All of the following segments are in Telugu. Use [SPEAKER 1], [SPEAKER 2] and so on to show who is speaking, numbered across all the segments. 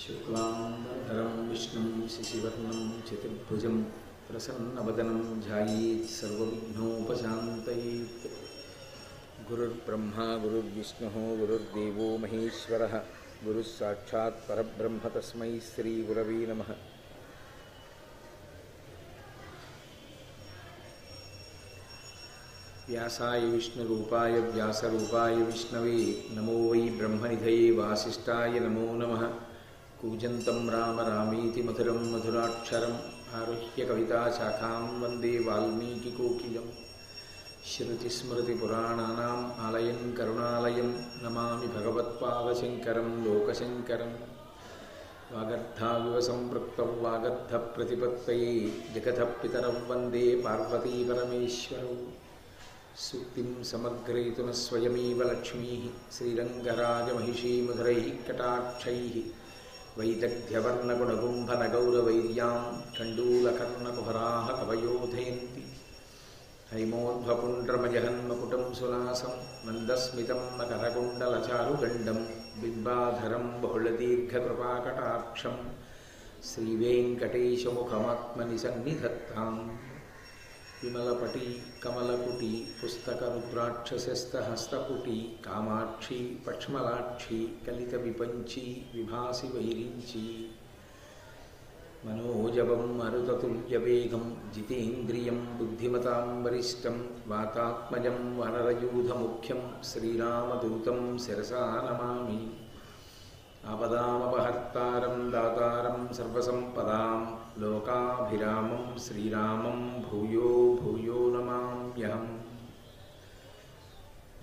[SPEAKER 1] शुक्लांबरधरं विष्णुं शशिवर्णं चतुर्भुजं प्रसन्नवदनं ध्यायेत् सर्वविघ्नोपशान्तयेत्। गुरुर्ब्रह्मा गुरुर्विष्णुः गुरुर्देवो महेश्वरः गुरुः साक्षात् परब्रह्म तस्मै श्रीगुरवे नमः। व्यासाय विष्णुरूपाय व्यासरूपाय विष्णवे नमो वै ब्रह्मनिधये वासिष्ठाय नमो नमः। कूजन्तं राम रामेति मधुरं मधुराक्षरम् आरुह्य कविताशाखां वन्दे वाल्मीकिकोकिलं। श्रुतिस्मृतिपुराणानाम् आलयं करुणालयं नमामि भगवत्पादशङ्करं लोकशङ्करं। वागर्धाविव सम्पृक्तौ वागर्धप्रतिपत्तये जगतः पितरौ वन्दे पार्वतीपरमेश्वरौ। सूक्तिं समग्रयितुः स्वयमेव लक्ष्मीः श्रीरङ्गराजमहिषीमधुरैः कटाक्षैः वैदग्ध्यवर्णगुणगुम्भनगौरवैर्यां कण्डूलकर्णकुहराः कवयोधयन्ति। हैमोद्भपुण्ड्रमजहन्मकुटं सुनासं मन्दस्मितं मकरकुण्डलचारुगण्डं बिम्बाधरं बहुलदीर्घकृपाकटाक्षं श्रीवेङ्कटेशमुखमात्मनि सन्निधत्ताम्। विमलपटी कमलकुटी पुस्तकरुद्राक्षसस्तहस्तपुटी कामाक्षी पक्ष्मलाक्षी कलितविपञ्ची विभासि वैरिञ्ची। मनोजवं मरुततुल्यवेगं जितेन्द्रियं बुद्धिमतां वरिष्ठं वातात्मजं वनरयूथमुख्यं श्रीरामदूतं शिरसा नमामि। आपदामपहर्तारं दातारं सर्वसम्पदां लोकाभिरामं श्रीरामं भूयो भूयो नमाम्यहम्।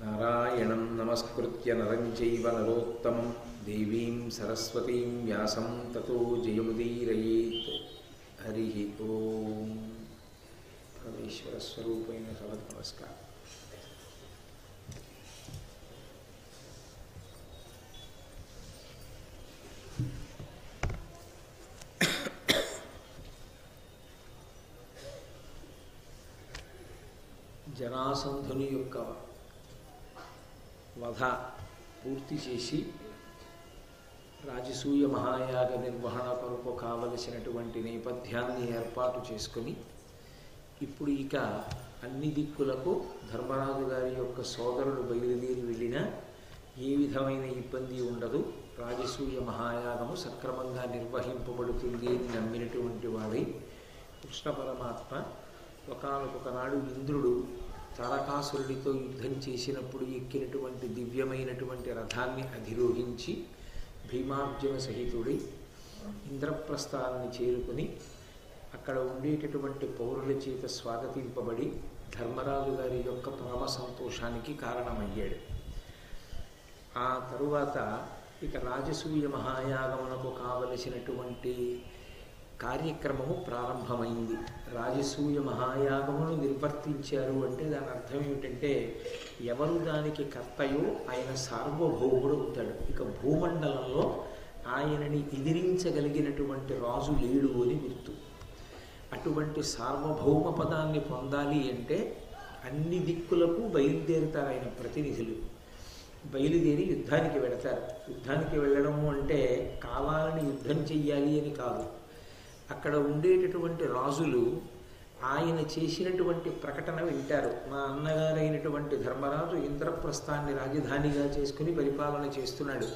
[SPEAKER 1] नारायणं नमस्कृत्य नरं चैव नरोत्तमं देवीं सरस्वतीं व्यासं ततो जयमुदीरयेत्। हरिः ओं। परमेश्वरस्वरूपेण नमस्कार। జరాసంధుని యొక్క వధ పూర్తి చేసి రాజసూయ మహాయాగ నిర్వహణ కొరకు కావలసినటువంటి నేపథ్యాన్ని ఏర్పాటు చేసుకొని ఇప్పుడు ఇక అన్ని దిక్కులకు ధర్మరాజు గారి యొక్క సోదరుడు బయలుదేరి వెళ్ళినా ఏ విధమైన ఇబ్బంది ఉండదు, రాజసూయ మహాయాగము సక్రమంగా నిర్వహింపబడుతుంది అని నమ్మినటువంటి వాడై కృష్ణ పరమాత్మ ఒకనొకనాడు ఇంద్రుడు తారకాసురుడితో యుద్ధం చేసినప్పుడు ఎక్కినటువంటి దివ్యమైనటువంటి రథాన్ని అధిరోహించి భీమార్జున సహితుడి ఇంద్రప్రస్థాన్ని చేరుకుని అక్కడ ఉండేటటువంటి పౌరుల చేత స్వాగతింపబడి ధర్మరాజు గారి యొక్క పరమ సంతోషానికి కారణమయ్యాడు. ఆ తరువాత ఇక రాజసూయ మహాయాగమునకు కావలసినటువంటి కార్యక్రమము ప్రారంభమైంది. రాజసూయ మహాయాగమును నిర్వర్తించారు అంటే దాని అర్థం ఏమిటంటే ఎవరు దానికి కర్తయో ఆయన సార్వభౌముడు అవుతాడు. ఇక భూమండలంలో ఆయనని ఎదిరించగలిగినటువంటి రాజు లేడు అని గుర్తు. అటువంటి సార్వభౌమ పదాన్ని పొందాలి అంటే అన్ని దిక్కులకు బయలుదేరుతారు ఆయన ప్రతినిధులు. బయలుదేరి యుద్ధానికి వెళతారు. యుద్ధానికి వెళ్ళడము అంటే కావాలని యుద్ధం చెయ్యాలి అని కాదు. అక్కడ ఉండేటటువంటి రాజులు ఆయన చేసినటువంటి ప్రకటన వింటారు. మా అన్నగారైనటువంటి ధర్మరాజు ఇంద్రప్రస్థాన్ని రాజధానిగా చేసుకుని పరిపాలన చేస్తున్నాడు.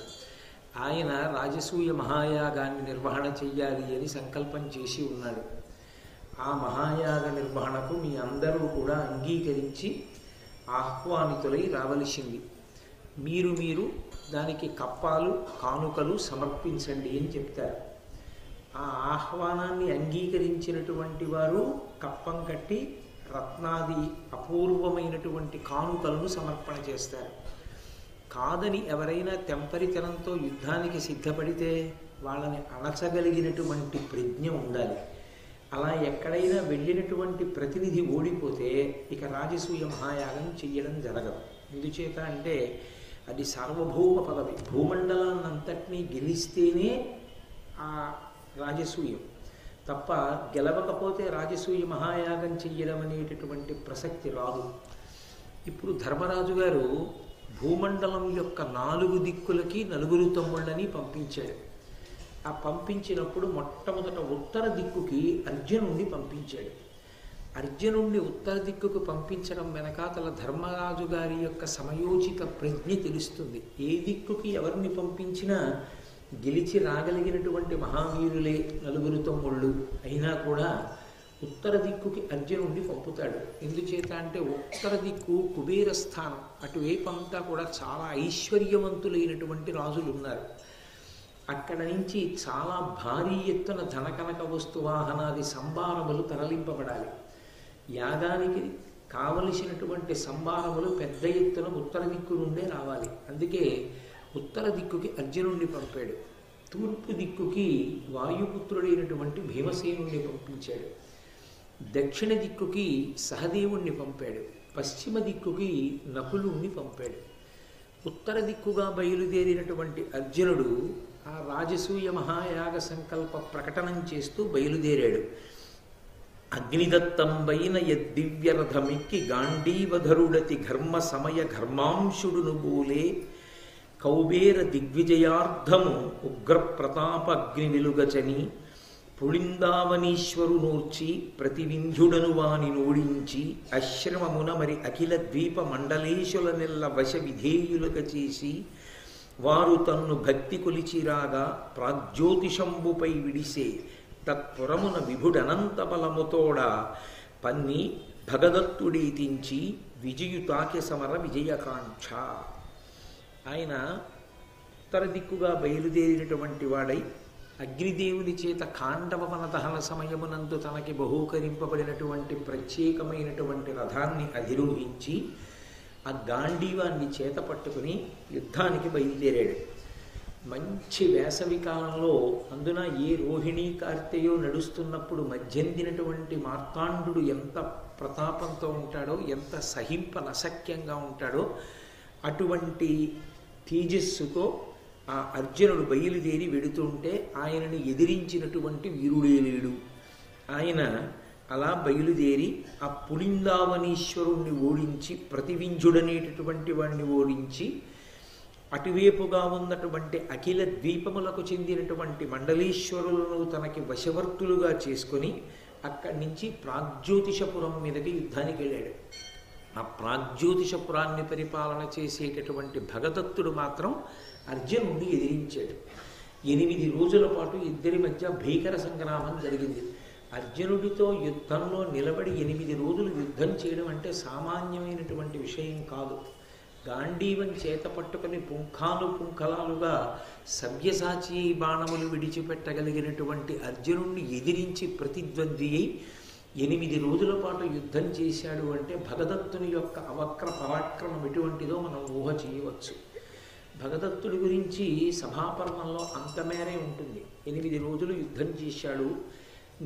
[SPEAKER 1] ఆయన రాజసూయ మహాయాగాన్ని నిర్వహణ చెయ్యాలి అని సంకల్పం చేసి ఉన్నాడు. ఆ మహాయాగ నిర్వహణకు మీ అందరూ కూడా అంగీకరించి ఆహ్వానితులై రావలసింది. మీరు దానికి కప్పాలు కానుకలు సమర్పించండి అని చెప్తారు. ఆ ఆహ్వానాన్ని అంగీకరించినటువంటి వారు కప్పం కట్టి రత్నాది అపూర్వమైనటువంటి కానుకలను సమర్పణ చేస్తారు. కాదని ఎవరైనా తెంపరితనంతో యుద్ధానికి సిద్ధపడితే వాళ్ళని అణచగలిగినటువంటి ప్రజ్ఞ ఉండాలి. అలా ఎక్కడైనా వెళ్ళినటువంటి ప్రతినిధి ఓడిపోతే ఇక రాజసూయ మహాయాగం చెయ్యడం జరగదు. ఎందుచేత అంటే అది సార్వభౌమ పదవి. భూమండలాన్నంతటినీ గెలిస్తేనే ఆ రాజసూయం తప్ప గెలవకపోతే రాజసూయ మహాయాగం చెయ్యడం అనేటటువంటి ప్రసక్తి రాదు. ఇప్పుడు ధర్మరాజు గారు భూమండలం యొక్క 4 దిక్కులకి 4 తమ్ముళ్ళని పంపించాడు. ఆ పంపించినప్పుడు మొట్టమొదట ఉత్తర దిక్కుకి అర్జునుడిని పంపించాడు. అర్జునుడిని ఉత్తర దిక్కుకు పంపించడం వెనకాతల ధర్మరాజు గారి యొక్క సమయోచిత ప్రజ్ఞ తెలుస్తుంది. ఏ దిక్కుకి ఎవరిని పంపించినా గెలిచి రాగలిగినటువంటి మహావీరులే నలుగురు తమ్ముళ్ళు అయినా కూడా ఉత్తర దిక్కుకి అర్జునుడిని పంపుతాడు. ఎందుచేత అంటే ఉత్తర దిక్కు కుబేర స్థానం, అటువైపు అంతా కూడా చాలా ఐశ్వర్యవంతులైనటువంటి రాజులు ఉన్నారు. అక్కడ నుంచి చాలా భారీ ఎత్తున ధనకనక వస్తువాహనాది సంభారములు తరలింపబడాలి. యాగానికి కావలసినటువంటి సంభారములు పెద్ద ఎత్తున ఉత్తర దిక్కు నుండే రావాలి. అందుకే ఉత్తర దిక్కుకి అర్జునుడిని పంపాడు. తూర్పు దిక్కుకి వాయుపుత్రుడైనటువంటి భీమసేనుణ్ణి పంపించాడు. దక్షిణ దిక్కుకి సహదేవుణ్ణి పంపాడు. పశ్చిమ దిక్కుకి నకులుణ్ణి పంపాడు. ఉత్తర దిక్కుగా బయలుదేరినటువంటి అర్జునుడు ఆ రాజసూయ మహాయాగ సంకల్ప ప్రకటనం చేస్తూ బయలుదేరాడు. అగ్నిదత్తంబైన యద్దివ్యరథమిక్కి గాంధీవధరుడతి ఘర్మ సమయ ఘర్మాంశుడును బోలే కౌబేర దిగ్విజయార్థము ఉగ్ర ప్రతాప అగ్ని వెలుగచని పుళిందావనీశ్వరు నూర్చి ప్రతివింధ్యుడను వాని నోడించి అశ్రమమున మరి అఖిల ద్వీప మండలేశుల నెల్ల వశ విధేయులుగా చేసి వారు తన్ను భక్తి కొలిచిరాగా ప్రాజ్యోతిషంబుపై విడిసే తత్పురమున విభుడనంత బలముతోడ పన్ని భగదత్తుడీతించి విజయుతాకి సమర విజయకాంక్ష. ఆయన ఉత్తర దిక్కుగా బయలుదేరినటువంటి వాడై అగ్నిదేవుని చేత కాండవవన దహన సమయమునందు తనకి బహూకరింపబడినటువంటి ప్రత్యేకమైనటువంటి రథాన్ని అధిరోహించి ఆ గాంధీవాన్ని చేత పట్టుకుని యుద్ధానికి బయలుదేరాడు. మంచి వేసవి కాలంలో, అందున ఏ రోహిణీ కార్తెయో నడుస్తున్నప్పుడు మధ్యందినటువంటి మార్తాండు ఎంత ప్రతాపంతో ఉంటాడో, ఎంత సహింపనశక్యంగా ఉంటాడో అటువంటి తేజస్సుతో ఆ అర్జునుడు బయలుదేరి వెడుతుంటే ఆయనని ఎదిరించినటువంటి వీరుడే లేడు. ఆయన అలా బయలుదేరి ఆ పులిందావనీశ్వరుణ్ణి ఓడించి ప్రతివింజుడనేటటువంటి వాడిని ఓడించి అటువైపుగా ఉన్నటువంటి అఖిల ద్వీపములకు చెందినటువంటి మండలేశ్వరులను తనకి వశవర్తులుగా చేసుకొని అక్కడి నుంచి ప్రాగ్జ్యోతిషపురం మీదకి యుద్ధానికి వెళ్ళాడు. ఆ ప్రాగ్జ్యోతిషపురాన్ని పరిపాలన చేసేటటువంటి భగదత్తుడు మాత్రం అర్జునుడిని ఎదిరించాడు. 8 రోజుల పాటు ఇద్దరి మధ్య భీకర సంగ్రామం జరిగింది. అర్జునుడితో యుద్ధంలో నిలబడి 8 రోజులు యుద్ధం చేయడం అంటే సామాన్యమైనటువంటి విషయం కాదు. గాంధీవం చేత పట్టుకుని పుంఖాలుగా సవ్యసాచి బాణములు విడిచిపెట్టగలిగినటువంటి అర్జునుడిని ఎదిరించి ప్రతిద్వంద్వి అయి 8 రోజుల పాటు యుద్ధం చేశాడు అంటే భగదత్తుని యొక్క అవక్ర పరాక్రమం ఎటువంటిదో మనం ఊహ చేయవచ్చు. భగదత్తుడి గురించి సభాపర్వంలో అంతమేరే ఉంటుంది. 8 రోజులు యుద్ధం చేశాడు.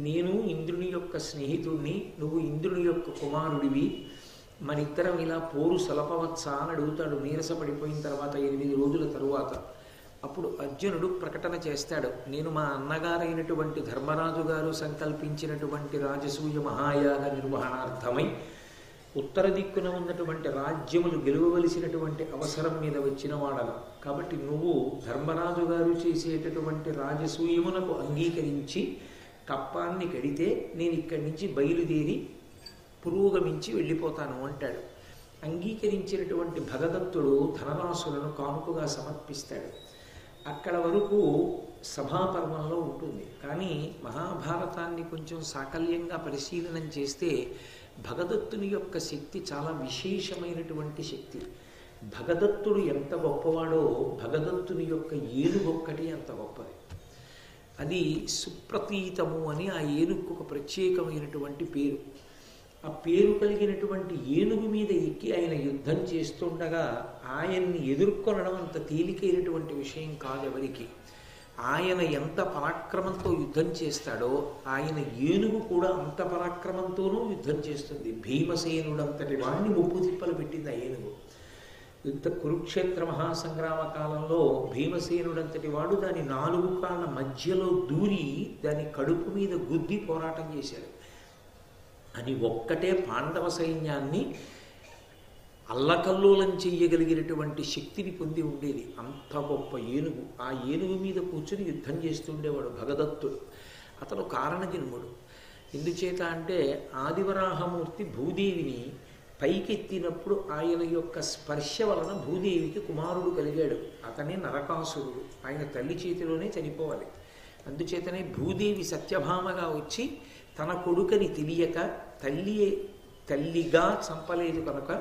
[SPEAKER 1] నేను ఇంద్రుని యొక్క స్నేహితుడిని, నువ్వు ఇంద్రుని యొక్క కుమారుడివి, మనిద్దరం ఇలా పోరు సలపవచ్చా అని అడుగుతాడు నీరసపడిపోయిన తర్వాత 8 రోజుల తరువాత. అప్పుడు అర్జునుడు ప్రకటన చేస్తాడు, నేను మా అన్నగారైనటువంటి ధర్మరాజు గారు సంకల్పించినటువంటి రాజసూయ మహాయాగ నిర్వహణార్థమై ఉత్తర దిక్కున ఉన్నటువంటి రాజ్యములు గెలువవలసినటువంటి అవసరం మీద వచ్చిన వాడను. కాబట్టి నువ్వు ధర్మరాజు గారు చేసేటటువంటి రాజసూయమునకు అంగీకరించి కప్పాన్ని కడితే నేను ఇక్కడి నుంచి బయలుదేరి పురోగమించి వెళ్ళిపోతాను అంటాడు. అంగీకరించినటువంటి భగదత్తుడు ధనరాశులను కానుకగా సమర్పిస్తాడు. అక్కడ వరకు సభాపర్వంలో ఉంటుంది. కానీ మహాభారతాన్ని కొంచెం సాకల్యంగా పరిశీలనం చేస్తే భగదత్తుని యొక్క శక్తి చాలా విశేషమైనటువంటి శక్తి. భగదత్తుడు ఎంత గొప్పవాడో భగదత్తుని యొక్క ఏనుగొక్కటి అంత గొప్పది. అది సుప్రతీతము అని ఆ ఏనుగుకు ఒక ప్రత్యేకమైనటువంటి పేరు. ఆ పేరు కలిగినటువంటి ఏనుగు మీద ఎక్కి ఆయన యుద్ధం చేస్తుండగా ఆయన్ని ఎదుర్కొనడం అంత తేలికైనటువంటి విషయం కాదు ఎవరికి. ఆయన ఎంత పరాక్రమంతో యుద్ధం చేస్తాడో ఆయన ఏనుగు కూడా అంత పరాక్రమంతోనూ యుద్ధం చేస్తుంది. భీమసేనుడంతటి వాడిని ముప్పు తిప్పలు పెట్టింది ఆ ఏనుగు. యుద్ధ కురుక్షేత్ర మహాసంగ్రామ కాలంలో భీమసేనుడంతటి వాడు దాని 4 కాళ్ళ మధ్యలో దూరి దాని కడుపు మీద గుద్ది పోరాటం చేశాడు. అని ఒక్కటే పాండవ సైన్యాన్ని అల్లకల్లోలం చెయ్యగలిగినటువంటి శక్తిని పొంది ఉండేది. అంత గొప్ప ఏనుగు. ఆ ఏనుగు మీద కూర్చుని యుద్ధం చేస్తుండేవాడు భగదత్తుడు. అతను కారణజన్ముడు. ఎందుచేత అంటే ఆదివరాహమూర్తి భూదేవిని పైకెత్తినప్పుడు ఆయన యొక్క స్పర్శ వలన భూదేవికి కుమారుడు కలిగాడు. అతనే నరకాసురుడు. ఆయన తల్లి చేతిలోనే చనిపోవాలి. అందుచేతనే భూదేవి సత్యభామగా వచ్చి తన కొడుకని తెలియక తల్లిగా చంపలేదు కనుక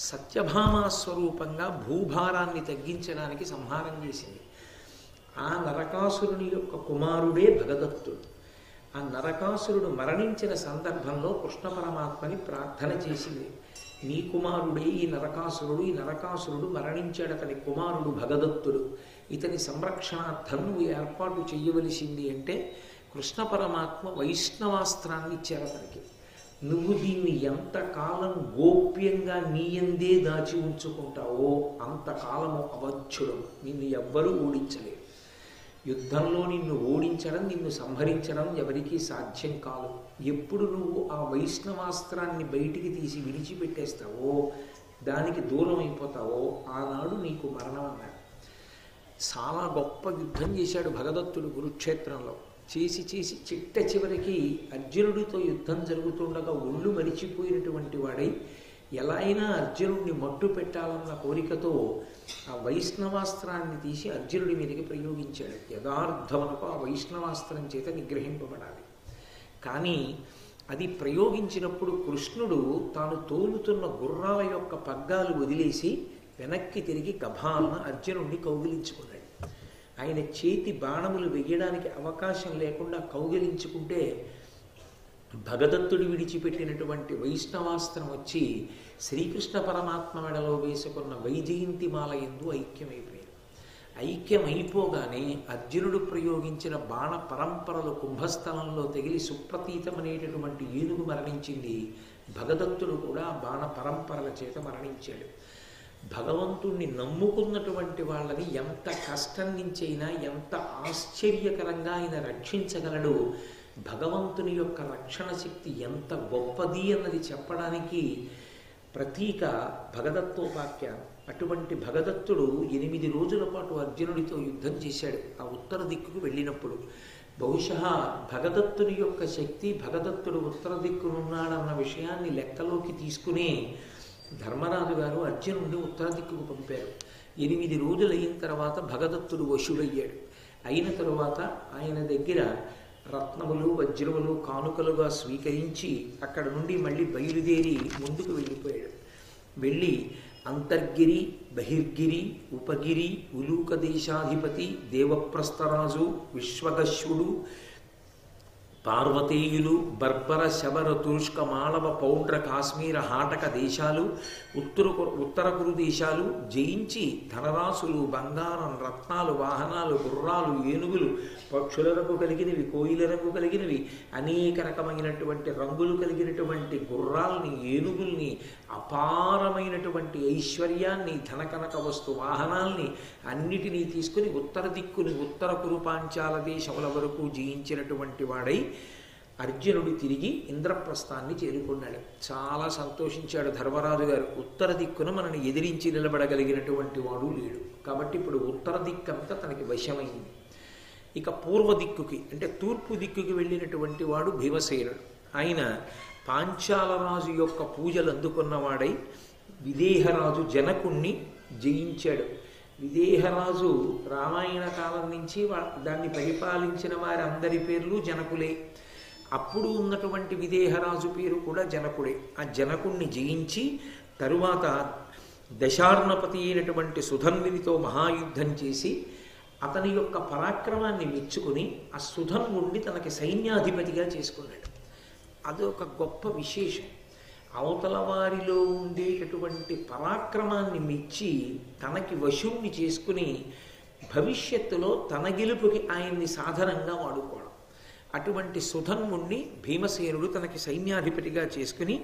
[SPEAKER 1] సత్యభామా స్వరూపంగా భూభారాన్ని తగ్గించడానికి సంహారం చేసింది. ఆ నరకాసురుని యొక్క కుమారుడే భగదత్తుడు. ఆ నరకాసురుడు మరణించిన సందర్భంలో కృష్ణ పరమాత్మని ప్రార్థన చేసింది. నీ కుమారుడే ఈ నరకాసురుడు మరణించాడు, అతని కుమారుడు భగదత్తుడు, ఇతని సంరక్షణార్థం నువ్వు ఏర్పాటు చెయ్యవలసింది అంటే కృష్ణ పరమాత్మ వైష్ణవాస్త్రాన్ని ఇచ్చారు అతనికి. నువ్వు దీన్ని ఎంతకాలం గోప్యంగా నీయందే దాచి ఉంచుకుంటావో అంతకాలము అవధ్యుడు, నిన్ను ఎవ్వరూ ఓడించలేరు. యుద్ధంలో నిన్ను ఓడించడం, నిన్ను సంహరించడం ఎవరికీ సాధ్యం కాదు. ఎప్పుడు నువ్వు ఆ వైష్ణవాస్త్రాన్ని బయటికి తీసి విడిచిపెట్టేస్తావో, దానికి దూరం అయిపోతావో, ఆనాడు నీకు మరణం అన్నాడు. చాలా గొప్ప యుద్ధం చేశాడు భగదత్తుడు కురుక్షేత్రంలో. చేసి చిట్ట చివరికి అర్జునుడితో యుద్ధం జరుగుతుండగా ఒళ్ళు మరిచిపోయినటువంటి వాడై ఎలా అయినా అర్జునుడిని మట్టు పెట్టాలన్న కోరికతో ఆ వైష్ణవాస్త్రాన్ని తీసి అర్జునుడి మీదకి ప్రయోగించాడు. యథార్థమునకు ఆ వైష్ణవాస్త్రం చేత నిగ్రహింపబడాలి. కానీ అది ప్రయోగించినప్పుడు కృష్ణుడు తాను తోలుతున్న గుర్రాల యొక్క పగ్గాలు వదిలేసి వెనక్కి తిరిగి గభాలన అర్జునుడిని కౌగిలించుకున్నాడు. ఆయన చేతి బాణములు వెయ్యడానికి అవకాశం లేకుండా కౌగిలించుకుంటే భగదత్తుడు విడిచిపెట్టినటువంటి వైష్ణవాస్త్రం వచ్చి శ్రీకృష్ణ పరమాత్మ మెడలో వేసుకున్న వైజయంతి మాల యందు ఐక్యమైపోయారు. ఐక్యమైపోగానే అర్జునుడు ప్రయోగించిన బాణ పరంపరలు కుంభస్థలంలో తగిలి సుప్రతీతమనేటటువంటి ఏనుగు మరణించింది. భగదత్తుడు కూడా బాణ పరంపరల చేత మరణించాడు. భగవంతుణ్ణి నమ్ముకున్నటువంటి వాళ్ళని ఎంత కష్టం నుంచైనా ఎంత ఆశ్చర్యకరంగా ఆయన రక్షించగలడు. భగవంతుని యొక్క రక్షణ శక్తి ఎంత గొప్పది అన్నది చెప్పడానికి ప్రతీక భగదత్తోపాఖ్యానం. అటువంటి భగదత్తుడు 8 రోజుల పాటు అర్జునుడితో యుద్ధం చేశాడు. ఆ ఉత్తర దిక్కుకు వెళ్ళినప్పుడు బహుశా భగదత్తుని యొక్క శక్తి, భగదత్తుడు ఉత్తర దిక్కునున్నాడన్న విషయాన్ని లెక్కలోకి తీసుకుని ధర్మరాజు గారు అర్జునుడిని ఉత్తర దిక్కుకు పంపారు. 8 రోజులు అయిన తర్వాత భగదత్తుడు వశుడయ్యాడు. అయిన తరువాత ఆయన దగ్గర రత్నములు వజ్రములు కానుకలుగా స్వీకరించి అక్కడ నుండి మళ్ళీ బయలుదేరి ముందుకు వెళ్ళిపోయాడు. వెళ్ళి అంతర్గిరి, బహిర్గిరి, ఉపగిరి, ఉలూక దేశాధిపతి, దేవప్రస్థరాజు, విశ్వగశ్వుడు, పార్వతీయులు, బర్బర, శబర, తురుష్క, మాళవ, పౌండ్ర, కాశ్మీర, హాటక దేశాలు, ఉత్తర కురు దేశాలు జయించి ధనరాశులు, బంగారం, రత్నాలు, వాహనాలు, గుర్రాలు, ఏనుగులు, పక్షుల రంగు కలిగినవి, కోయిల రంగు కలిగినవి, అనేక రకమైనటువంటి రంగులు కలిగినటువంటి గుర్రాల్ని, ఏనుగుల్ని, అపారమైనటువంటి ఐశ్వర్యాన్ని, ధనకనక వస్తు వాహనాల్ని అన్నిటినీ తీసుకుని ఉత్తర దిక్కుని, ఉత్తర కురు పాంచాల దేశముల వరకు జయించినటువంటి వాడై అర్జునుడు తిరిగి ఇంద్రప్రస్థాన్ని చేరుకున్నాడు. చాలా సంతోషించాడు ధర్మరాజు గారు. ఉత్తర దిక్కున మనని ఎదిరించి నిలబడగలిగినటువంటి వాడు లేడు కాబట్టి ఇప్పుడు ఉత్తర దిక్కంతా తనకి వశమైంది. ఇక పూర్వ దిక్కుకి అంటే తూర్పు దిక్కుకి వెళ్ళినటువంటి వాడు భీమసేనుడు. ఆయన పాంచాలరాజు యొక్క పూజలు అందుకున్నవాడై విదేహరాజు జనకుణ్ణి జయించాడు. విదేహరాజు రామాయణ కాలం నుంచి దాన్ని పరిపాలించిన వారి అందరి పేర్లు జనకులే. అప్పుడు ఉన్నటువంటి విదేహరాజు పేరు కూడా జనకుడే. ఆ జనకుణ్ణి జయించి తరువాత దశార్ణపతి అయినటువంటి సుధన్వునితో మహాయుద్ధం చేసి అతని యొక్క పరాక్రమాన్ని మెచ్చుకుని ఆ సుధన్వుణ్ణి తనకి సైన్యాధిపతిగా చేసుకున్నాడు. అదొక గొప్ప విశేషం. అవతల వారిలో ఉండేటటువంటి పరాక్రమాన్ని మెచ్చి తనకి వశుణ్ణి చేసుకుని భవిష్యత్తులో తన గెలుపుకి ఆయన్ని సాధనంగా వాడుకోవడం. అటువంటి సుధన్వుణ్ణి భీమసేనుడు తనకి సైన్యాధిపతిగా చేసుకుని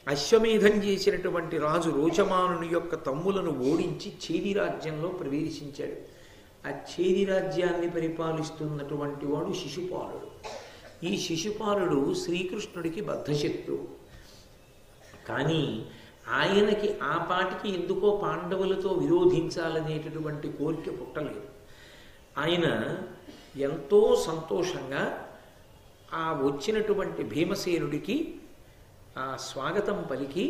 [SPEAKER 1] అశ్వమేధం చేసినటువంటి రాజు రోచమానుని యొక్క తమ్ములను ఓడించి చేది రాజ్యంలో ప్రవేశించాడు. ఆ చేది రాజ్యాన్ని పరిపాలిస్తున్నటువంటి వాడు శిశుపాలుడు. ఈ శిశుపాలుడు శ్రీకృష్ణుడికి బద్ధశత్రువు. కానీ ఆయనకి ఆ పాటికి ఎందుకో పాండవులతో విరోధించాలనేటటువంటి కోరిక పుట్టలేదు. ఆయన ఎంతో సంతోషంగా ఆ వచ్చినటువంటి భీమసేనుడికి ఆ స్వాగతం పలికి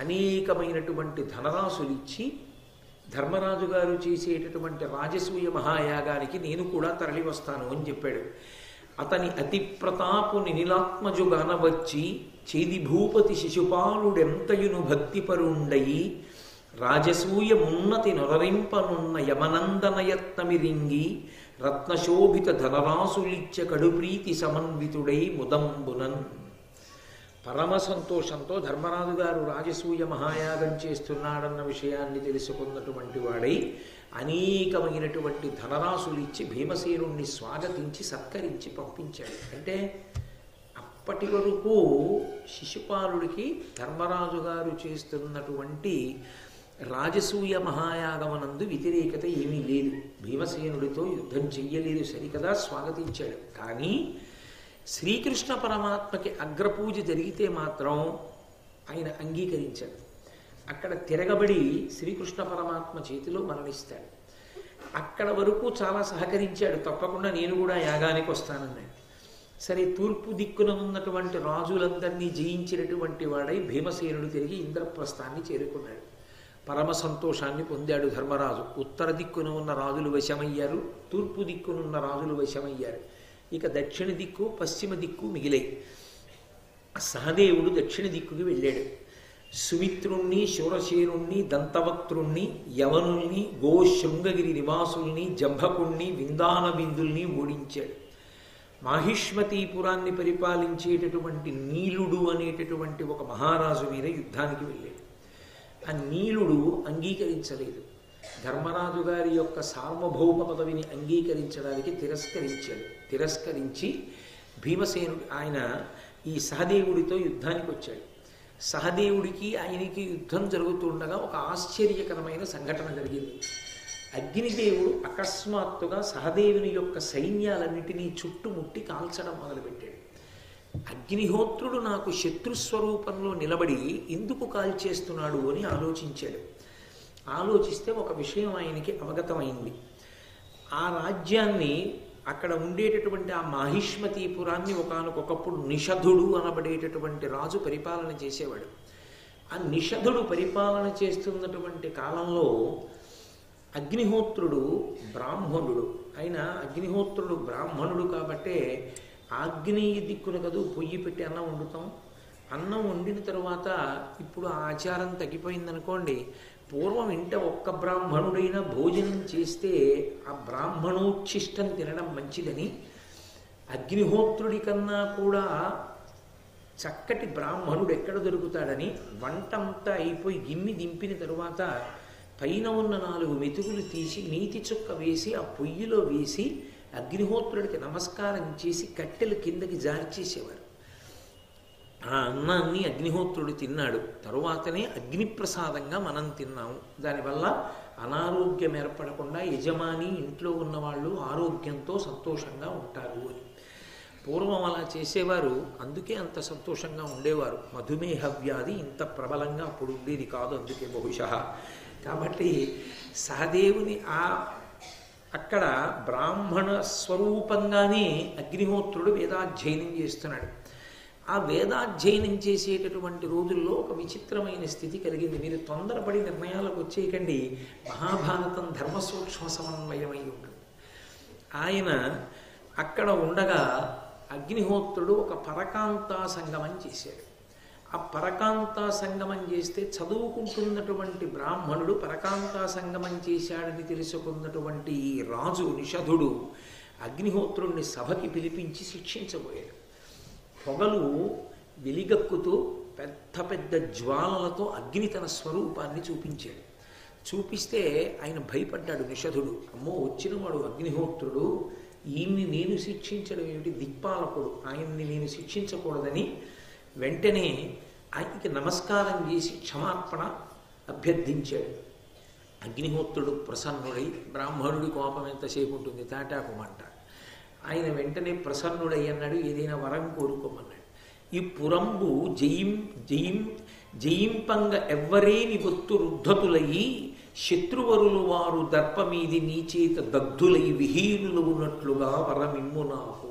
[SPEAKER 1] అనేకమైనటువంటి ధనరాశులు ఇచ్చి, ధర్మరాజు గారు చేసేటటువంటి రాజసూయ మహాయాగానికి నేను కూడా తరలి వస్తాను అని చెప్పాడు. అతని అతి ప్రతాపుని నిలాత్మజుగానవచ్చి చేది భూపతి శిశుపాలుడెంతయును భక్తిపరుండయి రాజసూయ మున్నతి నొరరింపనున్న యమనందనయత్నమిరింగి రత్నశోభిత ధనరాసులిచ్చ కడుప్రీతి సమన్వితుడై ముదంబునన్. పరమ సంతోషంతో ధర్మరాజు గారు రాజసూయ మహాయాగం చేస్తున్నాడన్న విషయాన్ని తెలుసుకున్నటువంటి వాడై అనేకమైనటువంటి ధనరాశులు ఇచ్చి భీమసేనుణ్ణి స్వాగతించి సత్కరించి పంపించాడు. అంటే అప్పటి వరకు శిశుపాలుడికి ధర్మరాజు గారు చేస్తున్నటువంటి రాజసూయ మహాయాగమనందు వ్యతిరేకత ఏమీ లేదు. భీమసేనుడితో యుద్ధం చెయ్యలేదు సరికదా, స్వాగతించాడు. కానీ శ్రీకృష్ణ పరమాత్మకి అగ్రపూజ జరిగితే మాత్రం ఆయన అంగీకరించాడు. అక్కడ తిరగబడి శ్రీకృష్ణ పరమాత్మ చేతిలో మరణిస్తాడు. అక్కడ వరకు చాలా సహకరించాడు, తప్పకుండా నేను కూడా యాగానికి వస్తానన్నాడు. సరే, తూర్పు దిక్కున ఉన్నటువంటి రాజులందరినీ జయించినటువంటి వాడై భీమసేనుడు తిరిగి ఇంద్రప్రస్థాన్ని చేరుకున్నాడు. పరమ సంతోషాన్ని పొందాడు ధర్మరాజు. ఉత్తర దిక్కున ఉన్న రాజులు వశమయ్యారు, తూర్పు దిక్కునున్న రాజులు వశమయ్యారు. ఇక దక్షిణ దిక్కు పశ్చిమ దిక్కు మిగిలాయి. సహదేవుడు దక్షిణ దిక్కుకి వెళ్ళాడు. సుమిత్రుణ్ణి, శూరసేనుణ్ణి, దంతవక్త్రుణ్ణి, యవనుల్ని, గోశృంగగిరి నివాసుల్ని, జంభకుణ్ణి, విందాన బిందుల్ని ఓడించాడు. మాహిష్మతీపురాన్ని పరిపాలించేటటువంటి నీలుడు అనేటటువంటి ఒక మహారాజు మీద యుద్ధానికి వెళ్ళాడు. ఆ నీలుడు అంగీకరించలేదు. ధర్మరాజు గారి యొక్క సార్వభౌమ పదవిని అంగీకరించడానికి తిరస్కరించాడు. తిరస్కరించి భీమసేనుడు ఆయన ఈ సహదేవుడితో యుద్ధానికి వచ్చాడు. సహదేవుడికి ఆయనకి యుద్ధం జరుగుతుండగా ఒక ఆశ్చర్యకరమైన సంఘటన జరిగింది. అగ్నిదేవుడు అకస్మాత్తుగా సహదేవుని యొక్క సైన్యాలన్నిటినీ చుట్టుముట్టి కాల్చడం మొదలుపెట్టాడు. అగ్నిహోత్రుడు నాకు శత్రుస్వరూపంలో నిలబడి ఎందుకు కాల్చేస్తున్నాడు అని ఆలోచించాడు. ఆలోచిస్తే ఒక విషయం ఆయనకి అవగతమైంది. ఆ రాజ్యాన్ని, అక్కడ ఉండేటటువంటి ఆ మాహిష్మతీపురాన్ని ఒకానొకప్పుడు నిషధుడు అనబడేటటువంటి రాజు పరిపాలన చేసేవాడు. ఆ నిషధుడు పరిపాలన చేస్తున్నటువంటి కాలంలో అగ్నిహోత్రుడు బ్రాహ్మణుడు. ఆయన అగ్నిహోత్రుడు బ్రాహ్మణుడు కాబట్టే ఆగ్నేయ దిక్కున కదూ పొయ్యి పెట్టి అన్నం వండుతాం. అన్నం వండిన తర్వాత ఇప్పుడు ఆ ఆచారం తగ్గిపోయిందనుకోండి. పూర్వం ఇంట ఒక్క బ్రాహ్మణుడైనా భోజనం చేస్తే ఆ బ్రాహ్మణోచ్ఛిష్టం తినడం మంచిదని అగ్నిహోత్రుడి కన్నా కూడా చక్కటి బ్రాహ్మణుడు ఎక్కడ దొరుకుతాడని వంటంతా అయిపోయి గిన్నె దింపిన తరువాత పైన ఉన్న 4 మెతుకులు తీసి నీతి చుక్క వేసి ఆ పొయ్యిలో వేసి అగ్నిహోత్రుడికి నమస్కారం చేసి కట్టెలు కిందకి జార్చేసేవారు. ఆ అన్నాన్ని అగ్నిహోత్రుడు తిన్నాడు. తరువాతనే అగ్నిప్రసాదంగా మనం తిన్నాము. దానివల్ల అనారోగ్యం ఏర్పడకుండా యజమాని, ఇంట్లో ఉన్నవాళ్ళు ఆరోగ్యంతో సంతోషంగా ఉంటారు అని పూర్వం అలా చేసేవారు. అందుకే అంత సంతోషంగా ఉండేవారు. మధుమేహ వ్యాధి ఇంత ప్రబలంగా అప్పుడు ఉండేది కాదు, అందుకే బహుశः. కాబట్టి సహదేవుని అక్కడ బ్రాహ్మణ స్వరూపంగానే అగ్నిహోత్రుడు వేదాధ్యయనం చేస్తున్నాడు. ఆ వేదాధ్యయనం చేసేటటువంటి రోజుల్లో ఒక విచిత్రమైన స్థితి కలిగింది. మీరు తొందరపడి నిర్ణయాలకు వచ్చేయకండి. మహాభారతం ధర్మసూక్ష్మ సమన్వయమై ఉంటుంది. ఆయన అక్కడ ఉండగా అగ్నిహోత్రుడు ఒక పరకాంతా సంగమం చేశాడు. ఆ పరకాంతా సంగమం చేస్తే చదువుకుంటున్నటువంటి బ్రాహ్మణుడు పరకాంతా సంగమం చేశాడని తెలుసుకున్నటువంటి ఈ రాజు నిషధుడు అగ్నిహోత్రుణ్ణి సభకి పిలిపించి శిక్షించబోయాడు. పొగలు వెలిగక్కుతూ పెద్ద పెద్ద జ్వాలలతో అగ్ని తన స్వరూపాన్ని చూపించాడు. చూపిస్తే ఆయన భయపడ్డాడు నిషధుడు. అమ్మో, వచ్చినవాడు అగ్నిహోత్రుడు, ఈయన్ని నేను శిక్షించడం ఏమిటి, దిక్పాలకుడు, ఆయన్ని నేను శిక్షించకూడదని వెంటనే ఆయనకి నమస్కారం చేసి క్షమార్పణ అభ్యర్థించాడు. అగ్నిహోత్రుడు ప్రసన్నుడై, బ్రాహ్మణుడి కోపం ఎంతసేపు ఉంటుంది, తాటాకుమంట. ఆయన వెంటనే ప్రసన్నుడై అన్నాడు, ఏదైనా వరం కోరుకోమన్నాడు. ఈ పురంబు జయిం జయిం జయింపంగ ఎవ్వరేని ఒత్తు రుద్ధతులయి శత్రువరులు వారు దర్పమీది నీచేత దగ్ధులై విహీనులు ఉన్నట్లుగా వరమిమ్ము నాకు.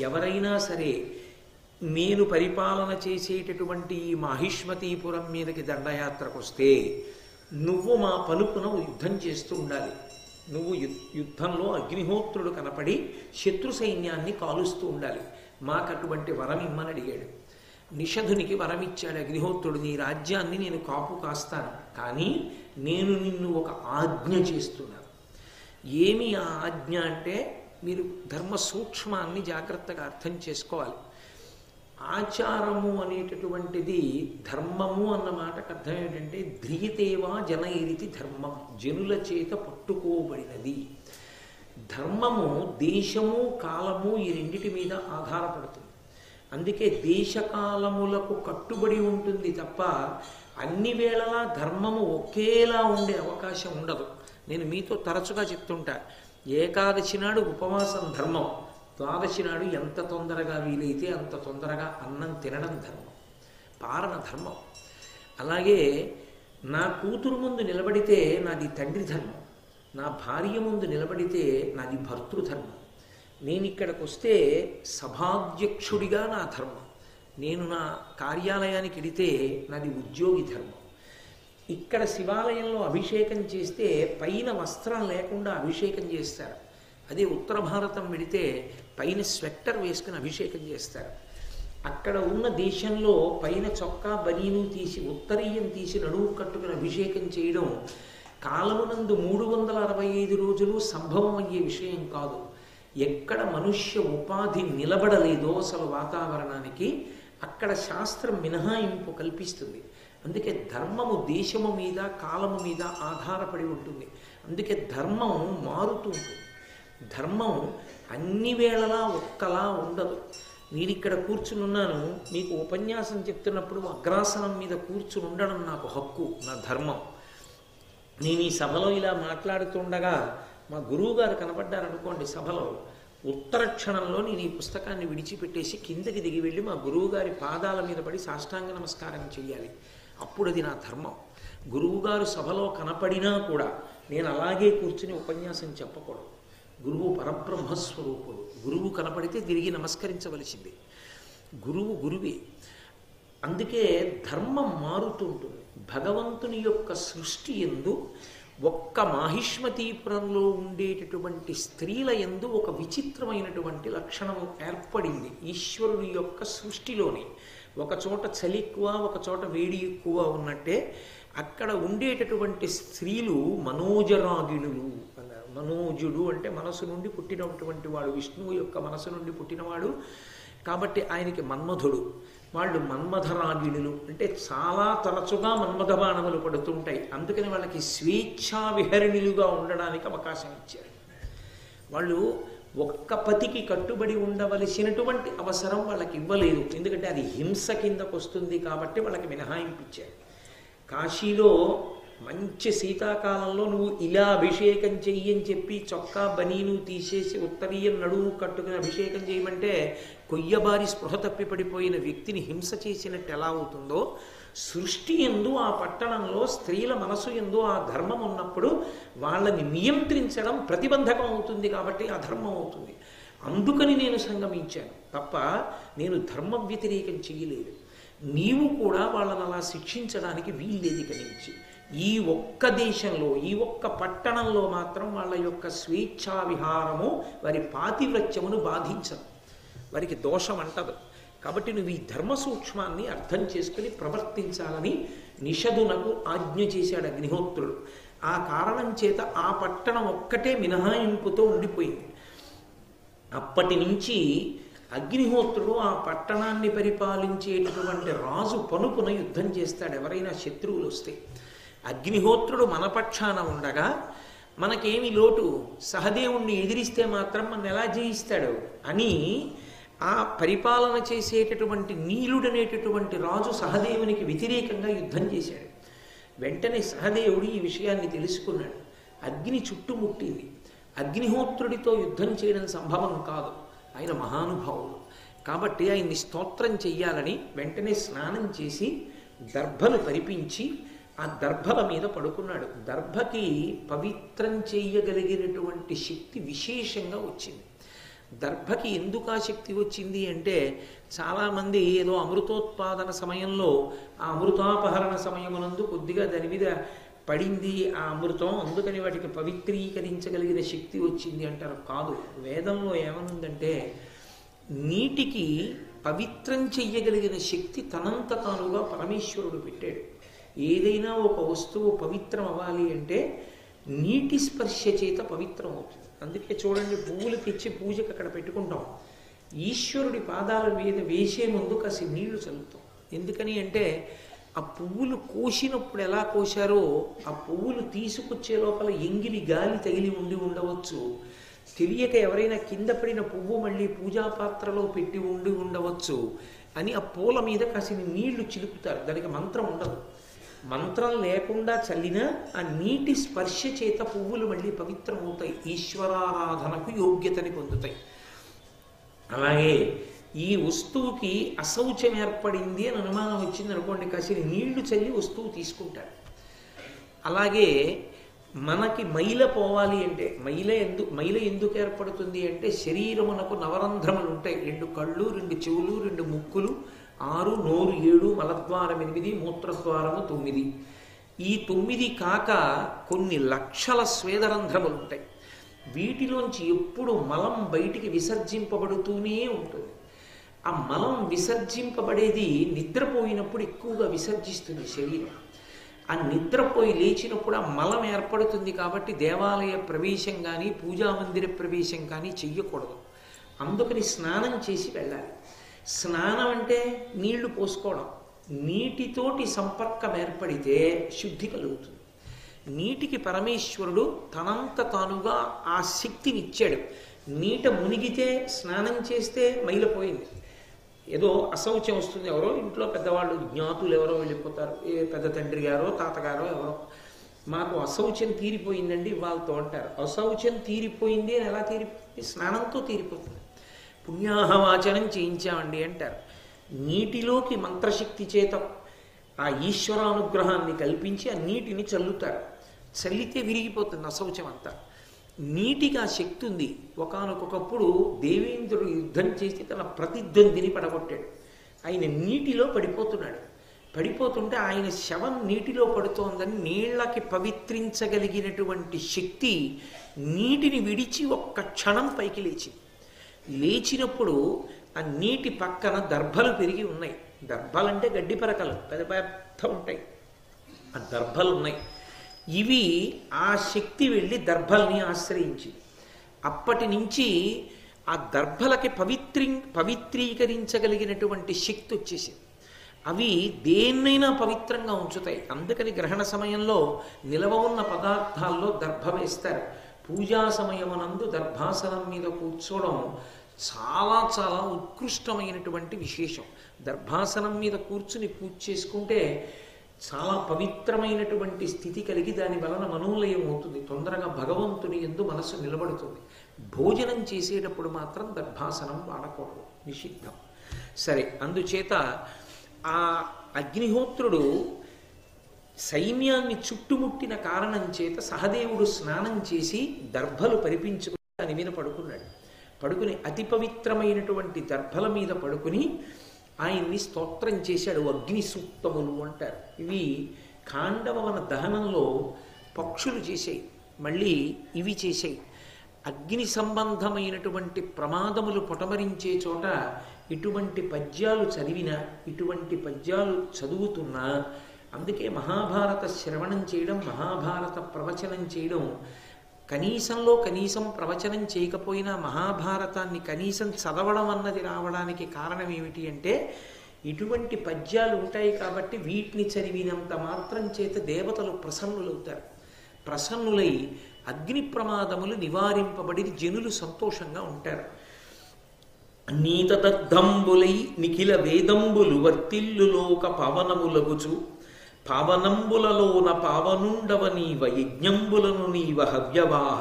[SPEAKER 1] ఎవరైనా సరే నేను పరిపాలన చేసేటటువంటి ఈ మాహిష్మతీపురం మీదకి దండయాత్రకు వస్తే నువ్వు మా పలుపున యుద్ధం చేస్తూ ఉండాలి. నువ్వు యుద్ధంలో అగ్నిహోత్రుడు కనపడి శత్రు సైన్యాన్ని కాలుస్తూ ఉండాలి. మాకు అటువంటి వరం ఇమ్మని అడిగాడు. నిషధునికి వరం ఇచ్చాడు అగ్నిహోత్రుడు, నీ రాజ్యాన్ని నేను కాపు కాస్తాను, కానీ నేను నిన్ను ఒక ఆజ్ఞ చేస్తున్నాను. ఏమి ఆ ఆజ్ఞ అంటే, మీరు ధర్మ సూక్ష్మాన్ని జాగ్రత్తగా అర్థం చేసుకోవాలి. ఆచారము అనేటటువంటిది ధర్మము అన్న మాటకు అర్థం ఏంటంటే ధ్రియతేవా జనైరితి ధర్మం, జనుల చేత పట్టుకోబడినది. ధర్మము దేశము కాలము ఈ రెండిటి మీద ఆధారపడుతుంది. అందుకే దేశకాలములకు కట్టుబడి ఉంటుంది తప్ప అన్ని వేళలా ధర్మము ఒకేలా ఉండే అవకాశం ఉండదు. నేను మీతో తరచుగా చెప్తుంటా, ఏకాదశి నాడు ఉపవాసం ధర్మం, ద్వాదశి నాడు ఎంత తొందరగా వీలైతే అంత తొందరగా అన్నం తినడం ధర్మం, పారణ ధర్మం. అలాగే నా కూతురు ముందు నిలబడితే నాది తండ్రి ధర్మం, నా భార్య ముందు నిలబడితే నాది భర్తృధర్మం. నేను ఇక్కడికి వస్తే సభాధ్యక్షుడిగా నా ధర్మం, నేను నా కార్యాలయానికి వెడితే నాది ఉద్యోగి ధర్మం. ఇక్కడ శివాలయంలో అభిషేకం చేస్తే పైన వస్త్రం లేకుండా అభిషేకం చేస్తారు. అదే ఉత్తర భారతం వెడితే పైన స్వెట్టర్ వేసుకుని అభిషేకం చేస్తారు. అక్కడ ఉన్న దేశంలో పైన చొక్కా బనీను తీసి ఉత్తరీయం తీసి నడువు కట్టుకుని అభిషేకం చేయడం కాలమునందు 365 రోజులు సంభవం అయ్యే విషయం కాదు. ఎక్కడ మనుష్య ఉపాధి నిలబడలేదో అసలు వాతావరణానికి అక్కడ శాస్త్రం మినహాయింపు కల్పిస్తుంది. అందుకే ధర్మము దేశము మీద కాలము మీద ఆధారపడి ఉంటుంది. అందుకే ధర్మం మారుతూ ఉంటుంది. ధర్మం అన్ని వేళలా ఒక్కలా ఉండదు. నేను ఇక్కడ కూర్చుని ఉన్నాను, మీకు ఉపన్యాసం చెప్తున్నప్పుడు అగ్రాసనం మీద కూర్చుని ఉండడం నాకు హక్కు, నా ధర్మం. నేను ఈ సభలో ఇలా మాట్లాడుతుండగా మా గురువు గారు కనపడ్డారనుకోండి సభలో, ఉత్తర క్షణంలో నేను ఈ పుస్తకాన్ని విడిచిపెట్టేసి కిందకి దిగి వెళ్ళి మా గురువు గారి పాదాల మీద పడి సాష్టాంగ నమస్కారం చెయ్యాలి. అప్పుడు అది నా ధర్మం. గురువుగారు సభలో కనపడినా కూడా నేను అలాగే కూర్చుని ఉపన్యాసం చెప్పకూడదు. గురువు పరబ్రహ్మస్వరూపుడు, గురువు కనపడితే తిరిగి నమస్కరించవలసింది. గురువు గురువే. అందుకే ధర్మం మారుతూ ఉంటుంది. భగవంతుని యొక్క సృష్టి యందు ఒక్క మాహిష్మతీపురంలో ఉండేటటువంటి స్త్రీల యందు ఒక విచిత్రమైనటువంటి లక్షణము ఏర్పడింది ఈశ్వరుని యొక్క సృష్టిలోనే. ఒక చోట చలి ఎక్కువ, ఒక చోట వేడి ఎక్కువ ఉన్నట్టే అక్కడ ఉండేటటువంటి స్త్రీలు మనోజరాగిణులు అన్నారు. మనోజుడు అంటే మనసు నుండి పుట్టినటువంటి వాడు, విష్ణువు యొక్క మనసు నుండి పుట్టినవాడు కాబట్టి ఆయనకి మన్మధుడు. వాళ్ళు మన్మధరాగిణులు అంటే చాలా తరచుగా మన్మథ బాణములు పడుతుంటాయి. అందుకని వాళ్ళకి స్వేచ్ఛా విహరిణులుగా ఉండడానికి అవకాశం ఇచ్చారు. వాళ్ళు ఒక్క పతికి కట్టుబడి ఉండవలసినటువంటి అవసరం వాళ్ళకి ఇవ్వలేదు. ఎందుకంటే అది హింస కిందకు వస్తుంది కాబట్టి వాళ్ళకి మినహాయింపు ఇచ్చారు. కాశీలో మంచి శీతాకాలంలో నువ్వు ఇలా అభిషేకం చెయ్యని చెప్పి చొక్కా బనీను తీసేసి ఉత్తరీయం నడువు కట్టుకుని అభిషేకం చేయమంటే కొయ్యబారి స్పృహ తప్పి పడిపోయిన వ్యక్తిని హింస చేసినట్టు ఎలా అవుతుందో, సృష్టి యందు ఆ పట్టణంలో స్త్రీల మనసు యందు ఆ ధర్మం ఉన్నప్పుడు వాళ్ళని నియంత్రించడం ప్రతిబంధకం అవుతుంది కాబట్టి అధర్మం అవుతుంది. అందుకని నేను సంగమించాను తప్ప నేను ధర్మ వ్యతిరేకం చెయ్యలేదు. నీవు కూడా వాళ్ళని అలా శిక్షించడానికి వీల్లేదు. ఇక నుంచి ఈ ఒక్క దేశంలో ఈ ఒక్క పట్టణంలో మాత్రం వాళ్ళ యొక్క స్వేచ్ఛా విహారము వారి పాతివ్రత్యమును బాధించదు, వారికి దోషం అంటదు. కాబట్టి నువ్వు ఈ ధర్మ సూక్ష్మాన్ని అర్థం చేసుకుని ప్రవర్తించాలని నిషధునకు ఆజ్ఞ చేశాడు అగ్నిహోత్రుడు. ఆ కారణం చేత ఆ పట్టణం ఒక్కటే మినహాయింపుతో ఉండిపోయింది. అప్పటి నుంచి అగ్నిహోత్రుడు ఆ పట్టణాన్ని పరిపాలించేటటువంటి రాజు పనుపున యుద్ధం చేస్తాడు ఎవరైనా శత్రువులు వస్తే. అగ్నిహోత్రుడు మన పక్షాన ఉండగా మనకేమి లోటు, సహదేవుణ్ణి ఎదిరిస్తే మాత్రం మన ఎలా జయిస్తాడు అని ఆ పరిపాలన చేసేటటువంటి నీలుడనేటటువంటి రాజు సహదేవునికి వ్యతిరేకంగా యుద్ధం చేశాడు. వెంటనే సహదేవుడు ఈ విషయాన్ని తెలుసుకున్నాడు. అగ్ని చుట్టుముట్టింది. అగ్నిహోత్రుడితో యుద్ధం చేయడం సంభవం కాదు, ఆయన మహానుభావుడు కాబట్టి ఆయన్ని స్తోత్రం చెయ్యాలని వెంటనే స్నానం చేసి దర్భలు పరిపించి ఆ దర్భల మీద పడుకున్నాడు. దర్భకి పవిత్రం చేయగలిగినటువంటి శక్తి విశేషంగా వచ్చింది. దర్భకి ఎందుకు ఆ శక్తి వచ్చింది అంటే, చాలామంది ఏదో అమృతోత్పాదన సమయంలో ఆ అమృతాపహరణ సమయమునందు కొద్దిగా దాని మీద పడింది ఆ అమృతం, అందుకని వాటికి పవిత్రీకరించగలిగిన శక్తి వచ్చింది అంటారు. కాదు, వేదంలో ఏమనుందంటే నీటికి పవిత్రం చెయ్యగలిగిన శక్తి తనంత తానుగా పరమేశ్వరుడు పెట్టాడు. ఏదైనా ఒక వస్తువు పవిత్రం అవ్వాలి అంటే నీటి స్పర్శ చేత పవిత్రం అవుతుంది. అందుకే చూడండి, పువ్వులు తెచ్చి పూజకు అక్కడ పెట్టుకుంటాం, ఈశ్వరుడి పాదాల మీద వేసే ముందు కాసి నీళ్లు చల్లుతాం. ఎందుకని అంటే ఆ పువ్వులు కోసినప్పుడు ఎలా కోశారో ఆ పువ్వులు తీసుకొచ్చే లోపల ఎంగిలి గాలి తగిలి ఉండి ఉండవచ్చు, తెలియక ఎవరైనా కింద పడిన పువ్వు మళ్ళీ పూజాపాత్రలో పెట్టి ఉండి ఉండవచ్చు అని ఆ పూల మీద కాసిన నీళ్లు చిలుపుతారు. దానికి మంత్రం ఉండదు. మంత్రం లేకుండా చల్లినా ఆ నీటి స్పర్శ చేత పువ్వులు మళ్ళీ పవిత్రమవుతాయి, ఈశ్వరారాధనకు యోగ్యతని పొందుతాయి. అలాగే ఈ వస్తువుకి అశౌచం ఏర్పడింది అని అనుమానం వచ్చింది అనుకోండి, కాసిన నీళ్లు చల్లి వస్తువు తీసుకుంటారు. అలాగే మనకి మైల పోవాలి అంటే మైల ఎందుకు ఏర్పడుతుంది అంటే, శరీరమునకు నవరంధ్రములు ఉంటాయి, 2 కళ్ళు, 2 చెవులు, 2 ముక్కులు, 6, నోరు 7, మలద్వారం 8, మూత్రద్వారము 9. ఈ 9 కాక కొన్ని లక్షల స్వేదరంధ్రములు ఉంటాయి. వీటిలోంచి ఎప్పుడు మలం బయటికి విసర్జింపబడుతూనే ఉంటుంది. ఆ మలం విసర్జింపబడేది నిద్రపోయినప్పుడు ఎక్కువగా విసర్జిస్తుంది శరీరం. ఆ నిద్రపోయి లేచినప్పుడు ఆ మలం ఏర్పడుతుంది. కాబట్టి దేవాలయ ప్రవేశం కానీ పూజా మందిర ప్రవేశం కానీ చెయ్యకూడదు. అందుకని స్నానం చేసి వెళ్ళాలి. స్నానం అంటే నీళ్లు పోసుకోవడం. నీటితోటి సంపర్కం ఏర్పడితే శుద్ధి కలుగుతుంది. నీటికి పరమేశ్వరుడు తనంత తానుగా ఆ శక్తిని ఇచ్చాడు. నీట మునిగితే స్నానం చేస్తే మైలపోయింది. ఏదో అశౌచం వస్తుంది, ఎవరో ఇంట్లో పెద్దవాళ్ళు జ్ఞాతులు ఎవరో వెళ్ళిపోతారు, ఏ పెద్ద తండ్రి గారో తాతగారో ఎవరో, మాకు అశౌచం తీరిపోయిందండి వాళ్ళతో అంటారు. అశౌచం తీరిపోయింది అని ఎలా తీరిపోయింది? స్నానంతో తీరిపోతుంది. పుణ్యాహవాచనం చేయించామండి అంటారు. నీటిలోకి మంత్రశక్తి చేత ఆ ఈశ్వరానుగ్రహాన్ని కల్పించి ఆ నీటిని చల్లుతారు. చల్లితే విరిగిపోతుంది అశౌచం అంతా. నీటికి ఆ శక్తి ఉంది. ఒకానొకప్పుడు దేవేంద్రుడు యుద్ధం చేసి తన ప్రతిద్వందిని పడగొట్టాడు. ఆయన నీటిలో పడిపోతున్నాడు. పడిపోతుంటే ఆయన శవం నీటిలో పడుతోందని నీళ్లకి పవిత్రించగలిగినటువంటి శక్తి నీటిని విడిచి ఒక్క క్షణం పైకి లేచింది. లేచినప్పుడు ఆ నీటి పక్కన దర్భలు పెరిగి ఉన్నాయి. దర్భలంటే గడ్డి పరకలు పెద్ద పెద్ద ఉంటాయి, ఆ దర్భలు ఉన్నాయి. ఇవి ఆ శక్తి వెళ్ళి దర్భల్ని ఆశ్రయించింది. అప్పటి నుంచి ఆ దర్భలకి పవిత్రీకరించగలిగినటువంటి శక్తి వచ్చేసింది. అవి దేన్నైనా పవిత్రంగా ఉంచుతాయి. అందుకని గ్రహణ సమయంలో నిలవ ఉన్న పదార్థాల్లో దర్భ వేస్తారు. పూజా సమయమునందు దర్భాసనం మీద కూర్చోవడం చాలా చాలా ఉత్కృష్టమైనటువంటి విశేషం. దర్భాసనం మీద కూర్చుని పూజ చేసుకుంటే చాలా పవిత్రమైనటువంటి స్థితి కలిగి దాని వలన మనోలయం అవుతుంది. తొందరగా భగవంతుని యందు మనసు నిలబడుతుంది. భోజనం చేసేటప్పుడు మాత్రం దర్భాసనం వాడకూడదు, నిషిద్ధం. సరే, అందుచేత ఆ అగ్నిహోత్రుడు సైన్యాన్ని చుట్టుముట్టిన కారణం చేత సహదేవుడు స్నానం చేసి దర్భలు పరిపించుకుని దాని మీద పడుకున్నాడు. పడుకుని అతి పవిత్రమైనటువంటి దర్భల మీద పడుకుని ఆయన్ని స్తోత్రం చేశాడు. అగ్ని సూక్తములు అంటారు. ఇవి ఖాండవవన దహనంలో పక్షులు చేశాయి, మళ్ళీ ఇవి చేశాయి. అగ్ని సంబంధమైనటువంటి ప్రమాదములు పొటమరించే చోట ఇటువంటి పద్యాలు చదివినా, ఇటువంటి పద్యాలు చదువుతున్నా, అందుకే మహాభారత శ్రవణం చేయడం, మహాభారత ప్రవచనం చేయడం, కనీసంలో కనీసం ప్రవచనం చేయకపోయినా మహాభారతాన్ని కనీసం చదవడం అన్నది రావడానికి కారణం ఏమిటి అంటే, ఇటువంటి పద్యాలు ఉంటాయి కాబట్టి వీటిని చదివినంత మాత్రం చేత దేవతలు ప్రసన్నులవుతారు. ప్రసన్నులై అగ్ని ప్రమాదములు నివారింపబడి జనులు సంతోషంగా ఉంటారు. నీతదగ్ధంబులై నిఖిల వేదంబులు వర్తిల్లు లోక పవనములగుచు పావనంబులలోన పావనుండవ నీవ యజ్ఞంబులను నీవ హవ్యవాహ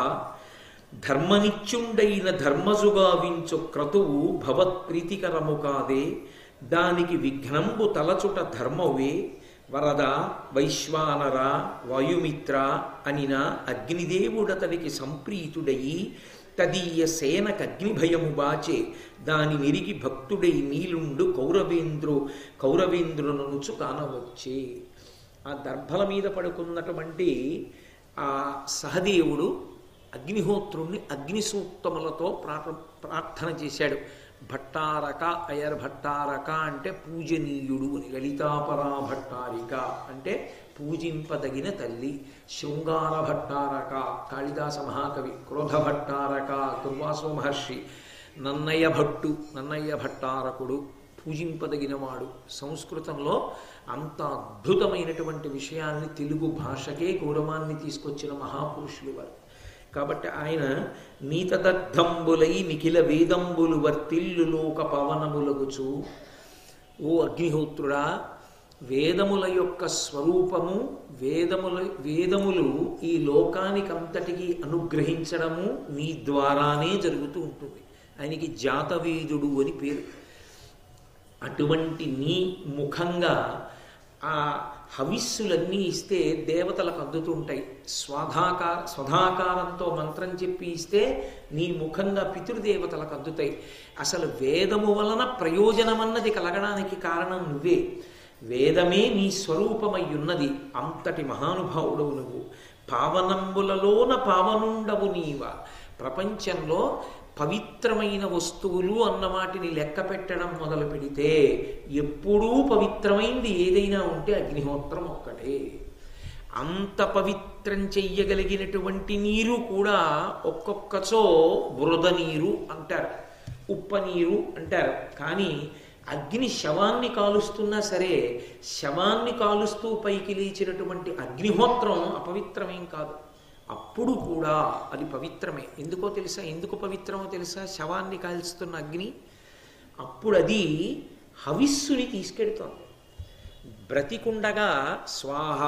[SPEAKER 1] ధర్మనిత్యుండైన ధర్మజుగావించు క్రతువు భవత్ప్రీతికరము కాదే దానికి విఘ్నంబు తలచుట ధర్మవే వరద వైశ్వానర వాయుమిత్ర అనిన అగ్నిదేవుడతనికి సంప్రీతుడయి తదీయ సేనకగ్నిభయము బాచే దాని నిరిగి భక్తుడై నీలుండు కౌరవేంద్రుననుచు కానవచ్చే. ఆ దర్భల మీద పడుకున్నటువంటి ఆ సహదేవుడు అగ్నిహోత్రుణ్ణి అగ్ని సూక్తములతో ప్రార్థన చేశాడు. భట్టారక అయర్ భట్టారక అంటే పూజనీయుడు అని, లలితాపరా భట్టారిక అంటే పూజింపదగిన తల్లి, శృంగార భట్టారక కాళిదాస మహాకవి, క్రోధ భట్టారక దుర్వాసో మహర్షి, నన్నయ్య భట్టారకుడు పూజింపదగినవాడు. సంస్కృతంలో అంత అద్భుతమైనటువంటి విషయాల్ని తెలుగు భాషకే గౌరవాన్ని తీసుకొచ్చిన మహాపురుషులు వారు. కాబట్టి ఆయన నీతదగ్ధంబులై నిఖిల వేదంబులు వర్తిల్లు లోక పవనములగుచు. ఓ అగ్నిహోత్రుడా, వేదముల యొక్క స్వరూపము, వేదములు ఈ లోకానికంతటికి అనుగ్రహించడము నీ ద్వారానే జరుగుతూ ఉంటుంది. ఆయనకి జాతవేదుడు అని పేరు. అటువంటి నీ ముఖంగా ఆ హవిస్సులన్నీ ఇస్తే దేవతలకు అందుతుంటాయి. స్వధాకారంతో మంత్రం చెప్పి ఇస్తే నీ ముఖంగా పితృదేవతలకు అందుతాయి. అసలు వేదము వలన ప్రయోజనమన్నది కలగడానికి కారణం నువ్వే. వేదమే నీ స్వరూపమై ఉన్నది. అంతటి మహానుభావుడవు నువ్వు. పావనంబులలోన పావనుండవు నీవ. ప్రపంచంలో పవిత్రమైన వస్తువులు అన్న వాటిని లెక్క పెట్టడం మొదలు పెడితే ఎప్పుడూ పవిత్రమైంది ఏదైనా ఉంటే అగ్నిహోత్రం ఒక్కటే. అంత పవిత్రం చెయ్యగలిగినటువంటి నీరు కూడా ఒక్కొక్కచో బురద నీరు అంటారు, ఉప్ప నీరు అంటారు. కానీ అగ్ని శవాన్ని కాలుస్తున్నా సరే, శవాన్ని కాలుస్తూ పైకి లేచినటువంటి అగ్నిహోత్రం అపవిత్రమేం కాదు. అప్పుడు కూడా అది పవిత్రమే. ఎందుకో తెలుసా? ఎందుకు పవిత్రమో తెలుసా? శవాన్ని కాల్చుతున్న అగ్ని అప్పుడు అది హవిస్సుని తీసుకెడుతోంది. బ్రతికుండగా స్వాహ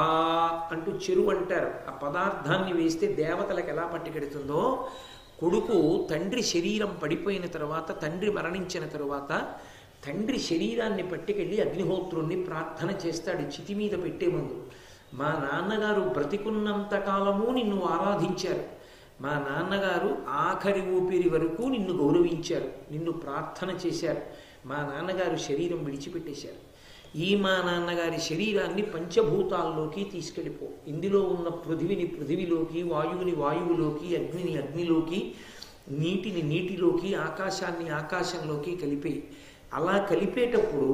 [SPEAKER 1] అంటూ చెరువు అంటారు. ఆ పదార్థాన్ని వేస్తే దేవతలకు ఎలా పట్టుకెడుతుందో, కొడుకు తండ్రి శరీరం పడిపోయిన తరువాత, తండ్రి మరణించిన తరువాత తండ్రి శరీరాన్ని పట్టుకెళ్ళి అగ్నిహోత్రుణ్ణి ప్రార్థన చేస్తాడు చితి మీద పెట్టే ముందు. మా నాన్నగారు బ్రతికున్నంత కాలము నిన్ను ఆరాధించారు, మా నాన్నగారు ఆఖరి ఊపిరి వరకు నిన్ను గౌరవించారు, నిన్ను ప్రార్థన చేశారు. మా నాన్నగారు శరీరం విడిచిపెట్టేశారు. ఈ మా నాన్నగారి శరీరాన్ని పంచభూతాల్లోకి తీసుకెళ్ళిపో. ఇందులో ఉన్న పృథివిని పృథివిలోకి, వాయువుని వాయువులోకి, అగ్నిని అగ్నిలోకి, నీటిని నీటిలోకి, ఆకాశాన్ని ఆకాశంలోకి కలిపే. అలా కలిపేటప్పుడు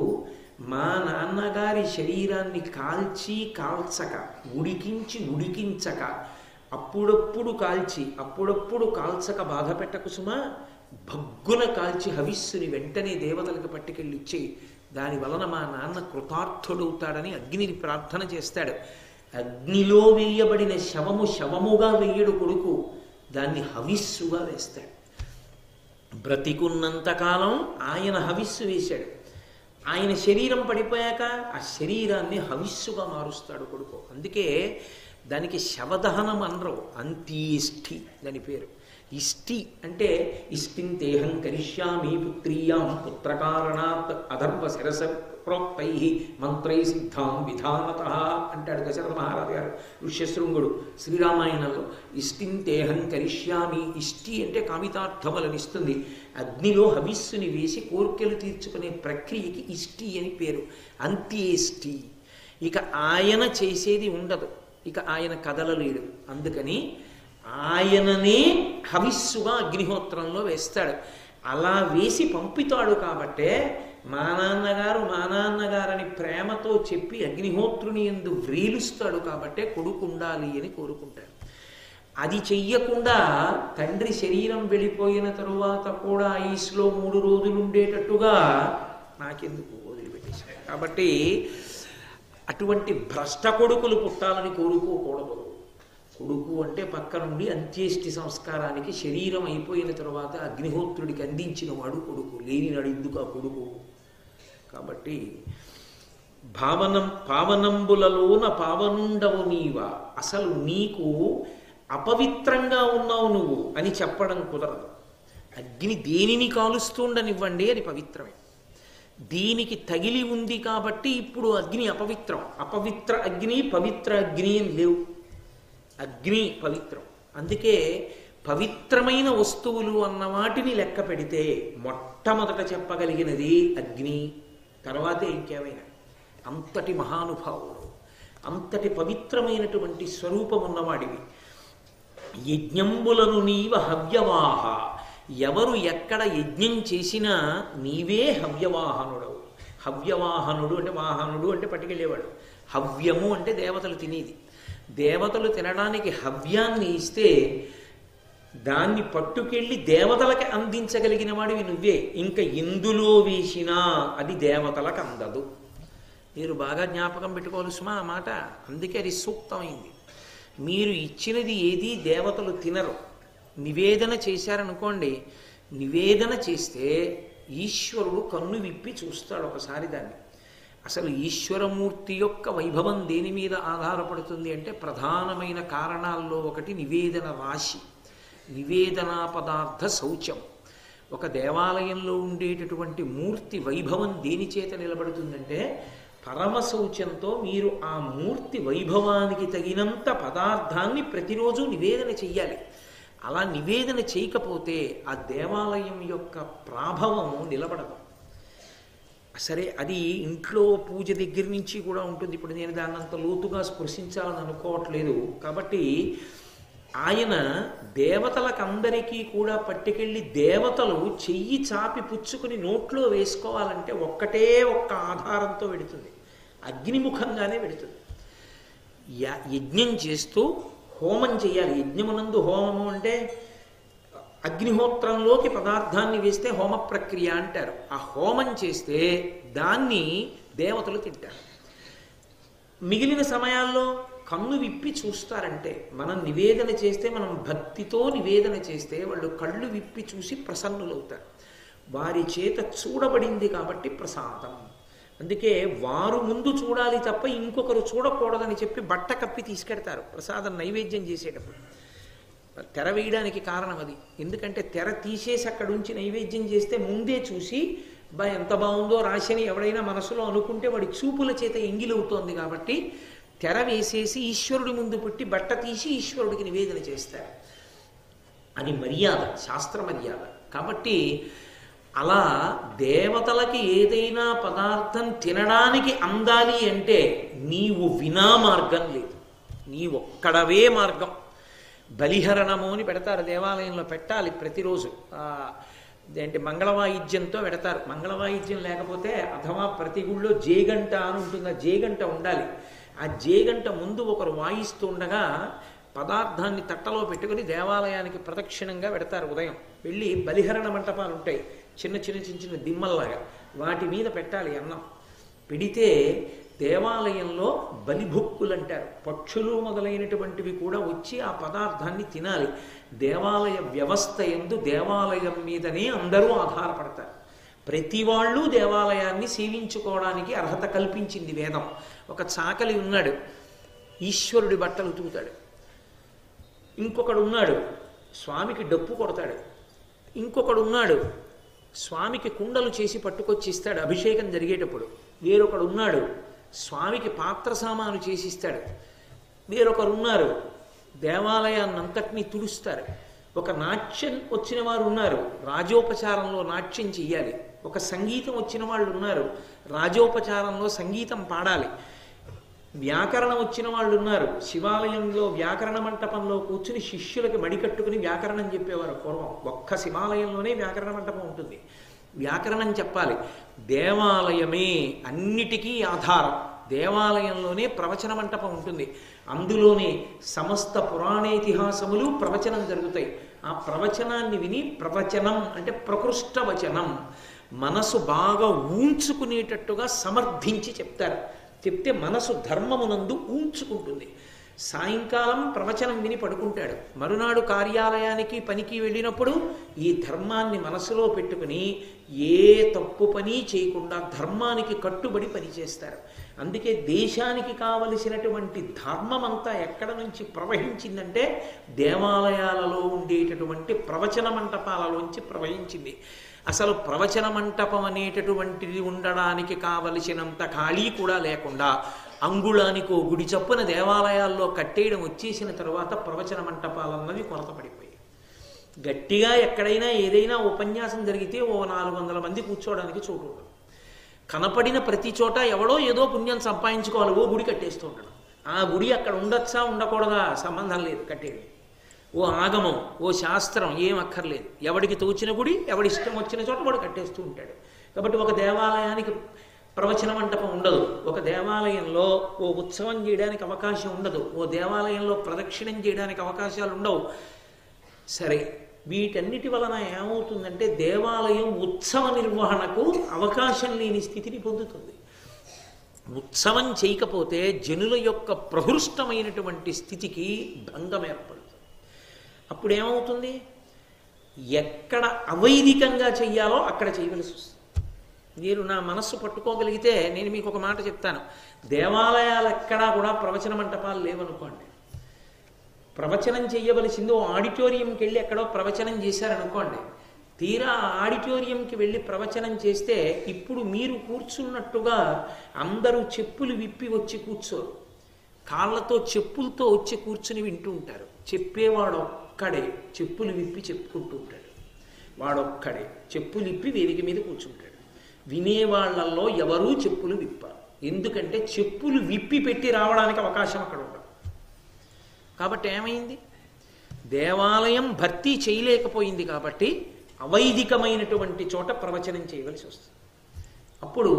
[SPEAKER 1] మా నాన్నగారి శరీరాన్ని కాల్చక, ఉడికించక, అప్పుడప్పుడు కాల్చక బాధ పెట్టకు సుమా. భగ్గున కాల్చి హవిస్సుని వెంటనే దేవతలకు పట్టుకెళ్ళిచ్చే. దాని వలన మా నాన్న కృతార్థుడవుతాడని అగ్నిని ప్రార్థన చేస్తాడు. అగ్నిలో వేయబడిన శవముగా వేయడు కొడుకు, దాన్ని హవిస్సుగా వేస్తాడు. బ్రతికున్నంతకాలం ఆయన హవిస్సు వేశాడు. ఆయన శరీరం పడిపోయాక ఆ శరీరాన్ని హవిస్సుగా మారుస్తాడు కొడుకు. అందుకే దానికి శవదహనం అనరు, అంత్యేష్ఠి దాని పేరు. ఇష్టి అంటే ఇష్టింతేహం కరిష్యామి పుత్రీయాం పుత్రకారణాత్ అధర్వ శిరస ప్రోక్తై మంత్రై సిద్ధాం విధానత అంటాడు దశరథ మహారాజు గారు, ఋష్యశృంగుడు శ్రీరామాయణంలో. ఇష్టింతేహం కరిష్యామి, ఇష్టి అంటే కామితార్థములనిస్తుంది. అగ్నిలో హవిస్సుని వేసి కోర్కెలు తీర్చుకునే ప్రక్రియకి ఇష్టి అని పేరు, అంత్యేష్టి. ఇక ఆయన చేసేది ఉండదు, ఇక ఆయన కదలలేడు. అందుకని ఆయననే హవిస్సుగా అగ్నిహోత్రంలో వేస్తాడు. అలా వేసి పంపుతాడు కాబట్టే మా నాన్నగారని ప్రేమతో చెప్పి అగ్నిహోత్రుని యందు వ్రేలుస్తాడు కాబట్టే కొడుకు ఉండాలి అని కోరుకుంటాడు. అది చెయ్యకుండా తండ్రి శరీరం వెళ్ళిపోయిన తరువాత కూడా ఐస్లో 3 రోజులు ఉండేటట్టుగా నాకెందుకు వదిలిపెట్టేశాడు. కాబట్టి అటువంటి భ్రష్ట కొడుకులు పుట్టాలని కోరుకోకూడదు. కొడుకు అంటే పక్క నుండి అంత్యేష్టి సంస్కారానికి శరీరం అయిపోయిన తర్వాత అగ్నిహోత్రుడికి అందించిన వాడు కొడుకు, లేనినాడు ఎందుకు ఆ కొడుకు. కాబట్టి పావనంబులలోన పావనుండవు నీవ. అసలు నీకు అపవిత్రంగా ఉన్నావు నువ్వు అని చెప్పడం కుదరదు. అగ్ని దేనిని కాలుస్తుండనివ్వండి, అది పవిత్రమే. దీనికి తగిలి ఉంది కాబట్టి ఇప్పుడు అగ్ని అపవిత్రం. అపవిత్ర అగ్ని పవిత్ర అగ్ని అని లేవు. అగ్ని పవిత్రం. అందుకే పవిత్రమైన వస్తువులు అన్న వాటిని లెక్క పెడితే మొట్టమొదట చెప్పగలిగినది అగ్ని, తర్వాతే ఇంకేమైనా. అంతటి మహానుభావుడు, అంతటి పవిత్రమైనటువంటి స్వరూపం ఉన్నవాడివి. యజ్ఞంబులను నీవ హవ్యవాహ, ఎవరు ఎక్కడ యజ్ఞం చేసినా నీవే హవ్యవాహనుడవు. హవ్యవాహనుడు అంటే వాహనుడు అంటే పట్టుకెళ్ళేవాడు. హవ్యము అంటే దేవతలు తినేది. దేవతలు తినడానికి హవ్యాన్ని ఇస్తే దాన్ని పట్టుకెళ్ళి దేవతలకి అందించగలిగిన వాడివి నువ్వే. ఇంకా ఎందులో వేసినా అది దేవతలకు అందదు. మీరు బాగా జ్ఞాపకం పెట్టుకోవాలి సుమా ఆ మాట. అందుకే అది సూక్తమైంది. మీరు ఇచ్చినది ఏది దేవతలు తినరు. నివేదన చేశారనుకోండి, నివేదన చేస్తే ఈశ్వరుడు కన్ను విప్పి చూస్తాడు ఒకసారి దాన్ని. అసలు ఈశ్వరమూర్తి యొక్క వైభవం దేని మీద ఆధారపడుతుంది అంటే ప్రధానమైన కారణాల్లో ఒకటి నివేదన రాశి, నివేదనా పదార్థ శౌచం. ఒక దేవాలయంలో ఉండేటటువంటి మూర్తి వైభవం దేని చేత నిలబడుతుందంటే పరమ శౌచంతో మీరు ఆ మూర్తి వైభవానికి తగినంత పదార్థాన్ని ప్రతిరోజు నివేదన చెయ్యాలి. అలా నివేదన చేయకపోతే ఆ దేవాలయం యొక్క ప్రాభవం నిలబడదు. సరే, అది ఇంట్లో పూజ దగ్గర నుంచి కూడా ఉంటుంది. ఇప్పుడు నేను దాన్ని అంత లోతుగా స్పృశించాలని అనుకోవట్లేదు. కాబట్టి ఆయన దేవతలకందరికీ కూడా పట్టుకెళ్ళి దేవతలు చెయ్యి చాపి పుచ్చుకుని నోట్లో వేసుకోవాలంటే ఒక్కటే ఒక్క ఆధారంతో వెడుతుంది, అగ్నిముఖంగానే వెడుతుంది. యజ్ఞం చేస్తూ హోమం చేయాలి. యజ్ఞమునందు హోమము అంటే అగ్నిహోత్రంలోకి పదార్థాన్ని వేస్తే హోమ ప్రక్రియ అంటారు. ఆ హోమం చేస్తే దాన్ని దేవతలు తింటారు. మిగిలిన సమయాల్లో కన్ను విప్పి చూస్తారంటే, మనం నివేదన చేస్తే, మనం భక్తితో నివేదన చేస్తే వాళ్ళు కళ్ళు విప్పి చూసి ప్రసన్నులవుతారు. వారి చేత చూడబడింది కాబట్టి ప్రసాదం. అందుకే వారు ముందు చూడాలి తప్ప ఇంకొకరు చూడకూడదని చెప్పి బట్ట కప్పి తీసుకెడతారు ప్రసాదం నైవేద్యం చేసేటప్పుడు. తెర వేయడానికి కారణం అది. ఎందుకంటే తెర తీసేసి అక్కడ ఉంచి నైవేద్యం చేస్తే ముందే చూసి ఎంత బాగుందో రాశని ఎవడైనా మనసులో అనుకుంటే వాడి చూపుల చేత ఎంగిలవుతోంది కాబట్టి తెర వేసేసి ఈశ్వరుడి ముందు పెట్టి బట్ట తీసి ఈశ్వరుడికి నివేదన చేస్తారు. అది మర్యాద, శాస్త్ర మర్యాద. కాబట్టి అలా దేవతలకి ఏదైనా పదార్థం తినడానికి అందాలి అంటే నీవు వినా మార్గం లేదు, నీ ఒక్కడవే మార్గం. బలిహరణము అని పెడతారు దేవాలయంలో, పెట్టాలి ప్రతిరోజు. ఏంటి మంగళవాయిద్యంతో పెడతారు. మంగళవాయిద్యం లేకపోతే అథవా ప్రతి గుళ్ళో జేగంట అని ఉంటుంది, ఆ జేగంట ఉండాలి. ఆ జేగంట ముందు ఒకరు వాయిస్తూ ఉండగా పదార్థాన్ని తట్టలో పెట్టుకుని దేవాలయానికి ప్రదక్షిణంగా పెడతారు. ఉదయం వెళ్ళి బలిహరణ మంటపాలు ఉంటాయి, చిన్న చిన్న చిన్న చిన్న దిమ్మల్లాగా, వాటి మీద పెట్టాలి అన్నం. పెడితే దేవాలయంలో బలిభుక్కులు అంటారు, పక్షులు మొదలైనటువంటివి కూడా వచ్చి ఆ పదార్థాన్ని తినాలి. దేవాలయ వ్యవస్థ యందు దేవాలయం మీదనే అందరూ ఆధారపడతారు. ప్రతి వాళ్ళు దేవాలయాన్ని సేవించుకోవడానికి అర్హత కల్పించింది వేదం. ఒక చాకలి ఉన్నాడు, ఈశ్వరుడి బట్టలు ఉతుకుతాడు. ఇంకొకడు ఉన్నాడు, స్వామికి డప్పు కొడతాడు. ఇంకొకడు ఉన్నాడు, స్వామికి కుండలు చేసి పట్టుకొచ్చి ఇస్తాడు అభిషేకం జరిగేటప్పుడు. వేరొకడు ఉన్నాడు, స్వామికి పాత్ర సామాను చేసి ఇస్తాడు. వేరొకరు ఉన్నారు, దేవాలయాన్నంతటినీ తుడుస్తారు. ఒక నాట్యం వచ్చిన వారు ఉన్నారు, రాజోపచారంలో నాట్యం చెయ్యాలి. ఒక సంగీతం వచ్చిన వాళ్ళు ఉన్నారు, రాజోపచారంలో సంగీతం పాడాలి. వ్యాకరణం వచ్చిన వాళ్ళు ఉన్నారు, శివాలయంలో వ్యాకరణ మంటపంలో కూర్చుని శిష్యులకి మడికట్టుకుని వ్యాకరణం చెప్పేవారు పూర్వం. ఒక్క శివాలయంలోనే వ్యాకరణ మంటపం ఉంటుంది, వ్యాకరణం చెప్పాలి. దేవాలయమే అన్నిటికీ ఆధారం. దేవాలయంలోనే ప్రవచన మంటపం ఉంటుంది, అందులోనే సమస్త పురాణేతిహాసములు ప్రవచనం జరుగుతాయి. ఆ ప్రవచనాన్ని విని, ప్రవచనం అంటే ప్రకృష్ట వచనం, మనసు బాగా ఊంచుకునేటట్టుగా సమర్థించి చెప్తారు. చెప్తే మనసు ధర్మమునందు ఊంచుకుంటుంది. సాయంకాలం ప్రవచనం విని పడుకుంటాడు. మరునాడు కార్యాలయానికి పనికి వెళ్ళినప్పుడు ఈ ధర్మాన్ని మనసులో పెట్టుకుని ఏ తప్పు పని చేయకుండా ధర్మానికి కట్టుబడి పనిచేస్తారు. అందుకే దేశానికి కావలసినటువంటి ధర్మం అంతా ఎక్కడ నుంచి ప్రవహించిందంటే దేవాలయాలలో ఉండేటటువంటి ప్రవచన మంటపాలలోంచి ప్రవహించింది. అసలు ప్రవచన మంటపం అనేటటువంటిది ఉండడానికి కావలసినంత ఖాళీ కూడా లేకుండా అంగుళానికో గుడి చప్పున దేవాలయాల్లో కట్టేయడం వచ్చేసిన తరువాత ప్రవచన మంటపాలన్నవి కొరత పడిపోయాయి. గట్టిగా ఎక్కడైనా ఏదైనా ఉపన్యాసం జరిగితే ఓ 400 మంది కూర్చోవడానికి చోటు ఉండదు. కనపడిన ప్రతి చోట ఎవడో ఏదో పుణ్యం సంపాదించుకోవాలి, ఓ గుడి కట్టేస్తూ ఉంటాడు. ఆ గుడి అక్కడ ఉండొచ్చా ఉండకూడదా సంబంధం లేదు, కట్టేది. ఓ ఆగమం, ఓ శాస్త్రం ఏం అక్కర్లేదు. ఎవడికి తోచిన గుడి, ఎవడి ఇష్టం వచ్చిన చోట వాడు కట్టేస్తూ ఉంటాడు. కాబట్టి ఒక దేవాలయానికి ప్రవచన మంటపం ఉండదు, ఒక దేవాలయంలో ఓ ఉత్సవం చేయడానికి అవకాశం ఉండదు, ఓ దేవాలయంలో ప్రదక్షిణం చేయడానికి అవకాశాలు ఉండవు. సరే, వీటన్నిటి వలన ఏమవుతుందంటే దేవాలయం ఉత్సవ నిర్వహణకు అవకాశం లేని స్థితిని పొందుతుంది. ఉత్సవం చేయకపోతే జనుల యొక్క ప్రహృష్టమైనటువంటి స్థితికి భంగం ఏర్పడుతుంది. అప్పుడు ఏమవుతుంది? ఎక్కడ అవైదికంగా చెయ్యాలో అక్కడ చేయవలసి వస్తుంది. మీరు నా మనస్సు పట్టుకోగలిగితే నేను మీకు ఒక మాట చెప్తాను. దేవాలయాలు ఎక్కడా కూడా ప్రవచన మంటపాలు లేవనుకోండి, ప్రవచనం చేయవలసింది ఓ ఆడిటోరియంకి వెళ్ళి ఎక్కడో ప్రవచనం చేశారనుకోండి. తీరా ఆడిటోరియంకి వెళ్ళి ప్రవచనం చేస్తే ఇప్పుడు మీరు కూర్చున్నట్టుగా అందరూ చెప్పులు విప్పి వచ్చి కూర్చోరు, కాళ్ళతో చెప్పులతో వచ్చి కూర్చుని వింటూ ఉంటారు. చెప్పేవాడొక్కడే చెప్పులు విప్పి చెప్పుకుంటూ ఉంటాడు, వాడొక్కడే చెప్పులు విప్పి వేదిక మీద కూర్చుంటాడు. వినేవాళ్లలో ఎవరూ చెప్పులు విప్పారు, ఎందుకంటే చెప్పులు విప్పి పెట్టి రావడానికి అవకాశం అక్కడ ఉండదు. కాబట్టి ఏమైంది? దేవాలయం భర్తీ చేయలేకపోయింది కాబట్టి అవైదికమైనటువంటి చోట ప్రవచనం చేయవలసి వస్తుంది. అప్పుడు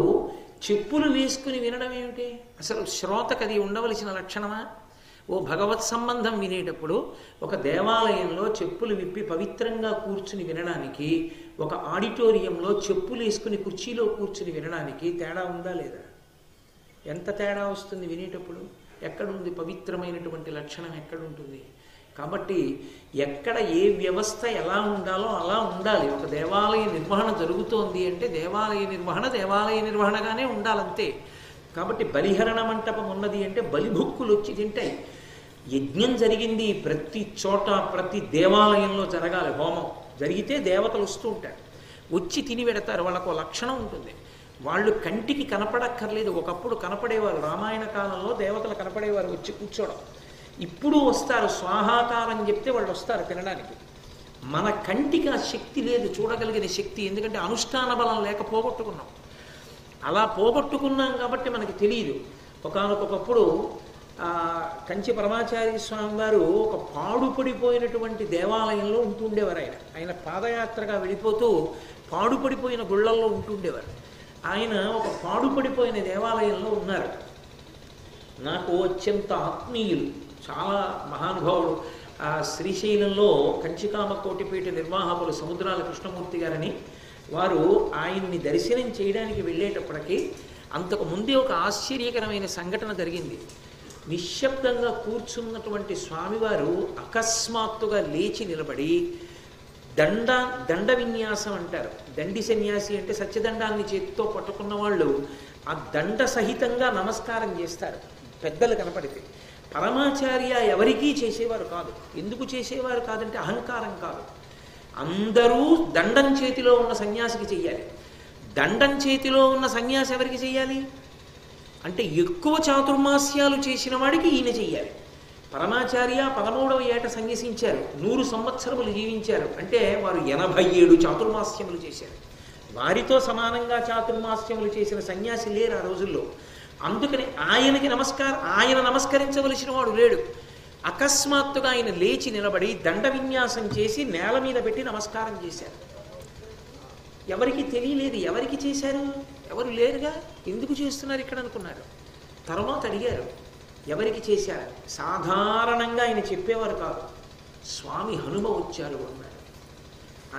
[SPEAKER 1] చెప్పులు వేసుకుని వినడం ఏమిటి? అసలు శ్రోతకు అది ఉండవలసిన లక్షణమా? ఓ భగవత్ సంబంధం వినేటప్పుడు ఒక దేవాలయంలో చెప్పులు విప్పి పవిత్రంగా కూర్చుని వినడానికి, ఒక ఆడిటోరియంలో చెప్పులు వేసుకుని కుర్చీలో కూర్చుని వినడానికి తేడా ఉందా లేదా? ఎంత తేడా వస్తుంది వినేటప్పుడు? ఎక్కడుంది పవిత్రమైనటువంటి లక్షణం? ఎక్కడుంటుంది? కాబట్టి ఎక్కడ ఏ వ్యవస్థ ఎలా ఉండాలో అలా ఉండాలి. ఒక దేవాలయ నిర్వహణ జరుగుతోంది అంటే దేవాలయ నిర్వహణగానే ఉండాలంతే. కాబట్టి బలిహరణ మంటపం ఉన్నది అంటే బలిభుక్కులు వచ్చి తింటాయి. యజ్ఞం జరిగింది ప్రతి చోట, ప్రతి దేవాలయంలో జరగాలి. హోమం జరిగితే దేవతలు వస్తూ ఉంటారు, వచ్చి తిని పెడతారు. వాళ్ళకు లక్షణం ఉంటుంది. వాళ్ళు కంటికి కనపడక్కర్లేదు. ఒకప్పుడు కనపడేవారు, రామాయణ కాలంలో దేవతలు కనపడేవారు వచ్చి కూర్చోవడం. ఇప్పుడు వస్తారు, స్వాహాకారం చెప్తే వాళ్ళు వస్తారు తినడానికి. మన కంటికి ఆ శక్తి లేదు, చూడగలిగిన శక్తి. ఎందుకంటే అనుష్ఠాన బలం లేక పోగొట్టుకున్నాం. అలా పోగొట్టుకున్నాం కాబట్టి మనకి తెలియదు. ఒకానొకప్పుడు కంచి పరమాచార్య స్వామి వారు ఒక పాడుపడిపోయినటువంటి దేవాలయంలో ఉంటుండేవారు. ఆయన పాదయాత్రగా వెళ్ళిపోతూ పాడుపడిపోయిన గుళ్ళల్లో ఉంటుండేవారు. ఆయన ఒక పాడుపడిపోయిన దేవాలయంలో ఉన్నారు. నాకు అత్యంత ఆత్మీయులు, చాలా మహానుభావుడు. శ్రీశైలంలో కంచికామకోటిపీఠ నిర్వాహకులు సముద్రాల కృష్ణమూర్తి గారని వారు ఆయన్ని దర్శనం చేయడానికి వెళ్ళేటప్పటికీ అంతకు ముందే ఒక ఆశ్చర్యకరమైన సంఘటన జరిగింది. నిశ్శబ్దంగా కూర్చున్నటువంటి స్వామివారు అకస్మాత్తుగా లేచి నిలబడి దండ విన్యాసం అంటారు. దండి సన్యాసి అంటే సత్యదండాన్ని చేతితో పట్టుకున్న వాళ్ళు ఆ దండ సహితంగా నమస్కారం చేస్తారు పెద్దలు కనపడితే. పరమాచార్య ఎవరికీ చేసేవారు కాదు. ఎందుకు చేసేవారు కాదంటే అహంకారం కాదు. అందరూ దండం చేతిలో ఉన్న సన్యాసికి చెయ్యాలి. దండం చేతిలో ఉన్న సన్యాసి ఎవరికి చెయ్యాలి అంటే ఎక్కువ చాతుర్మాస్యాలు చేసిన వాడికి ఈయన చెయ్యాలి. పరమాచార్య 13వ ఏట సన్యసించారు, 100 సంవత్సరములు జీవించారు. అంటే వారు 87 చాతుర్మాస్యములు చేశారు. వారితో సమానంగా చాతుర్మాస్యములు చేసిన సన్యాసి లేరు ఆ రోజుల్లో. అందుకని ఆయన నమస్కరించవలసిన వాడు లేడు. అకస్మాత్తుగా ఆయన లేచి నిలబడి దండ విన్యాసం చేసి నేల మీద పెట్టి నమస్కారం చేశారు. ఎవరికి తెలియలేదు ఎవరికి చేశారు, ఎవరు లేరుగా, ఎందుకు చేస్తున్నారు ఇక్కడ అనుకున్నారు. తర్వాత అడిగారు ఎవరికి చేశారు. సాధారణంగా ఆయన చెప్పేవారు కాదు. స్వామి హనుమ వచ్చారు అన్నారు.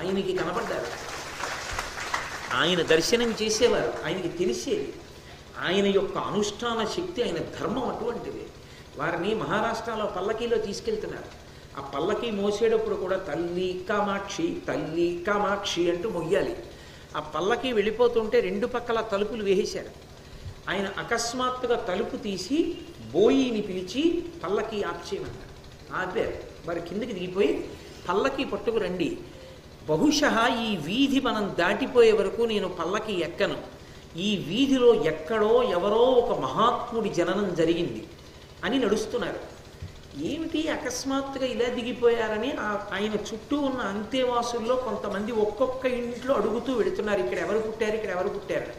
[SPEAKER 1] ఆయనకి కనపడ్డారు, ఆయన దర్శనం చేసేవారు, ఆయనకి తెలిసేది. ఆయన యొక్క అనుష్ఠాన శక్తి, ఆయన ధర్మం అటువంటిది. వారిని మహారాష్ట్రలో పల్లకీలో తీసుకెళ్తున్నారు. ఆ పల్లకీ మోసేటప్పుడు కూడా తల్లి కామాక్షి అంటూ మొయ్యాలి. ఆ పల్లకీ వెళ్ళిపోతుంటే రెండు పక్కల తలుపులు వేసేశారు. ఆయన అకస్మాత్తుగా తలుపు తీసి బోయిని పిలిచి పల్లకీ ఆప్చేయమన్నారు. ఆపారు. వారు కిందకి దిగిపోయి పల్లకీ పట్టుకు రండి, బహుశः ఈ వీధి మనం దాటిపోయే వరకు నేను పల్లకీ ఎక్కను, ఈ వీధిలో ఎక్కడో ఎవరో ఒక మహాత్ముడి జననం జరిగింది అని నడుస్తున్నారు. ఏమిటి అకస్మాత్తుగా ఇలా దిగిపోయారని ఆయన చుట్టూ ఉన్న అంతేవాసుల్లో కొంతమంది ఒక్కొక్క ఇంట్లో అడుగుతూ వెళుతున్నారు, ఇక్కడ ఎవరు పుట్టారు.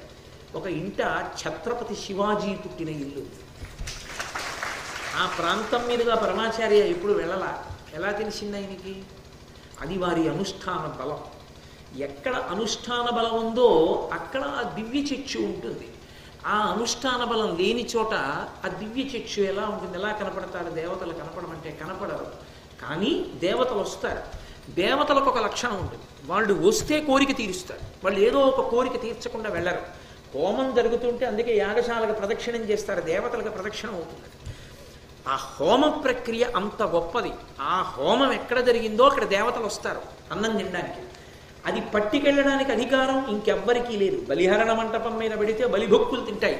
[SPEAKER 1] ఒక ఇంట ఛత్రపతి శివాజీ పుట్టిన ఇల్లు. ఆ ప్రాంతం మీదుగా పరమాచార్య ఎప్పుడు వెళ్ళలా. ఎలా తెలిసింది ఆయనకి? అది వారి అనుష్ఠాన బలం. ఎక్కడ అనుష్ఠాన బలం ఉందో అక్కడ ఆ దివ్య చక్షు ఉంటుంది. ఆ అనుష్ఠాన బలం లేని చోట ఆ దివ్య చక్షు ఎలా ఉంటుంది? ఎలా కనపడతారు? దేవతలు కనపడమంటే కనపడరు. కానీ దేవతలు వస్తారు. దేవతలకు ఒక లక్షణం ఉంటుంది, వాళ్ళు వస్తే కోరిక తీరుస్తారు. వాళ్ళు ఏదో ఒక కోరిక తీర్చకుండా వెళ్ళరు. హోమం జరుగుతుంటే అందుకే యాగశాలకు ప్రదక్షిణం చేస్తారు, దేవతలకు ప్రదక్షిణం అవుతుంది. ఆ హోమ ప్రక్రియ అంత గొప్పది. ఆ హోమం ఎక్కడ జరిగిందో అక్కడ దేవతలు వస్తారు అన్నం తినడానికి. అది పట్టుకెళ్ళడానికి అధికారం ఇంకెవ్వరికీ లేదు. బలిహరణ మంటపం మీద పెడితే బలిభొక్కులు తింటాయి,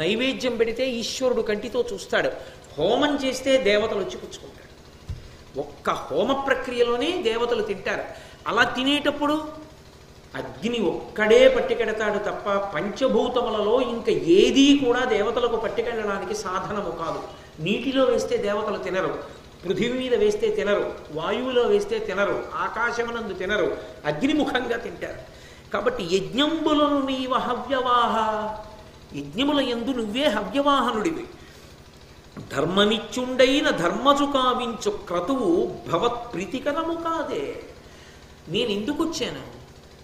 [SPEAKER 1] నైవేద్యం పెడితే ఈశ్వరుడు కంటితో చూస్తాడు, హోమం చేస్తే దేవతలు వచ్చి పుచ్చుకుంటాడు. ఒక్క హోమ ప్రక్రియలోనే దేవతలు తింటారు. అలా తినేటప్పుడు అగ్ని ఒక్కడే పట్టుకెడతాడు తప్ప పంచభూతములలో ఇంకా ఏదీ కూడా దేవతలకు పట్టుకెళ్ళడానికి సాధనము కాదు. నీటిలో వేస్తే దేవతలు తినరు, పృథివీ మీద వేస్తే తినరు, వాయువులో వేస్తే తినరు, ఆకాశమునందు తినరు, అగ్నిముఖంగా తింటారు. కాబట్టి యజ్ఞంబులను నీవ హవ్యవాహ, యజ్ఞముల యందు నువ్వే హవ్యవాహనుడివి. ధర్మనిత్యుండైన ధర్మజు కావించు క్రతువు భవత్ ప్రీతికరము కాదే. నేను ఎందుకు వచ్చాను?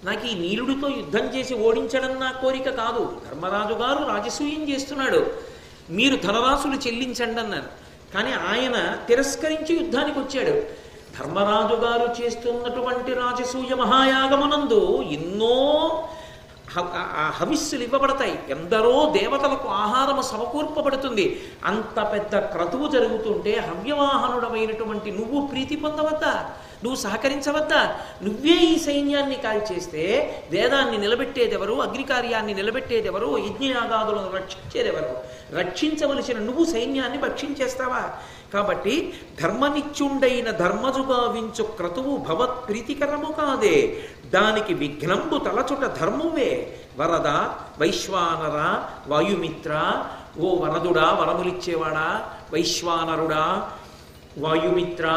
[SPEAKER 1] నాకు ఈ నీలుడితో యుద్ధం చేసి ఓడించడం నా కోరిక కాదు. ధర్మరాజు గారు రాజసూయం చేస్తున్నాడు, మీరు ధనరాశులు చెల్లించండి అన్నారు. కానీ ఆయన తిరస్కరించి యుద్ధానికి వచ్చాడు. ధర్మరాజు గారు చేస్తున్నటువంటి రాజసూయ మహాయాగమునందు ఎన్నో హవిస్సులు ఇవ్వబడతాయి, ఎందరో దేవతలకు ఆహారము సమకూర్పబడుతుంది. అంత పెద్ద క్రతువు జరుగుతుంటే హవ్యవాహనుడమైనటువంటి నువ్వు ప్రీతి పొందవద్దా? నువ్వు సహకరించవద్దా? నువ్వే ఈ సైన్యాన్ని కాల్చేస్తే వేదాన్ని నిలబెట్టేదెవరు? అగ్నికార్యాన్ని నిలబెట్టేదెవరు? యజ్ఞయాగాదులను రక్షించేదెవరు? రక్షించవలసిన నువ్వు సైన్యాన్ని భక్షించేస్తావా? కాబట్టి ధర్మనిత్యుండైన ధర్మజుగావించు క్రతువు భవత్ ప్రీతికరము కాదే. దానికి విఘ్నంబు తలచుట ధర్మువే. వరద, వైశ్వానర, వాయుమిత్ర, ఓ వరదుడా వరములిచ్చేవాడా, వైశ్వానరుడా, వాయుమిత్ర,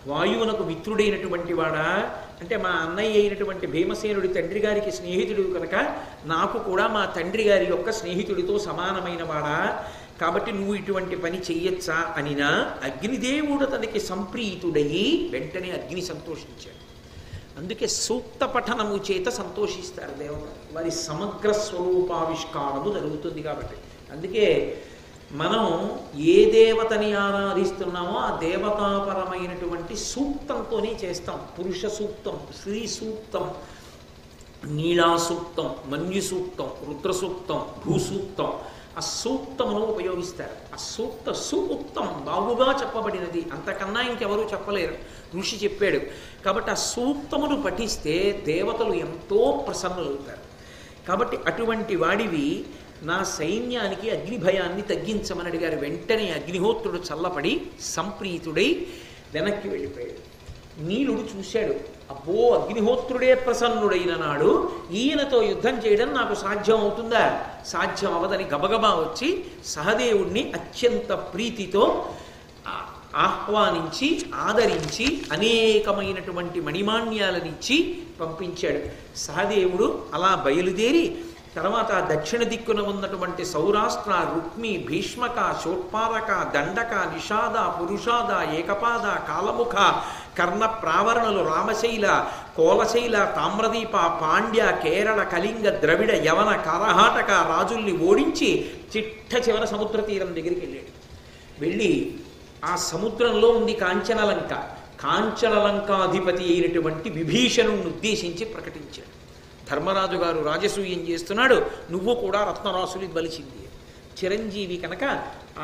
[SPEAKER 1] వాయువునకు మిత్రుడైనటువంటి వాడా, అంటే మా అన్నయ్య అయినటువంటి భీమసేనుడి తండ్రి గారికి స్నేహితుడు కనుక నాకు కూడా మా తండ్రి గారి యొక్క స్నేహితుడితో సమానమైన వాడా, కాబట్టి నువ్వు ఇటువంటి పని చెయ్యొచ్చా అనినా అగ్నిదేవుడు అతనికి సంప్రీతుడయి వెంటనే అగ్ని సంతోషించాడు. అందుకే సూక్త పఠనము చేత సంతోషిస్తారు దేవతలు, వారి సమగ్ర స్వరూపావిష్కారము జరుగుతుంది కాబట్టి. అందుకే మనం ఏ దేవతని ఆరాధిస్తున్నామో ఆ దేవతాపరమైనటువంటి సూక్తంతోనే చేస్తాం. పురుష సూక్తం, స్త్రీ సూక్తం, నీళా సూక్తం, మన్యు సూక్తం, రుద్ర సూక్తం, భూసూక్తం, ఆ సూక్తమును ఉపయోగిస్తారు. ఆ సూక్తం బాగుగా చెప్పబడినది, అంతకన్నా ఇంకెవరూ చెప్పలేరు, ఋషి చెప్పాడు. కాబట్టి ఆ సూక్తమును పఠిస్తే దేవతలు ఎంతో ప్రసన్నులవుతారు. కాబట్టి అటువంటి వాడివి నా సైన్యానికి అగ్ని భయాన్ని తగ్గించమని అడిగారు. వెంటనే అగ్నిహోత్రుడు చల్లపడి సంప్రీతుడై వెనక్కి వెళ్ళిపోయాడు. నీలుడు చూశాడు, అబ్బో అగ్నిహోత్రుడే ప్రసన్నుడైన నాడు ఈయనతో యుద్ధం చేయడం నాకు సాధ్యం అవుతుందా? సాధ్యం అవదని గబగబా వచ్చి సహదేవుణ్ణి అత్యంత ప్రీతితో ఆహ్వానించి ఆదరించి అనేకమైనటువంటి మణిమాణ్యాలనిచ్చి పంపించాడు. సహదేవుడు అలా బయలుదేరి తర్వాత దక్షిణ దిక్కున ఉన్నటువంటి సౌరాష్ట్ర, రుక్మి, భీష్మక, శోట్పారక, దండక, నిషాద, పురుషాద, ఏకపాద, కాలముఖ, కర్ణ ప్రావరణలు, రామశైల, కోలశైల, తామ్రదీప, పాండ్య, కేరళ, కళింగ, ద్రవిడ, యవన, కరహాటక రాజుల్ని ఓడించి చిట్ట చివర సముద్ర తీరం దగ్గరికి వెళ్ళాడు. వెళ్ళి ఆ సముద్రంలో ఉంది కాంచనలంక. కాంచనలంకాధిపతి అయినటువంటి విభీషణుణ్ణి ఉద్దేశించి ప్రకటించాడు, ధర్మరాజు గారు రాజసూయం చేస్తున్నాడు, నువ్వు కూడా రత్నరాసులు బలిచింది. చిరంజీవి కనుక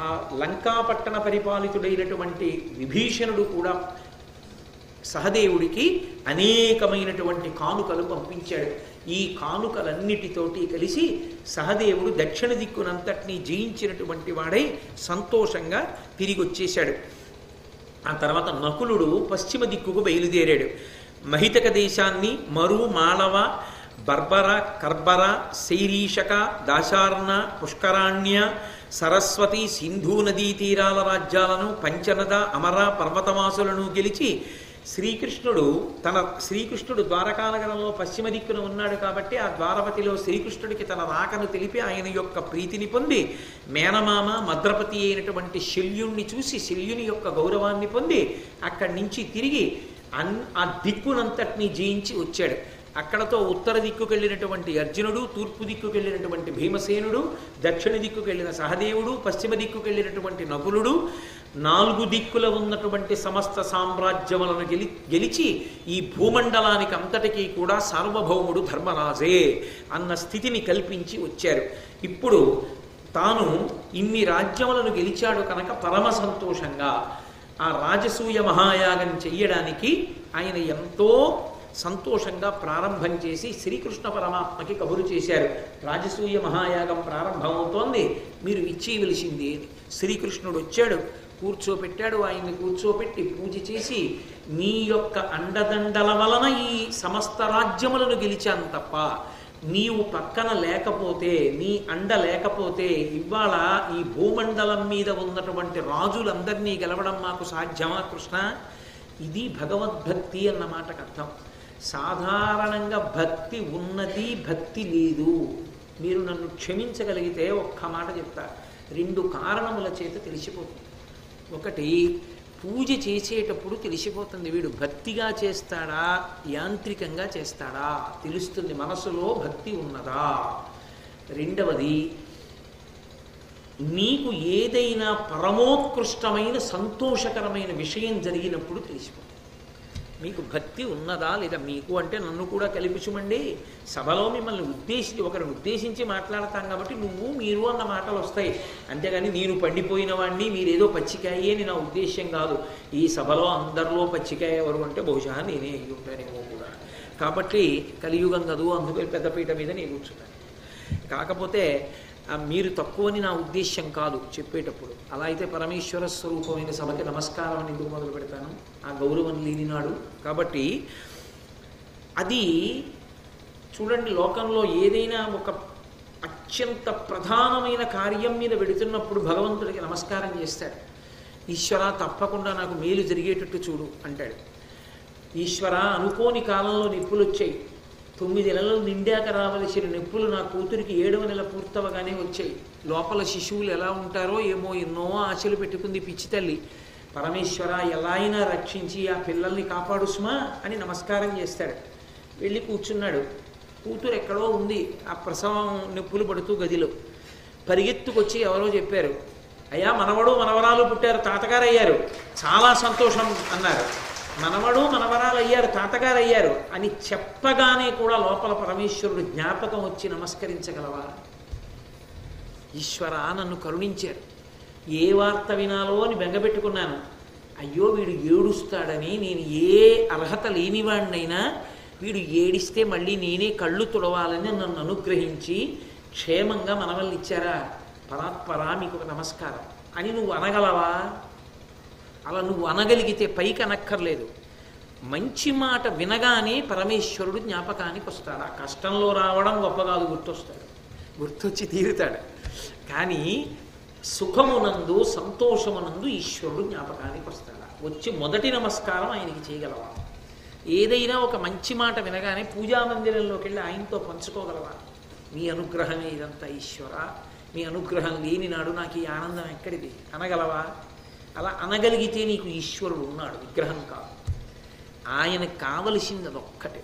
[SPEAKER 1] ఆ లంకాపట్టణ పరిపాలితుడైనటువంటి విభీషణుడు కూడా సహదేవుడికి అనేకమైనటువంటి కానుకలు పంపించాడు. ఈ కానుకలన్నిటితోటి కలిసి సహదేవుడు దక్షిణ దిక్కునంతటినీ జయించినటువంటి వాడై సంతోషంగా తిరిగి వచ్చేశాడు. ఆ తర్వాత నకులుడు పశ్చిమ దిక్కుకు బయలుదేరాడు. మహితక దేశాన్ని మరు, మాళవ, బర్బర, కర్బర, శైరీషక, దాశార్ణ, పుష్కరాణ్య, సరస్వతి, సింధూ నదీ తీరాల రాజ్యాలను, పంచనద, అమర పర్వతవాసులను గెలిచి శ్రీకృష్ణుడు ద్వారకానగరంలో పశ్చిమ దిక్కున ఉన్నాడు కాబట్టి ఆ ద్వారపతిలో శ్రీకృష్ణుడికి తన రాకను తెలిపి ఆయన యొక్క ప్రీతిని పొంది మేనమామ మద్రపతి అయినటువంటి శల్యుణ్ణి చూసి శల్యుని యొక్క గౌరవాన్ని పొంది అక్కడి నుంచి తిరిగి ఆ దిక్కునంతటినీ జయించి వచ్చాడు. అక్కడతో ఉత్తర దిక్కుకు వెళ్ళినటువంటి అర్జునుడు, తూర్పు దిక్కుకు వెళ్ళినటువంటి భీమసేనుడు, దక్షిణ దిక్కుకు వెళ్ళిన సహదేవుడు, పశ్చిమ దిక్కుకు వెళ్ళినటువంటి నకులుడు 4 దిక్కుల ఉన్నటువంటి సమస్త సామ్రాజ్యములను గెలిచి ఈ భూమండలానికి అంతటికీ కూడా సార్వభౌముడు ధర్మరాజే అన్న స్థితిని కల్పించి వచ్చారు. ఇప్పుడు తాను ఇన్ని రాజ్యములను గెలిచాడు కనుక పరమ సంతోషంగా ఆ రాజసూయ మహాయాగం చెయ్యడానికి ఆయన ఎంతో సంతోషంగా ప్రారంభం చేసి శ్రీకృష్ణ పరమాత్మకి కబురు చేశారు. రాజసూయ మహాయాగం ప్రారంభమవుతోంది, మీరు ఇచ్చేయవలసింది. శ్రీకృష్ణుడు వచ్చాడు, కూర్చోపెట్టాడు. ఆయన్ని కూర్చోపెట్టి పూజ చేసి నీ యొక్క అండదండల వలన ఈ సమస్త రాజ్యములను గెలిచాను తప్ప నీవు పక్కన లేకపోతే, నీ అండ లేకపోతే ఇవాళ ఈ భూమండలం మీద ఉన్నటువంటి రాజులందరినీ గెలవడం మాకు సాధ్యమా కృష్ణ? ఇది భగవద్భక్తి అన్న మాటకు అర్థం. సాధారణంగా భక్తి ఉన్నది, భక్తి లేదు. మీరు నన్ను క్షమించగలిగితే ఒక్క మాట చెప్తా. 2 కారణముల చేత తెలిసిపోతుంది. ఒకటి, పూజ చేసేటప్పుడు తెలిసిపోతుంది వీడు భక్తిగా చేస్తాడా యాంత్రికంగా చేస్తాడా తెలుస్తుంది, మనసులో భక్తి ఉన్నదా. రెండవది, నీకు ఏదైనా పరమోత్కృష్టమైన సంతోషకరమైన విషయం జరిగినప్పుడు తెలిసిపోతుంది మీకు భక్తి ఉన్నదా లేదా. మీకు అంటే నన్ను కూడా కల్పించమండి. సభలో మిమ్మల్ని ఒకరిని ఉద్దేశించి మాట్లాడతాం కాబట్టి నువ్వు మీరు అన్న మాటలు వస్తాయి. అంతేగాని నేను పండిపోయిన వాడిని మీరేదో పచ్చికాయ అని నా ఉద్దేశ్యం కాదు. ఈ సభలో అందరిలో పచ్చికాయ ఎవరు అంటే బహుశా నేనే అయ్యి ఉంటానేమో కూడా. కాబట్టి కలియుగం కదూ, అందుకే పెద్దపీట మీద నేను కూర్చున్నాను. కాకపోతే మీరు తక్కువని నా ఉద్దేశ్యం కాదు చెప్పేటప్పుడు. అలా అయితే పరమేశ్వర స్వరూపమైన సభకి నమస్కారం అని ఎందుకు మొదలు పెడతాను? ఆ గౌరవం లేనినాడు. కాబట్టి అది చూడండి, లోకంలో ఏదైనా ఒక అత్యంత ప్రధానమైన కార్యం మీద వెడుతున్నప్పుడు భగవంతుడికి నమస్కారం చేస్తాడు. ఈశ్వర తప్పకుండా నాకు మేలు జరిగేటట్టు చూడు అంటాడు. ఈశ్వర అనుకోని కాలంలో నిప్పులు వచ్చాయి, 9 నెలలు నిండాక రావలసిన నొప్పులు నా కూతురికి 7వ నెల పూర్తవగానే వచ్చాయి. లోపల శిశువులు ఎలా ఉంటారో ఏమో, ఎన్నో ఆశలు పెట్టుకుంది పిచ్చి తల్లి. పరమేశ్వర ఎలా అయినా రక్షించి ఆ పిల్లల్ని కాపాడు సుమా అని నమస్కారం చేస్తాడు. వెళ్ళి కూర్చున్నాడు. కూతురు ఎక్కడో ఉంది, ఆ ప్రసవం నొప్పులు పడుతూ గదిలో. పరిగెత్తుకొచ్చి ఎవరో చెప్పారు, అయ్యా మనవడు మనవరాలు పుట్టారు, తాతగారు అయ్యారు, చాలా సంతోషం అన్నారు. మనవడు మనవరాలు అయ్యారు, తాతగారు అయ్యారు అని చెప్పగానే కూడా లోపల పరమేశ్వరుడు జ్ఞాపకం వచ్చి నమస్కరించగలవా? ఈశ్వర నన్ను కరుణించారు, ఏ వార్త వినాలో అని బెంగపెట్టుకున్నాను. అయ్యో వీడు ఏడుస్తాడని, నేను ఏ అర్హత లేనివాడినైనా వీడు ఏడిస్తే మళ్ళీ నేనే కళ్ళు తుడవాలని నన్ను అనుగ్రహించి క్షేమంగా మనవల్ని ఇచ్చారా, పరాత్పరా మీకు ఒక నమస్కారం అని నువ్వు అనగలవా? అలా నువ్వు అనగలిగితే పైకి అనక్కర్లేదు. మంచి మాట వినగానే పరమేశ్వరుడు జ్ఞాపకానికి వస్తాడు. ఆ కష్టంలో రావడం గొప్ప కాదు, గుర్తొస్తాడు, గుర్తొచ్చి తీరుతాడు. కానీ సుఖమునందు సంతోషమునందు ఈశ్వరుడు జ్ఞాపకానికి వస్తాడు. వచ్చి మొదటి నమస్కారం ఆయనకి చేయగలవా? ఏదైనా ఒక మంచి మాట వినగానే పూజామందిరంలోకి వెళ్ళి ఆయనతో పంచుకోగలవా? మీ అనుగ్రహమే ఇదంతా ఈశ్వర, మీ అనుగ్రహం లేని నాడు నాకు ఈ ఆనందం ఎక్కడిది అనగలవా? అలా అనగలిగితే నీకు ఈశ్వరుడు ఉన్నాడు, విగ్రహం కాదు. ఆయనకు కావలసింది అదొక్కటే,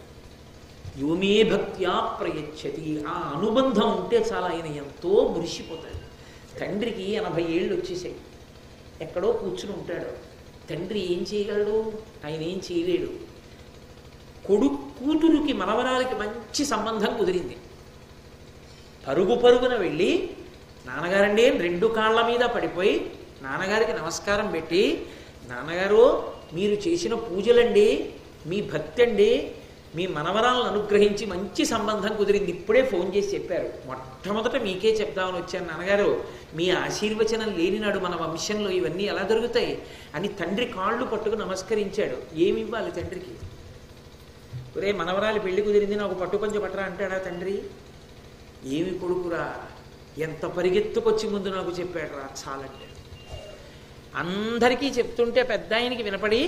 [SPEAKER 1] యోమే భక్త్యా ప్రయచ్చతి. ఆ అనుబంధం ఉంటే చాలా ఆయన ఎంతో మురిసిపోతాడు. తండ్రికి 80 ఏళ్ళు వచ్చేసాయి, ఎక్కడో కూర్చుని ఉంటాడు. తండ్రి ఏం చేయగలడు? ఆయన ఏం చేయలేడు. కూతురుకి మనవరాలకి మంచి సంబంధం కుదిరింది. పరుగున వెళ్ళి నాన్నగారండి రెండు కాళ్ళ మీద పడిపోయి నాన్నగారికి నమస్కారం పెట్టి, నాన్నగారు మీరు చేసిన పూజలండి, మీ భక్తి అండి, మీ మనవరాలను అనుగ్రహించి మంచి సంబంధం కుదిరింది, ఇప్పుడే ఫోన్ చేసి చెప్పారు, మొట్టమొదట మీకే చెప్దామని వచ్చాను నాన్నగారు, మీ ఆశీర్వచనం లేనినాడు మన వంశంలో ఇవన్నీ ఎలా దొరుకుతాయి అని తండ్రి కాళ్ళు పట్టుకు నమస్కరించాడు. ఏమి ఇవ్వాలి తండ్రికి? ఒరే మనవరాలి పెళ్లి కుదిరింది, నాకు పట్టుపంచ పట్టరా అంటాడా తండ్రి? ఏమి కొడుకురా, ఎంత పరిగెత్తుకొచ్చి ముందు నాకు చెప్పాడు రా చాలంటే. అందరికీ చెప్తుంటే పెద్ద ఆయనకి వినపడి,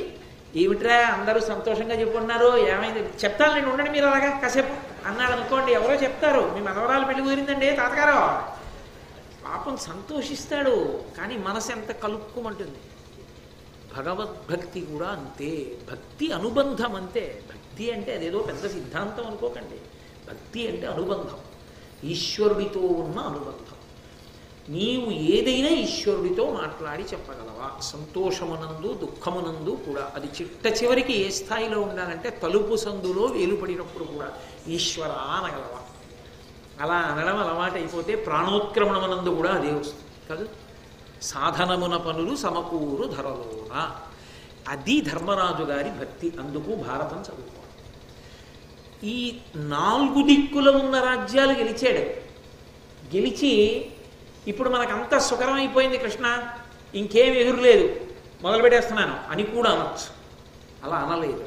[SPEAKER 1] ఏమిట్రా అందరూ సంతోషంగా చెప్పుకున్నారు, ఏమైంది చెప్తాను నేను, ఉండండి మీరు అలాగా కాసేపు అన్నాడు అనుకోండి. ఎవరో చెప్తారు మీ మనవరాలు పెళ్లి కుదిరిందండి తాతగారు, పాపం సంతోషిస్తాడు, కానీ మనసు ఎంత కలుక్కుమంటుంది. భగవద్భక్తి కూడా అంతే, భక్తి అనుబంధం అంతే. భక్తి అంటే అదేదో పెద్ద సిద్ధాంతం అనుకోకండి, భక్తి అంటే అనుబంధం, ఈశ్వరుడితో ఉన్న అనుబంధం. నీవు ఏదైనా ఈశ్వరుడితో మాట్లాడి చెప్పగలవా, సంతోషమునందు దుఃఖమునందు కూడా. అది చిట్ట చివరికి ఏ స్థాయిలో ఉండాలంటే తలుపు సందులో వేలుపడినప్పుడు కూడా ఈశ్వర అనగలవా. అలా అనడం అలవాటైపోతే ప్రాణోత్క్రమణమునందు కూడా అదే వస్తుంది కాదు. సాధనమున పనులు సమకూరు ధరలోన, అది ధర్మరాజు గారి భక్తి. అందుకు భారతం చదువుకోవాలి. ఈ 4 దిక్కుల ఉన్న రాజ్యాలు గెలిచాడు. గెలిచి ఇప్పుడు మనకంతా సుఖరం అయిపోయింది కృష్ణ, ఇంకేం ఎదురులేదు, మొదలు పెట్టేస్తున్నాను అని కూడా అనొచ్చు. అలా అనలేదు.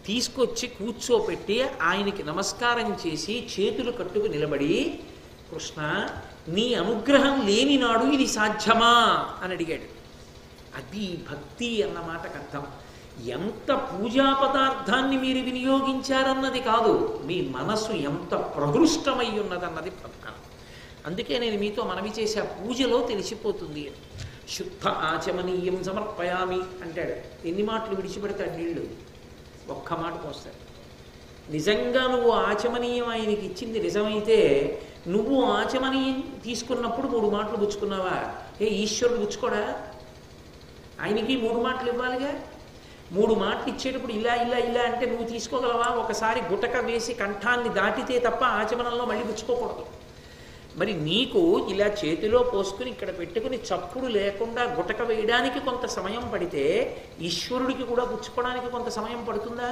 [SPEAKER 1] తీసుకొచ్చి కూర్చోపెట్టి ఆయనకి నమస్కారం చేసి చేతులు కట్టుకు నిలబడి, కృష్ణ నీ అనుగ్రహం లేని నాడు ఇది సాధ్యమా అని అడిగాడు. అది భక్తి అన్న మాటకు అర్థం. ఎంత పూజా పదార్థాన్ని మీరు వినియోగించారన్నది కాదు, మీ మనసు ఎంత ప్రహృష్టమై ఉన్నదన్నది ప్రధానం. అందుకే నేను మీతో మనవి చేసే పూజలో తెలిసిపోతుంది. శుద్ధ ఆచమనీయం సమర్పయామి అంటాడు. ఎన్ని మాటలు విడిచిపెడతాడు నీళ్లు, ఒక్క మాట పోస్తాడు. నిజంగా నువ్వు ఆచమనీయం ఆయనకి ఇచ్చింది నిజమైతే, నువ్వు ఆచమనీయం తీసుకున్నప్పుడు 3 మాటలు పుచ్చుకున్నావా? ఈశ్వరుడు పుచ్చుకోడా? ఆయనకి 3 మాటలు ఇవ్వాలిగా. 3 మాటలు ఇచ్చేటప్పుడు ఇలా ఇలా ఇలా అంటే నువ్వు తీసుకోగలవా? ఒకసారి గుటక వేసి కంఠాన్ని దాటితే తప్ప ఆచమనంలో మళ్ళీ పుచ్చుకోకూడదు. మరి నీకు ఇలా చేతిలో పోసుకుని ఇక్కడ పెట్టుకుని చప్పుడు లేకుండా గుటక వేయడానికి కొంత సమయం పడితే, ఈశ్వరుడికి కూడా పుచ్చుకోవడానికి కొంత సమయం పడుతుందా?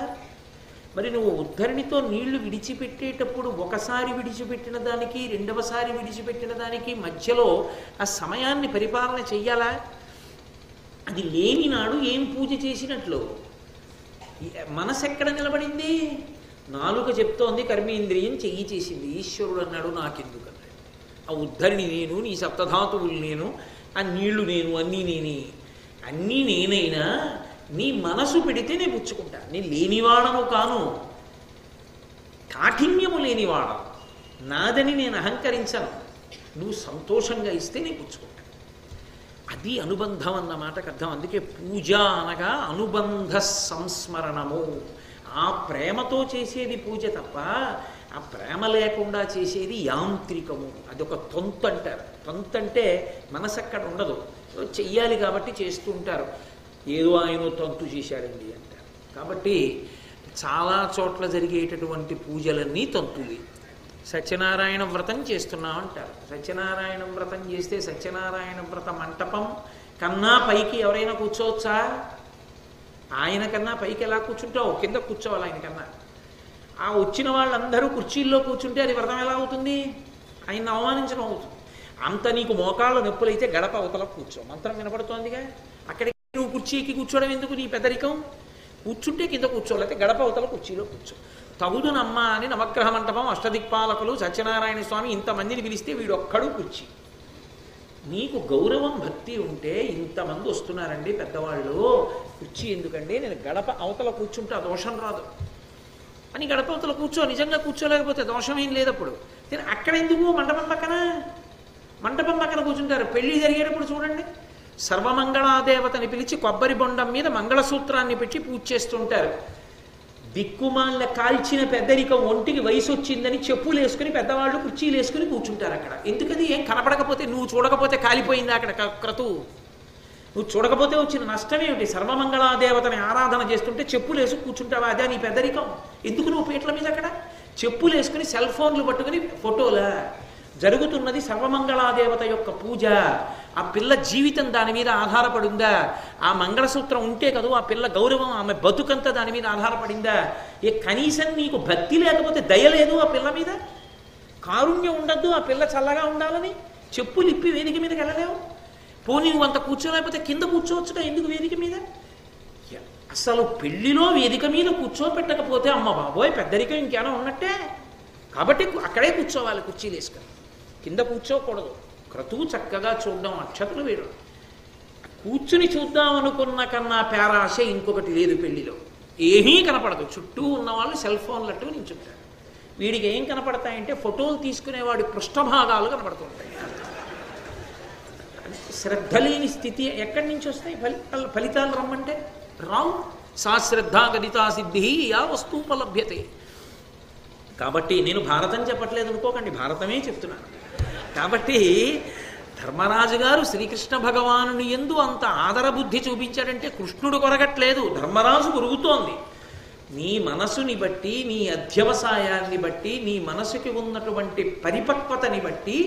[SPEAKER 1] మరి నువ్వు ఉద్ధరణితో నీళ్లు విడిచిపెట్టేటప్పుడు ఒకసారి విడిచిపెట్టిన దానికి రెండవసారి విడిచిపెట్టిన దానికి మధ్యలో ఆ సమయాన్ని పరిపాలన చెయ్యాలా? అది లేని నాడు ఏం పూజ చేసినట్లు? మనసు ఎక్కడ నిలబడింది? నాలుక చెప్తోంది, కర్మేంద్రియం చెయ్యి చేసింది. ఈశ్వరుడు అన్నాడు నాకెందుకు అన్నాడు. ఆ ఉద్ధరిణి నేను, నీ సప్తధాతువులు నేను, ఆ నీళ్లు నేను, అన్నీ నేనే. అన్నీ నేనైనా నీ మనసు పెడితే నేను పుచ్చుకుంటా. నేను లేనివాడను కాను, కాఠిన్యము లేనివాడను, నాదని నేను అహంకరించను. నువ్వు సంతోషంగా ఇస్తే నేను పుచ్చుకుంటా. అది అనుబంధం అన్న మాటకు అర్థం. అందుకే పూజ అనగా అనుబంధ సంస్మరణము. ఆ ప్రేమతో చేసేది పూజ తప్ప ఆ ప్రేమ లేకుండా చేసేది యాంత్రికము. అదొక తొంతు అంటారు. తొంతు అంటే మనసు అక్కడ ఉండదు, చెయ్యాలి కాబట్టి చేస్తూ ఉంటారు. ఏదో ఆయన తొంతు చేశాడండి అంటారు. కాబట్టి చాలా చోట్ల జరిగేటటువంటి పూజలన్నీ తొంతువి. సత్యనారాయణ వ్రతం చేస్తున్నామంటారు. సత్యనారాయణ వ్రతం చేస్తే సత్యనారాయణ వ్రత మంటపం కన్నా పైకి ఎవరైనా కూర్చోవచ్చా? ఆయన కన్నా పైకి ఎలా కూర్చుంటావు? కింద కూర్చోవాలి ఆయన కన్నా. ఆ వచ్చిన వాళ్ళందరూ కుర్చీల్లో కూర్చుంటే అది వ్రతం ఎలా అవుతుంది? ఆయన్ని అవమానించడం అవుతుంది. అంత నీకు మోకాళ్ళ నొప్పులైతే గడప అవతల కూర్చో, మంత్రం వినపడుతోందిగా. అక్కడికి నువ్వు కుర్చీకి కూర్చోవడం ఎందుకు? నీ పెద్దరికం. కూర్చుంటే కింద కూర్చోలేకపోతే గడప అవతల కుర్చీలో కూర్చో. తగుదునమ్మ అని నవగ్రహ మంటపం, అష్టదిక్పాలకులు, సత్యనారాయణ స్వామి ఇంతమందిని పిలిస్తే వీడొక్కడు కుర్చీ. నీకు గౌరవం భక్తి ఉంటే ఇంతమంది వస్తున్నారండి పెద్దవాళ్ళు, కుర్చీ ఎందుకండి, నేను గడప అవతల కూర్చుంటే దోషం రాదు అని గడప అవతల కూర్చో. నిజంగా కూర్చోలేకపోతే దోషం ఏం లేదప్పుడు. అక్కడ ఎందుకు? మంటపం పక్కన, మంటపం పక్కన కూర్చుంటారు. పెళ్లి జరిగేటప్పుడు చూడండి, సర్వమంగళాదేవతని పిలిచి కొబ్బరి బొండం మీద మంగళసూత్రాన్ని పెట్టి పూజ చేస్తుంటారు. దిక్కుమాల కాల్చిన పెద్దరికం, ఒంటికి వయసు వచ్చిందని చెప్పులు వేసుకుని పెద్దవాళ్ళు కుర్చీలు వేసుకుని కూర్చుంటారు అక్కడ. ఎందుకది? ఏం కనపడకపోతే, నువ్వు చూడకపోతే కాలిపోయింది అక్కడ క్రతువు. నువ్వు చూడకపోతే వచ్చిన నష్టం ఏమిటి? సర్వమంగళాదేవతని ఆరాధన చేస్తుంటే చెప్పులు వేసుకు కూర్చుంటావా? అదే నీ పెద్దరికం. ఎందుకు నువ్వు పీటల మీద అక్కడ చెప్పులు వేసుకుని సెల్ ఫోన్లు పట్టుకుని ఫోటోలా? జరుగుతున్నది సర్వమంగళాదేవత యొక్క పూజ. ఆ పిల్ల జీవితం దాని మీద ఆధారపడిందా? ఆ మంగళసూత్రం ఉంటే కదా ఆ పిల్ల గౌరవం, ఆమె బతుకంతా దాని మీద ఆధారపడిందా? కనీసం నీకు భక్తి లేకపోతే దయ లేదు ఆ పిల్ల మీద? కారుణ్యం ఉండద్దు ఆ పిల్ల చల్లగా ఉండాలని? చెప్పులు ఇప్పి వేదిక మీదకి వెళ్ళలేవు? పోనీ నువ్వు అంత కూర్చోలేకపోతే కింద కూర్చోవచ్చుగా, ఎందుకు వేదిక మీద? అసలు పెళ్లిలో వేదిక మీద కూర్చోపెట్టకపోతే అమ్మ బాబోయ్ పెద్దరికం ఇంకేనా ఉన్నట్టే. కాబట్టి అక్కడే కూర్చోవాలి, కుర్చీలు వేసుకొని. కింద కూర్చోకూడదు. క్రతువు చక్కగా చూడడం, అక్షతలు వేయడం. కూర్చుని చూద్దాం అనుకున్న కన్నా పేరాశ ఇంకొకటి లేదు పెళ్లిలో. ఏమీ కనపడదు. చుట్టూ ఉన్న వాళ్ళు సెల్ ఫోన్లట్టు నించుంటారు. వీడికి ఏం కనపడతాయంటే ఫోటోలు తీసుకునేవాడి పృష్ఠభాగాలు కనపడుతుంటాయి. శ్రద్ధ లేని స్థితి ఎక్కడి నుంచి వస్తాయి? ఫలితాలు రమ్మంటే రావు. సా శ్రద్ధ గదితా సిద్ధి యా వస్తూపలభ్యతే. కాబట్టి నేను భారతం చెప్పట్లేదు అనుకోకండి, భారతమే చెప్తున్నాను. కాబట్టి ధర్మరాజు గారు శ్రీకృష్ణ భగవానుని యందు అంత ఆదరబుద్ధి చూపించాడంటే కృష్ణుడు కొరగట్లేదు, ధర్మరాజు కొరుగుతోంది. నీ మనసుని బట్టి, నీ అధ్యవసాయాన్ని బట్టి, నీ మనసుకి ఉన్నటువంటి పరిపక్వతని బట్టి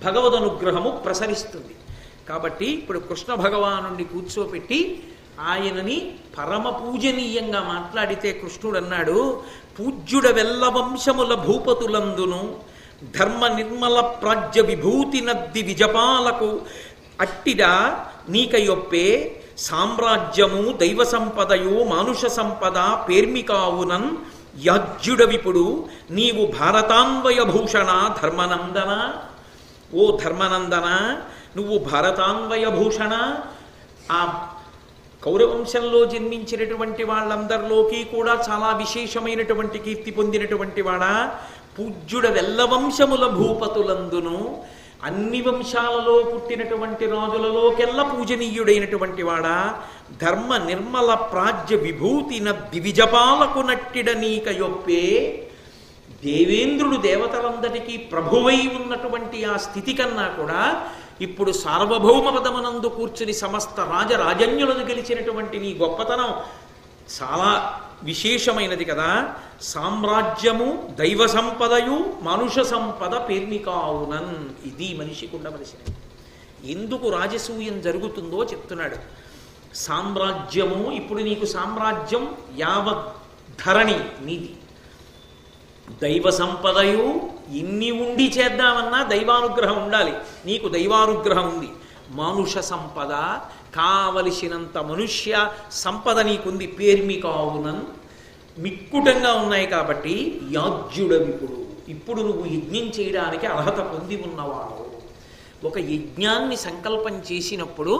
[SPEAKER 1] భగవద్ అనుగ్రహము ప్రసరిస్తుంది. కాబట్టి ఇప్పుడు కృష్ణ భగవానుణ్ణి కూర్చోపెట్టి ఆయనని పరమ పూజనీయంగా మాట్లాడితే కృష్ణుడు అన్నాడు, పూజ్యుడ వెల్ల వంశముల భూపతులందును ధర్మ నిర్మల ప్రాజ్య విభూతి నద్ది విజపాలకు అట్టిడా నీకయొప్పే సామ్రాజ్యము దైవ సంపదయు మానుష సంపద పేర్మికావునన్ యాజ్యుడవిపుడు నీవు భారతాన్వయ భూషణ ధర్మనందన. ఓ ధర్మనందన, నువ్వు భారతాన్వయ భూషణ. ఆ కౌరవంశంలో జన్మించినటువంటి వాళ్ళందరిలోకి కూడా చాలా విశేషమైనటువంటి కీర్తి పొందినటువంటి వాడా. పూజ్యుడ వెల్ల వంశముల భూపతులందును, అన్ని వంశాలలో పుట్టినటువంటి రాజులలోకెల్లా పూజనీయుడైనటువంటి వాడా. ధర్మ నిర్మల ప్రాజ్య విభూతిన దివిజపాలకు నట్టిడ నీకయొప్పే. దేవేంద్రుడు దేవతలందరికీ ప్రభువై ఉన్నటువంటి ఆ స్థితి కన్నా కూడా ఇప్పుడు సార్వభౌమ పదమునందు కూర్చుని సమస్త రాజరాజన్యులను గెలిచినటువంటి నీ గొప్పతనం చాలా విశేషమైనది కదా. సామ్రాజ్యము దైవ సంపదయు మనుష సంపద పేర్మికావునన్. ఇది మనిషికి ఉండవలసినది. ఎందుకు రాజసూయం జరుగుతుందో చెప్తున్నాడు. సామ్రాజ్యము, ఇప్పుడు నీకు సామ్రాజ్యం యావత్ ధరణి నీది. దైవ సంపదయు, ఇన్ని ఉండి చేద్దామన్నా దైవానుగ్రహం ఉండాలి. నీకు దైవానుగ్రహం ఉంది. మానుష సంపద, కావలసినంత మనుష్య సంపద నీకుంది. పేర్మికావునన్, మిక్కుటంగా ఉన్నాయి. కాబట్టి యాజ్యుడవిపుడు, ఇప్పుడు నువ్వు యజ్ఞం చేయడానికి అర్హత పొంది ఉన్నవాడు. ఒక యజ్ఞాన్ని సంకల్పం చేసినప్పుడు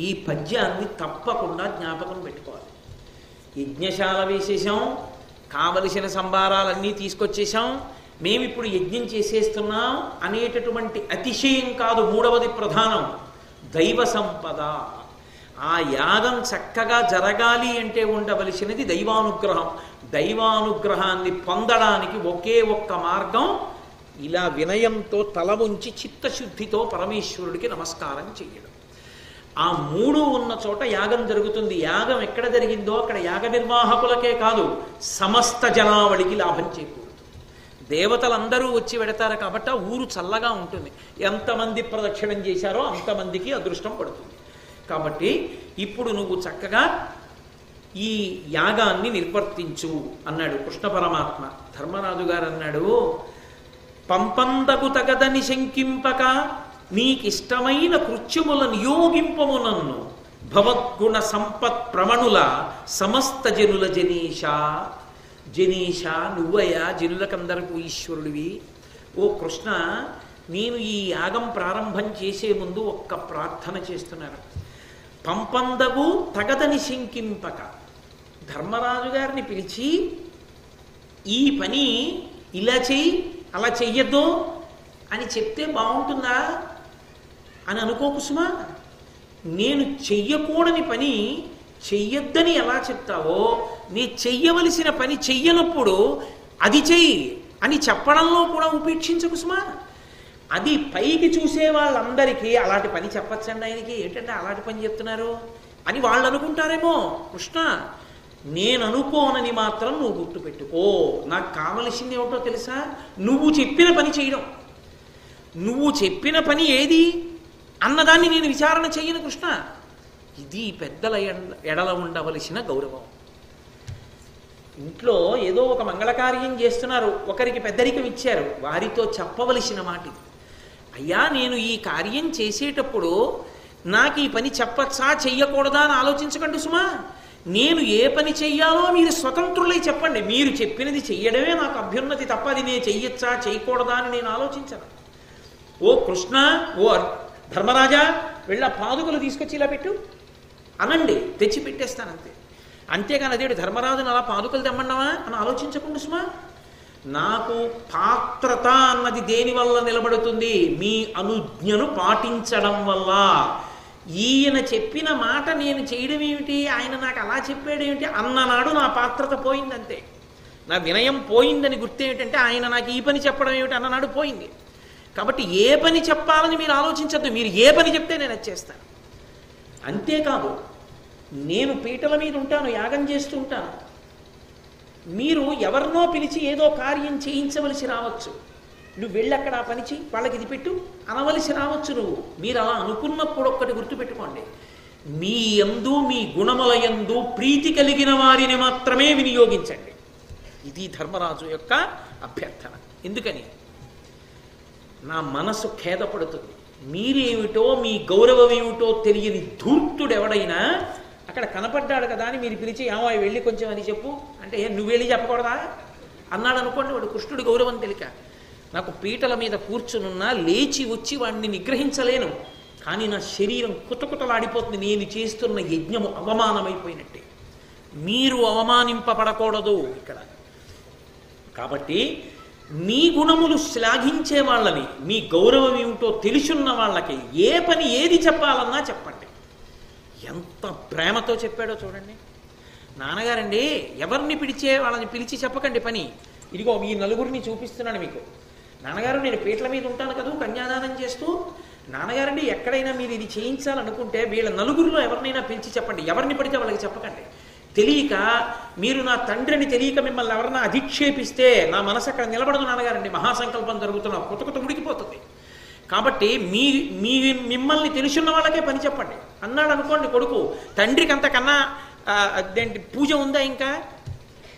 [SPEAKER 1] ఈ పద్యాన్ని తప్పకుండా జ్ఞాపకం పెట్టుకోవాలి. యజ్ఞశాల వేసేసాం, కావలసిన సంభారాలన్నీ తీసుకొచ్చేసాం, మేమిప్పుడు యజ్ఞం చేసేస్తున్నాం అనేటటువంటి అతిశయం కాదు. మూడవది ప్రధానం, దైవ సంపద. ఆ యాగం చక్కగా జరగాలి అంటే ఉండవలసినది దైవానుగ్రహం. దైవానుగ్రహాన్ని పొందడానికి ఒకే ఒక్క మార్గం, ఇలా వినయంతో తల ఉంచి చిత్తశుద్ధితో పరమేశ్వరుడికి నమస్కారం చేయడం. ఆ మూడు ఉన్న చోట యాగం జరుగుతుంది. యాగం ఎక్కడ జరిగిందో అక్కడ యాగ నిర్వాహకులకే కాదు సమస్త జనావళికి లాభం చేకూరుతుంది. దేవతలందరూ వచ్చి వెడతారు కాబట్టి ఆ ఊరు చల్లగా ఉంటుంది. ఎంతమంది ప్రదక్షిణం చేశారో అంతమందికి అదృష్టం పడుతుంది. కాబట్టి ఇప్పుడు నువ్వు చక్కగా ఈ యాగాన్ని నిర్వర్తించు అన్నాడు కృష్ణ పరమాత్మ. ధర్మరాజు గారు అన్నాడు, పంపందకు తగదని శంకింపక నీకిష్టమైన కృత్యముల నియోగింపము నన్ను భవద్గుణ సంపత్ ప్రమణుల సమస్త జనుల జనీష. జనీష నువ్వయ్యా, జనులకందరకు ఈశ్వరుడివి. ఓ కృష్ణ, నేను ఈ యాగం ప్రారంభం చేసే ముందు ఒక్క ప్రార్థన చేస్తున్నాను. పంపందగు తగదని శంకింపక. ధర్మరాజు గారిని పిలిచి ఈ పని ఇలా చెయ్యి, అలా చెయ్యొద్దు అని చెప్తే బాగుంటుందా అని అనుకోకు సుమా. నేను చెయ్యకూడని పని చెయ్యొద్దని ఎలా చెప్తావో, నీ చెయ్యవలసిన పని చెయ్యనప్పుడు అది చెయ్యి అని చెప్పడంలో కూడా ఉపేక్షించకు సుమా. అది పైకి చూసే వాళ్ళందరికీ అలాంటి పని చెప్పచ్చండి ఆయనకి, ఏంటంటే అలాంటి పని చెప్తున్నారు అని వాళ్ళు అనుకుంటారేమో. కృష్ణ, నేను అనుకోనని మాత్రం నువ్వు గుర్తుపెట్టుకో. నాకు కావలసింది ఏమిటో తెలుసా? నువ్వు చెప్పిన పని చేయడం. నువ్వు చెప్పిన పని ఏది అన్నదాన్ని నేను విచారణ చెయ్యను కృష్ణ. ఇది పెద్దల ఎడల ఉండవలసిన గౌరవం. ఇంట్లో ఏదో ఒక మంగళకార్యం చేస్తున్నారు, ఒకరికి పెద్దరికం ఇచ్చారు, వారితో చెప్పవలసిన మాట ఇది. అయ్యా, నేను ఈ కార్యం చేసేటప్పుడు నాకు ఈ పని చెప్పచ్చా చెయ్యకూడదా అని ఆలోచించకండి సుమా. నేను ఏ పని చెయ్యాలో మీరు స్వతంత్రులై చెప్పండి. మీరు చెప్పినది చెయ్యడమే నాకు అభ్యున్నతి తప్ప అది నేను చెయ్యొచ్చా చేయకూడదా అని నేను ఆలోచించను. ఓ కృష్ణ, ఓ ధర్మరాజా, వెళ్ళి ఆ పాదుకలు తీసుకొచ్చి ఇలా పెట్టు అనండి, తెచ్చి పెట్టేస్తానంతే. అంతేగాని అదేడు ధర్మరాజును అలా పాదుకలు తెమ్మన్నావా అని ఆలోచించకుండా సుమా. నాకు పాత్రత అన్నది దేని వల్ల నిలబడుతుంది? మీ అనుజ్ఞను పాటించడం వల్ల. ఈయన చెప్పిన మాట నేను చేయడం ఏమిటి, ఆయన నాకు అలా చెప్పాడేమిటి అన్ననాడు నా పాత్రత పోయిందంతే. నా వినయం పోయిందని గుర్తేమిటంటే ఆయన నాకు ఈ పని చెప్పడం ఏమిటి అన్ననాడు పోయింది. కాబట్టి ఏ పని చెప్పాలని మీరు ఆలోచించద్దు, మీరు ఏ పని చెప్తే నేను అది చేస్తాను. అంతేకాదు, నేను పీటల మీద ఉంటాను, యాగం చేస్తూ ఉంటాను. మీరు ఎవరినో పిలిచి ఏదో కార్యం చేయించవలసి రావచ్చు, నువ్వు వెళ్ళి అక్కడ ఆ పని చెయ్యి, వాళ్ళకి ఇది పెట్టు అనవలసి రావచ్చు. మీరు అలా అనుకున్నప్పుడు ఒక్కటి గుర్తుపెట్టుకోండి, మీ యందు మీ గుణముల యందు ప్రీతి కలిగిన వారిని మాత్రమే వినియోగించండి. ఇది ధర్మరాజు యొక్క అభ్యర్థన. ఎందుకని? నా మనసు ఖేదపడుతుంది. మీరేమిటో మీ గౌరవం ఏమిటో తెలియని ధూర్తుడు ఎవడైనా అక్కడ కనపడ్డాడు కదా అని మీరు పిలిచి ఏమో వెళ్ళి కొంచెం అని చెప్పు అంటే నువ్వు వెళ్ళి చెప్పకూడదా అన్నాడు అనుకోండి, వాడు కృష్ణుడి గౌరవం తెలియక. నాకు పీటల మీద కూర్చునున్నా లేచి వచ్చి వాడిని నిగ్రహించలేను, కానీ నా శరీరం కుతకుతలాడిపోతుంది. నేను చేస్తున్న యజ్ఞము అవమానమైపోయినట్టే. మీరు అవమానింపబడకూడదు ఇక్కడ. కాబట్టి మీ గుణములు శ్లాఘించే వాళ్ళని, మీ గౌరవం ఏమిటో తెలుసున్న వాళ్ళకి ఏ పని ఏది చెప్పాలన్నా చెప్పండి. ఎంత ప్రేమతో చెప్పాడో చూడండి. నాన్నగారండి, ఎవరిని పిలిచే వాళ్ళని పిలిచి చెప్పకండి పని. ఇదిగో ఈ నలుగురిని చూపిస్తున్నాను మీకు. నాన్నగారు, నేను పీటల మీద ఉంటాను కదా కన్యాదానం చేస్తూ. నాన్నగారండి, ఎక్కడైనా మీరు ఇది చేయించాలనుకుంటే వీళ్ళ నలుగురిలో ఎవరినైనా పిలిచి చెప్పండి. ఎవరిని పడితే వాళ్ళకి చెప్పకండి. తెలియక మీరు నా తండ్రిని తెలియక మిమ్మల్ని ఎవరన్నా అధిక్షేపిస్తే నా మనసు అక్కడ నిలబడదు నాన్నగారండి. మహాసంకల్పం జరుగుతున్నా కొత్త ఉడికిపోతుంది. కాబట్టి మిమ్మల్ని తెలుసున్న వాళ్ళకే పని చెప్పండి అన్నాడు అనుకోండి కొడుకు. తండ్రికి అంతకన్నా అదేంటి పూజ ఉందా ఇంకా?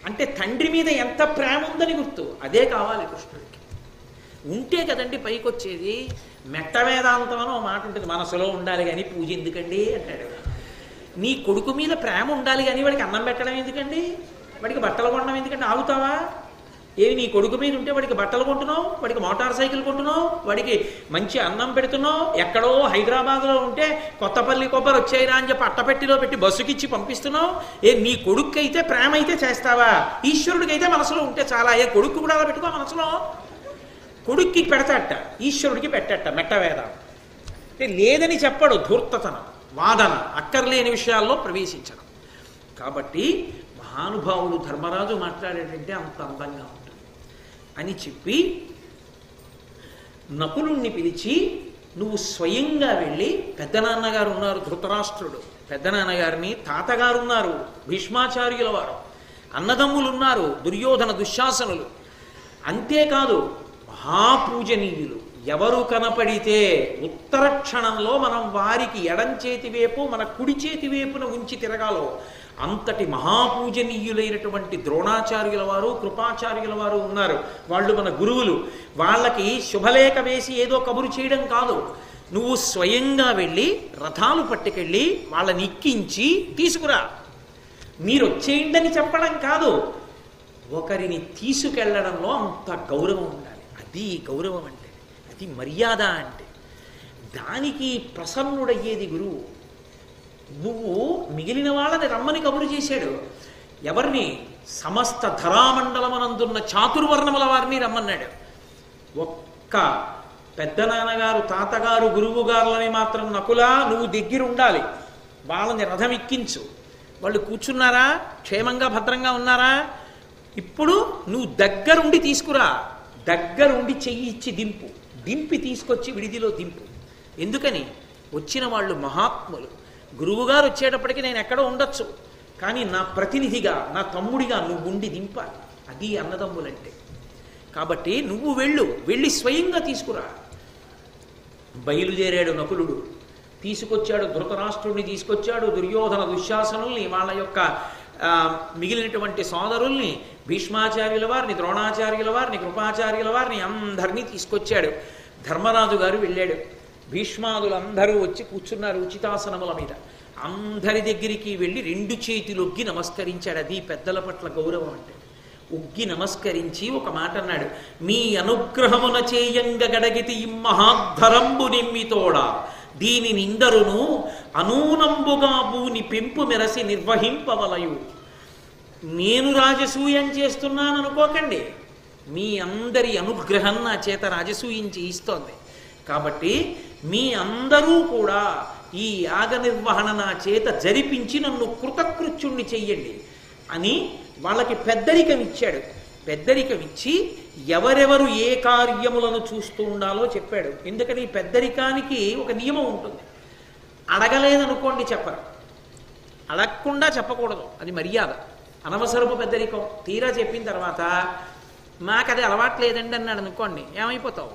[SPEAKER 1] అంటే తండ్రి మీద ఎంత ప్రేమ ఉందని గుర్తు. అదే కావాలి కృష్ణుడికి. ఉంటే కదండి పైకి వచ్చేది. మెట్ట వేదాంతం అని ఒక మాట ఉంటుంది, మనసులో ఉండాలి కానీ పూజ ఎందుకండి అంటాడు. నీ కొడుకు మీద ప్రేమ ఉండాలి కానీ వాడికి అన్నం పెట్టడం ఎందుకండి, వాడికి బట్టలు కొనడం ఎందుకండి? ఆగుతావా? ఏవి నీ కొడుకు మీద ఉంటే వాడికి బట్టలు కొంటున్నావు, వాడికి మోటార్ సైకిల్ కొంటున్నావు, వాడికి మంచి అన్నం పెడుతున్నావు. ఎక్కడో హైదరాబాద్లో ఉంటే కొత్తపల్లి కొబ్బరి వచ్చాయిరా అని చెప్పి అట్టపెట్టిలో పెట్టి బస్సుకిచ్చి పంపిస్తున్నావు. నీ కొడుకు అయితే ప్రేమ అయితే చేస్తావా? ఈశ్వరుడికి అయితే మనసులో ఉంటే చాలా. కొడుకు కూడా అలా పెట్టుకో మనసులో. కొడుక్కి పెడతాట, ఈశ్వరుడికి పెట్టట. మెట్టవేదం అంటే లేదని చెప్పడు, ధూర్తతనం, వాదన, అక్కర్లేని విషయాల్లో ప్రవేశించడం. కాబట్టి మహానుభావుడు ధర్మరాజు మాట్లాడేటంటే అంత అందంగా ఉంటుంది అని చెప్పి నకులుణ్ణి పిలిచి, నువ్వు స్వయంగా వెళ్ళి, పెద్దనాన్నగారు ఉన్నారు ధృతరాష్ట్రుడు, పెద్దనాన్నగారిని, తాతగారు ఉన్నారు భీష్మాచార్యుల వారు, అన్నదమ్ములు ఉన్నారు దుర్యోధన దుశ్శాసనులు, అంతేకాదు మహాపూజనీయులు ఎవరు కనపడితే ఉత్తర క్షణంలో మనం వారికి ఎడం చేతి వైపు మన కుడి చేతి వైపున ఉంచి తిరగాలో అంతటి మహాపూజనీయులైనటువంటి ద్రోణాచార్యుల వారు, కృపాచార్యుల వారు ఉన్నారు. వాళ్ళు మన గురువులు. వాళ్ళకి శుభలేఖ వేసి ఏదో కబురు చేయడం కాదు, నువ్వు స్వయంగా వెళ్ళి రథాలు పట్టుకెళ్ళి వాళ్ళని ఎక్కించి తీసుకురా. మీరు వచ్చేయండి చెప్పడం కాదు, ఒకరిని తీసుకెళ్లడంలో అంత గౌరవం ఉండాలి. అది గౌరవం అంటే, అది మర్యాద అంటే. దానికి ప్రసన్నుడయ్యేది గురువు. నువ్వు మిగిలిన వాళ్ళని రమ్మని కబురు చేశాడు. ఎవరిని? సమస్త ధరామండలమనందున్న చాతుర్వర్ణముల వారిని రమ్మన్నాడు. ఒక్క పెద్దనాన్నగారు, తాతగారు, గురువు గారులని మాత్రం నకులా నువ్వు దగ్గర ఉండాలి, వాళ్ళని రథం ఎక్కించు. వాళ్ళు కూర్చున్నారా, క్షేమంగా భద్రంగా ఉన్నారా, ఇప్పుడు నువ్వు దగ్గరుండి తీసుకురా. దగ్గరుండి చెయ్యి ఇచ్చి దింపు, దింపి తీసుకొచ్చి విడిదిలో దింపు. ఎందుకని? వచ్చిన వాళ్ళు మహాత్ములు. గురువుగారు వచ్చేటప్పటికి నేను ఎక్కడో ఉండొచ్చు, కానీ నా ప్రతినిధిగా, నా తమ్ముడిగా నువ్వు ఉండి దింపాలి. అది అన్నదమ్ములంటే. కాబట్టి నువ్వు వెళ్ళి స్వయంగా తీసుకురా. బయలుదేరాడు నకులుడు. తీసుకొచ్చాడు ధృతరాష్ట్రుడిని, తీసుకొచ్చాడు దుర్యోధన దుశ్శాసనుల్ని, వాళ్ళ యొక్క మిగిలినటువంటి సోదరుల్ని, భీష్మాచార్యుల వారిని, ద్రోణాచార్యుల వారిని, కృపాచార్యుల వారిని అందరినీ తీసుకొచ్చాడు. ధర్మరాజు గారు వెళ్ళాడు. భీష్మాదులందరూ వచ్చి కూర్చున్నారు ఉచితాసనముల మీద. అందరి దగ్గరికి వెళ్ళి 2 చేతులొగ్గి నమస్కరించాడు. అది పెద్దల పట్ల గౌరవం అంటే. ఉగ్గి నమస్కరించి ఒక మాట అన్నాడు, మీ అనుగ్రహమున చేయంగ గడగితి ఇమ్మహాద్ధరంబు నిమ్మితోడా దీని నిందరును అనూనంబుగా భూని పెంపు మెరసి నిర్వహింపవలయు. నేను రాజసూయం చేస్తున్నాను అనుకోకండి, మీ అందరి అనుగ్రహం నా చేత రాజసూయం చేయిస్తోంది. కాబట్టి మీ అందరూ కూడా ఈ యాగ నిర్వహణ నా చేత జరిపించి నన్ను కృతకృత్యుణ్ణి చెయ్యండి అని వాళ్ళకి పెద్దరికం ఇచ్చాడు. పెద్దరికం ఇచ్చి ఎవరెవరు ఏ కార్యములను చూస్తూ ఉండాలో చెప్పాడు. ఎందుకని పెద్దరికానికి ఒక నియమం ఉంటుంది. అడగలేదనుకోండి చెప్పరు, అడగకుండా చెప్పకూడదు, అది మర్యాద. అనవసరపు పెద్దరికం. తీరా చెప్పిన తర్వాత మాకు అది అలవాట్లేదండి అన్నాడు అనుకోండి, ఏమైపోతావు?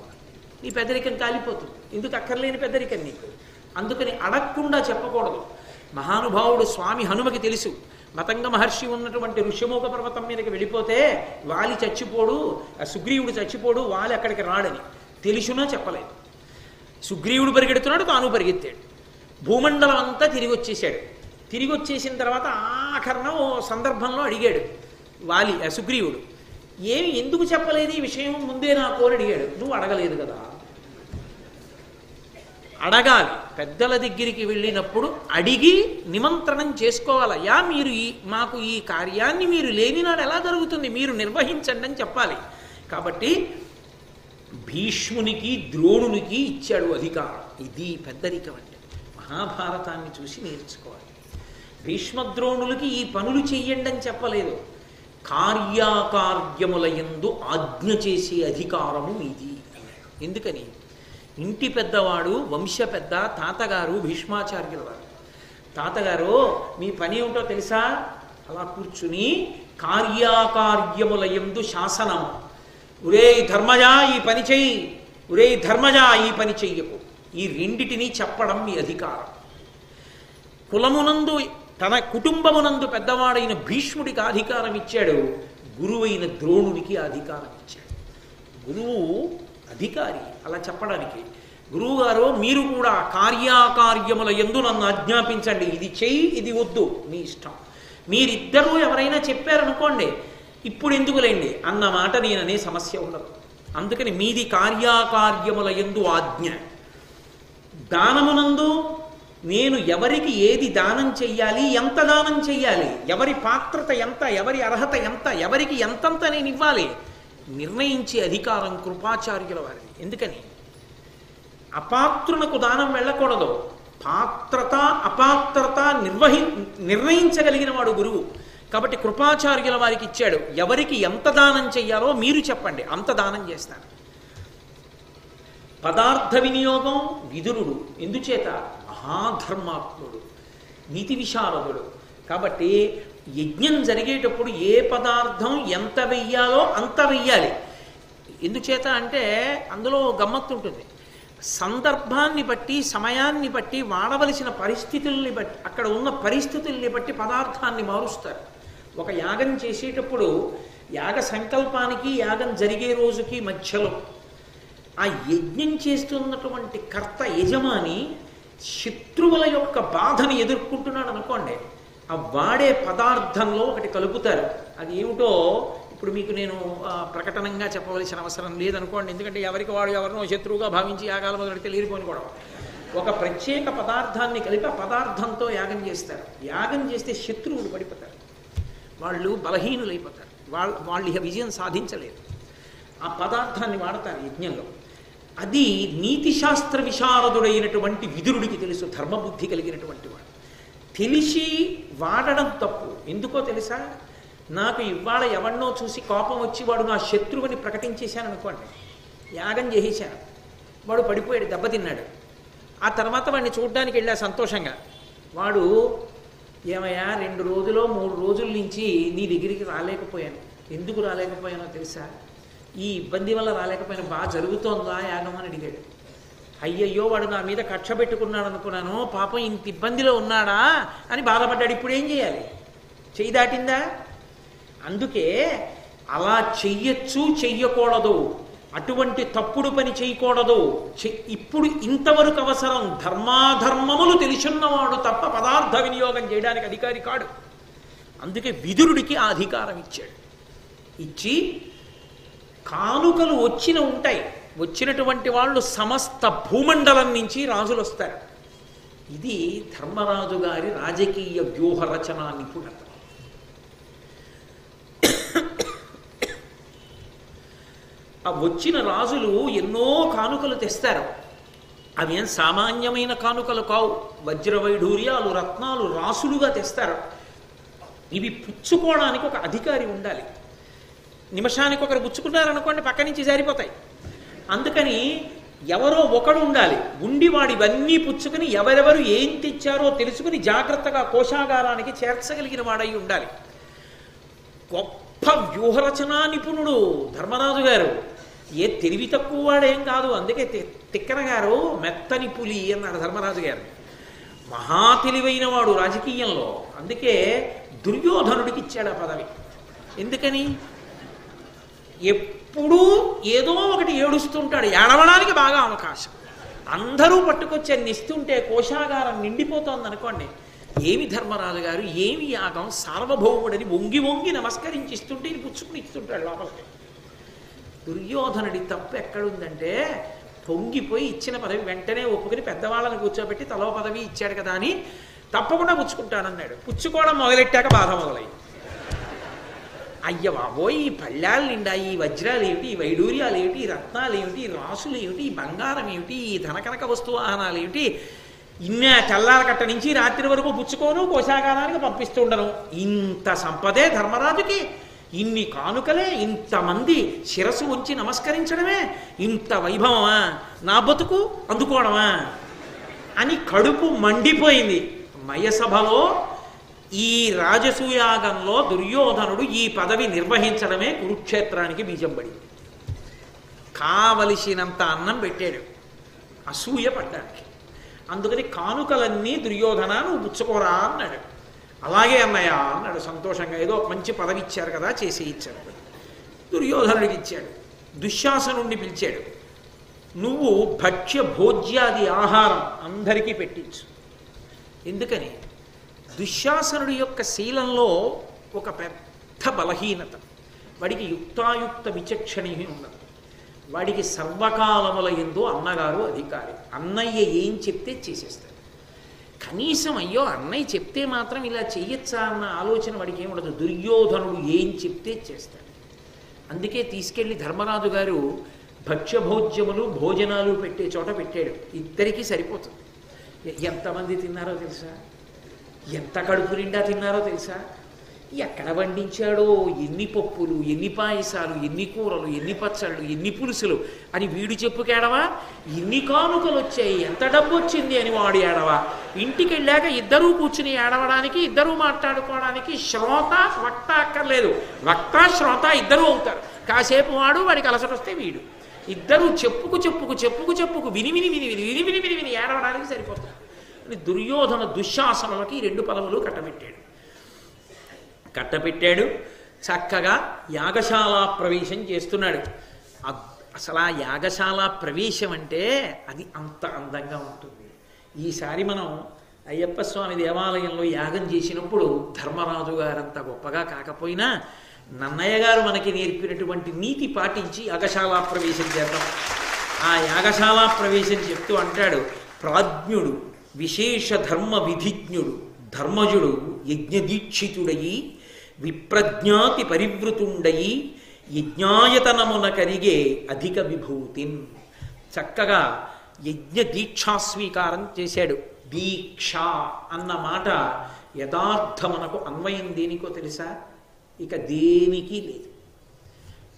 [SPEAKER 1] నీ పెద్దరికం కాలిపోతుంది. ఎందుకు అక్కర్లేని పెద్దరికం నీకు? అందుకని అడగకుండా చెప్పకూడదు. మహానుభావుడు స్వామి హనుమకి తెలుసు, మతంగ మహర్షి ఉన్నటువంటి ఋష్యమూక పర్వతం మీదకి వెళ్ళిపోతే వాలి చచ్చిపోడు, సుగ్రీవుడు చచ్చిపోడు, వాలి అక్కడికి రాడని తెలుసునా చెప్పలేదు. సుగ్రీవుడు పరిగెడుతున్నాడు, తాను పరిగెత్తాడు. భూమండలం అంతా తిరిగి వచ్చేసాడు. తిరిగి వచ్చేసిన తర్వాత ఆఖరణ ఓ సందర్భంలో అడిగాడు వాలి, సుగ్రీవుడు, ఎందుకు చెప్పలేదు ఈ విషయం ముందే నాకు అని అడిగాడు. నువ్వు అడగలేదు కదా. అడగాలి. పెద్దల దగ్గరికి వెళ్ళినప్పుడు అడిగి నిమంత్రణం చేసుకోవాలయ్యా, మీరు మాకు ఈ కార్యాన్ని మీరు లేని నాడు ఎలా జరుగుతుంది, మీరు నిర్వహించండి అని చెప్పాలి. కాబట్టి భీష్మునికి ద్రోణునికి ఇచ్చాడు అధికారం. ఇది పెద్దరికం అంటే. మహాభారతాన్ని చూసి నేర్చుకోవాలి. భీష్మద్రోణులకి ఈ పనులు చెయ్యండి అని చెప్పలేదు. కార్యాకార్యముల యందు ఆజ్ఞ చేసే అధికారము ఇది అన్నాడు. ఎందుకని? ఇంటి పెద్దవాడు, వంశ పెద్ద తాతగారు భీష్మాచార్యుల వారు. తాతగారు మీ పని ఏమిటో తెలుసా? అలా కూర్చుని కార్యాకార్యముల యందు శాసనము, ఒరే ధర్మజా ఈ పని చెయ్యి, ఒరే ధర్మజా ఈ పని చెయ్యకు, ఈ రెండిటినీ చెప్పడం మీ అధికారం. కులమునందు తన కుటుంబమునందు పెద్దవాడైన భీష్ముడికి అధికారం ఇచ్చాడు, గురువైన ద్రోణునికి అధికారం ఇచ్చాడు. గురువు అధికారి అలా చెప్పడానికి. గురువుగారు మీరు కూడా కార్యాకార్యముల యందు నన్ను ఆజ్ఞాపించండి, ఇది చెయ్యి ఇది వద్దు మీ ఇష్టం. మీరిద్దరూ ఎవరైనా చెప్పారనుకోండి, ఇప్పుడు ఎందుకులేండి అన్న మాట నేననే సమస్య ఉండదు. అందుకని మీది కార్యాకార్యముల యందు ఆజ్ఞ. దానమునందు నేను ఎవరికి ఏది దానం చెయ్యాలి, ఎంత దానం చెయ్యాలి, ఎవరి పాత్రత ఎంత, ఎవరి అర్హత ఎంత, ఎవరికి ఎంతంత నేను ఇవ్వాలి నిర్ణయించే అధికారం కృపాచార్యుల వారిది. ఎందుకని? అపాత్రునకు దానం వెళ్ళకూడదు. పాత్రత అపాత్రత నిర్ణయించగలిగిన వాడు గురువు. కాబట్టి కృపాచార్యుల వారికి ఇచ్చాడు. ఎవరికి ఎంత దానం చెయ్యాలో మీరు చెప్పండి, అంత దానం చేస్తాను. పదార్థ వినియోగం విదురుడు. ఎందుచేత? మహాధర్మాత్ముడు, నీతి విశారదుడు. కాబట్టి యజ్ఞం జరిగేటప్పుడు ఏ పదార్థం ఎంత వెయ్యాలో అంత వెయ్యాలి. ఎందుచేత అంటే అందులో గమ్మత్తు ఉంటుంది. సందర్భాన్ని బట్టి, సమయాన్ని బట్టి, వాడవలసిన పరిస్థితుల్ని బట్టి, అక్కడ ఉన్న పరిస్థితుల్ని బట్టి పదార్థాన్ని మారుస్తారు. ఒక యాగం చేసేటప్పుడు యాగ సంకల్పానికి యాగం జరిగే రోజుకి మధ్యలో ఆ యజ్ఞం చేస్తున్నటువంటి కర్త యజమాని శత్రువుల యొక్క బాధను ఎదుర్కొంటున్నాడు అనుకోండి, ఆ వాడే పదార్థంలో ఒకటి కలుపుతారు. అది ఏమిటో ఇప్పుడు మీకు నేను ప్రకటనంగా చెప్పవలసిన అవసరం లేదనుకోండి, ఎందుకంటే ఎవరికి వాడు ఎవరినో శత్రువుగా భావించి యాగాల మొదలెడితే లేనిపోని కూడా ఒక ప్రత్యేక పదార్థాన్ని కలిపి ఆ పదార్థంతో యాగం చేస్తారు. యాగం చేస్తే శత్రువులు పడిపోతారు, వాళ్ళు బలహీనులైపోతారు, వాళ్ళు ఇక విజయం సాధించలేరు. ఆ పదార్థాన్ని వాడతారు యజ్ఞంలో. అది నీతిశాస్త్ర విశారదుడైనటువంటి విదురుడికి తెలుసు, ధర్మబుద్ధి కలిగినటువంటి వాడు. తెలిసి వాడడం తప్పు. ఎందుకో తెలుసా? నాకు ఇవాళ ఎవరినో చూసి కోపం వచ్చి వాడు నా శత్రువుని ప్రకటించేశాను అనుకోండి, యాగం చేసేశాను, వాడు పడిపోయాడు, దెబ్బతిన్నాడు. ఆ తర్వాత వాడిని చూడడానికి వెళ్ళా సంతోషంగా. వాడు ఏమయ్యా 2 రోజులో 3 రోజుల నుంచి నీ దగ్గరికి రాలేకపోయాను. ఎందుకు రాలేకపోయానో తెలుసా? ఈ ఇబ్బంది వల్ల రాలేకపోయినా. బాగా జరుగుతోందా యాగం అని అడిగాడు. అయ్యయ్యో వాడు నా మీద కక్ష పెట్టుకున్నాడు అనుకున్నాను, పాపం ఇంత ఇబ్బందిలో ఉన్నాడా అని బాధపడ్డాడు. ఇప్పుడు ఏం చేయాలి? చెయ్యి దాటిందా? అందుకే అలా చెయ్యొచ్చు, చెయ్యకూడదు, అటువంటి తప్పుడు పని చేయకూడదు. ఇప్పుడు ఇంతవరకు అవసరం ధర్మాధర్మములు తెలుసున్నవాడు తప్ప పదార్థ వినియోగం చేయడానికి అధికారి కాడు. అందుకే విదురుడికి ఆ అధికారం ఇచ్చాడు. ఇచ్చి కానుకలు ఉంటాయి, వచ్చినటువంటి వాళ్ళు సమస్త భూమండలం నుంచి రాజులు వస్తారు. ఇది ధర్మరాజు గారి రాజకీయ వ్యూహ రచన నిపుణత. ఆ వచ్చిన రాజులు ఎన్నో కానుకలు తెస్తారు. అవి ఏం సామాన్యమైన కానుకలు కావు, వజ్రవైఢూర్యాలు, రత్నాలు రాసులుగా తెస్తారు. ఇవి పుచ్చుకోవడానికి ఒక అధికారి ఉండాలి. నిమిషానికి ఒకరు పుచ్చుకున్నారనుకోండి, పక్క నుంచి జారిపోతాయి. అందుకని ఎవరో ఒకడు ఉండాలి, ఉండి వాడు ఇవన్నీ పుచ్చుకుని ఎవరెవరు ఏం తెచ్చారో తెలుసుకుని జాగ్రత్తగా కోశాగారానికి చేర్చగలిగిన వాడై ఉండాలి. గొప్ప వ్యూహరచనా నిపుణుడు ధర్మరాజు గారు. ఏ తెలివి తక్కువ వాడేం కాదు. అందుకే తిక్కన గారు మెత్తని పులి అన్నాడు ధర్మరాజు గారు. మహా తెలివైన వాడు రాజకీయంలో. అందుకే దుర్యోధనుడికి ఇచ్చాడు ఆ పదవి. ఎందుకని? ఎప్పుడూ ఏదో ఒకటి ఏడుస్తుంటాడు, ఏడవడానికి బాగా అవకాశం. అందరూ పట్టుకొచ్చి అన్ని ఇస్తుంటే కోశాగారం నిండిపోతోంది అనుకోండి, ఏమి ధర్మరాజు గారు, ఏమి యాగం, సార్వభౌముడని వంగి వంగి నమస్కరించి ఇస్తుంటే ఇది పుచ్చుకుని ఇస్తుంటాడు లోపలికి. దుర్యోధనుడి తప్పు ఎక్కడుందంటే, పొంగిపోయి ఇచ్చిన పదవి వెంటనే ఒప్పుకుని పెద్దవాళ్ళని కూర్చోబెట్టి తలో పదవి ఇచ్చాడు కదా అని తప్పకుండా పుచ్చుకుంటానన్నాడు. పుచ్చుకోవడం మొదలెట్టాక బాధ మొదలయ్యి. అయ్య బాబోయ్, ఈ పళ్ళాలు నిండా ఈ వజ్రాలు ఏమిటి, ఈ వైడూర్యాలు ఏమిటి, ఈ రత్నాలు ఏమిటి, ఈ రాసులు ఏమిటి, ఈ బంగారం ఏమిటి, ఈ ధనకనక వస్తువాహనాలు ఏమిటి, ఇన్నే తెల్లార కట్ట నుంచి రాత్రి వరకు పుచ్చుకోను, కోశాగారానికి పంపిస్తూ ఉండను. ఇంత సంపదే ధర్మరాజుకి, ఇన్ని కానుకలే, ఇంతమంది శిరస్సు ఉంచి నమస్కరించడమే, ఇంత వైభవమా, నా బతుకు అందుకోవడమా అని కడుపు మండిపోయింది. మయసభలో ఈ రాజసూయాగంలో దుర్యోధనుడు ఈ పదవి నిర్వహించడమే కురుక్షేత్రానికి బీజం పడింది. కావలసినంత అన్నం పెట్టాడు అసూయ పడ్డానికి. అందుకని కానుకలన్నీ దుర్యోధన నువ్వు పుచ్చుకోరా అన్నాడు. అలాగే అన్నయ్య అన్నాడు సంతోషంగా. ఏదో మంచి పదవి ఇచ్చారు కదా, చేసి ఇచ్చారు. దుర్యోధనుడికి ఇచ్చాడు. దుశ్శాసనుడిని పిలిచాడు. నువ్వు భక్ష్య భోజ్యాది ఆహారం అందరికీ పెట్టించు. ఎందుకని? దుశ్శాసనుడి యొక్క శీలంలో ఒక పెద్ద బలహీనత. వాడికి యుక్తాయుక్త విచక్షణి ఉండదు. వాడికి సర్వకాలముల యందు అన్నగారు అధికారి. అన్నయ్య ఏం చెప్తే చేసేస్తాడు. కనీసం అయ్యో అన్నయ్య చెప్తే మాత్రం ఇలా చెయ్యొచ్చా అన్న ఆలోచన వాడికి ఏముండదు. దుర్యోధనుడు ఏం చెప్తే చేస్తాడు. అందుకే తీసుకెళ్లి ధర్మరాజు గారు భక్ష్యభోజ్యములు భోజనాలు పెట్టే చోట పెట్టాడు. ఇద్దరికీ సరిపోతుంది. ఎంతమంది తిన్నారో తెలుసా? ఎంత కడుపు నిండా తిన్నారో తెలుసా? ఎక్కడ వండించాడో, ఎన్ని పప్పులు, ఎన్ని పాయసాలు, ఎన్ని కూరలు, ఎన్ని పచ్చళ్ళు, ఎన్ని పులుసులు అని వీడు చెప్పుకేడవా. ఇన్ని కానుకలు వచ్చాయి, ఎంత డబ్బు వచ్చింది అని వాడు ఏడవా. ఇంటికి వెళ్ళాక ఇద్దరూ కూర్చుని ఏడవడానికి, ఇద్దరూ మాట్లాడుకోవడానికి శ్రోత వక్త అక్కర్లేదు. వక్త శ్రోత ఇద్దరూ అవుతారు. కాసేపు వాడు, వాడికి అలసట వస్తే వీడు, ఇద్దరూ చెప్పుకు విని విని విని విని విని విని విని విని ఏడవడానికి సరిపోతారు. దుర్యోధన దుశ్శాసనలకి రెండు పదవులు కట్టపెట్టాడు. చక్కగా యాగశాల ప్రవేశం చేస్తున్నాడు. అసలు ఆ యాగశాల ప్రవేశం అంటే అది అంత అందంగా ఉంటుంది. ఈసారి మనం అయ్యప్ప స్వామి దేవాలయంలో యాగం చేసినప్పుడు ధర్మరాజు గారంత గొప్పగా కాకపోయినా నన్నయ్య గారు మనకి నేర్పినటువంటి నీతి పాటించి యాగశాల ప్రవేశం చేద్దాం. ఆ యాగశాల ప్రవేశం చెప్తూ అంటాడు, ప్రాజ్ఞుడు విశేష ధర్మ విధిజ్ఞుడు ధర్మజుడు యజ్ఞదీక్షితుడయి విప్రజ్ఞాతి పరివృతుండయి యజ్ఞాయతనమున కరిగే అధిక విభూతిన్. చక్కగా యజ్ఞ దీక్షాస్వీకారం చేశాడు. దీక్ష అన్న మాట యథార్థమునకు అన్వయం దేనికో తెలుసా? ఇక దేనికి లేదు.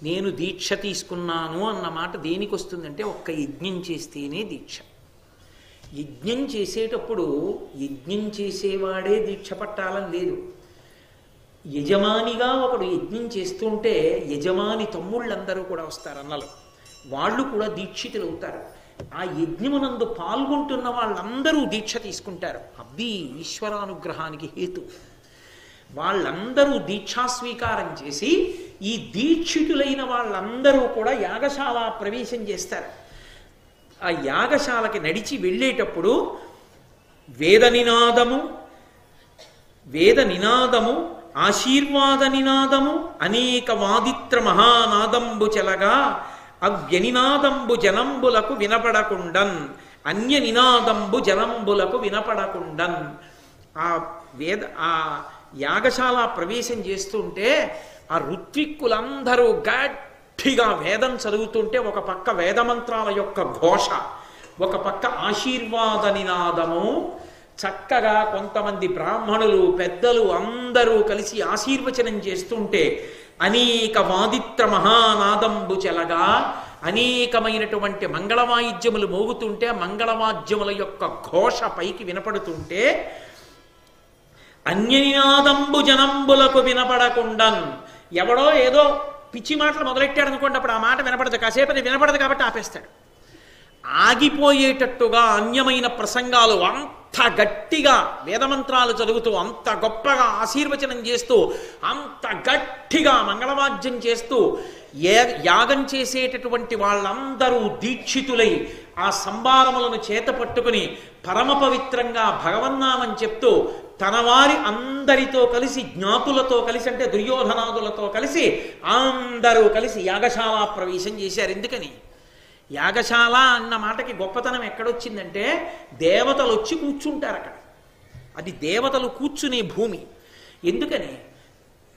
[SPEAKER 1] నేను దీక్ష తీసుకున్నాను అన్న మాట దేనికి వస్తుందంటే ఒక్క యజ్ఞం చేస్తేనే దీక్ష. యజ్ఞం చేసేటప్పుడు యజ్ఞం చేసేవాడే దీక్ష పట్టాలని లేదు. యజమానిగా ఒకడు యజ్ఞం చేస్తుంటే యజమాని తమ్ముళ్ళందరూ కూడా వస్తారు, అన్నలు. వాళ్ళు కూడా దీక్షితులు అవుతారు. ఆ యజ్ఞమునందు పాల్గొంటున్న వాళ్ళందరూ దీక్ష తీసుకుంటారు. అది ఈశ్వరానుగ్రహానికి హేతు. వాళ్ళందరూ దీక్షా స్వీకారం చేసి ఈ దీక్షితులైన వాళ్ళందరూ కూడా యాగశాల ప్రవేశం చేస్తారు. ఆ యాగశాలకి నడిచి వెళ్ళేటప్పుడు వేద నినాదము ఆశీర్వాద నినాదము అనేక వాదిత్ర మహానాదంబు చెలగా అవ్యనినాదంబు జనంబులకు వినపడకుండన్ అన్య నినాదంబు జనంబులకు వినపడకుండన్. ఆ యాగశాల ప్రవేశం చేస్తుంటే ఆ ఋత్విక్కులందరూ గట్టిగా వేదం చదువుతుంటే ఒక పక్క వేదమంత్రాల యొక్క ఘోష, ఒక పక్క ఆశీర్వాద నినాదము, చక్కగా కొంతమంది బ్రాహ్మణులు పెద్దలు అందరూ కలిసి ఆశీర్వచనం చేస్తుంటే అనేక వాదిత్ర మహానాదంబు చెలగా అనేకమైనటువంటి మంగళవాయిద్యములు మోగుతుంటే మంగళవాద్యముల యొక్క ఘోష పైకి వినపడుతుంటే అన్యనినాదంబు జనంబులకు వినపడకుండన్. ఎవడో ఏదో పిచ్చి మాటలు మొదలెట్టాడు అనుకోండి, అప్పుడు ఆ మాట వినపడదు, కాసేపు అది వినపడదు కాబట్టి ఆపేస్తాడు. ఆగిపోయేటట్టుగా అన్యమైన ప్రసంగాలు అంత గట్టిగా వేదమంత్రాలు చదువుతూ అంత గొప్పగా ఆశీర్వచనం చేస్తూ అంత గట్టిగా మంగళవాద్యం చేస్తూ యాగం చేసేటటువంటి వాళ్ళందరూ దీక్షితులై ఆ సంభారములను చేత పట్టుకుని పరమ పవిత్రంగా భగవన్నామని చెప్తూ తన వారి అందరితో కలిసి జ్ఞాతులతో కలిసి అంటే దుర్యోధనాదులతో కలిసి అందరూ కలిసి యాగశాల ప్రవేశం చేశారు. ఎందుకని? యాగశాల అన్న మాటకి గొప్పతనం ఎక్కడొచ్చిందంటే దేవతలు వచ్చి కూర్చుంటారు అక్కడ. అది దేవతలు కూర్చునే భూమి. ఎందుకని?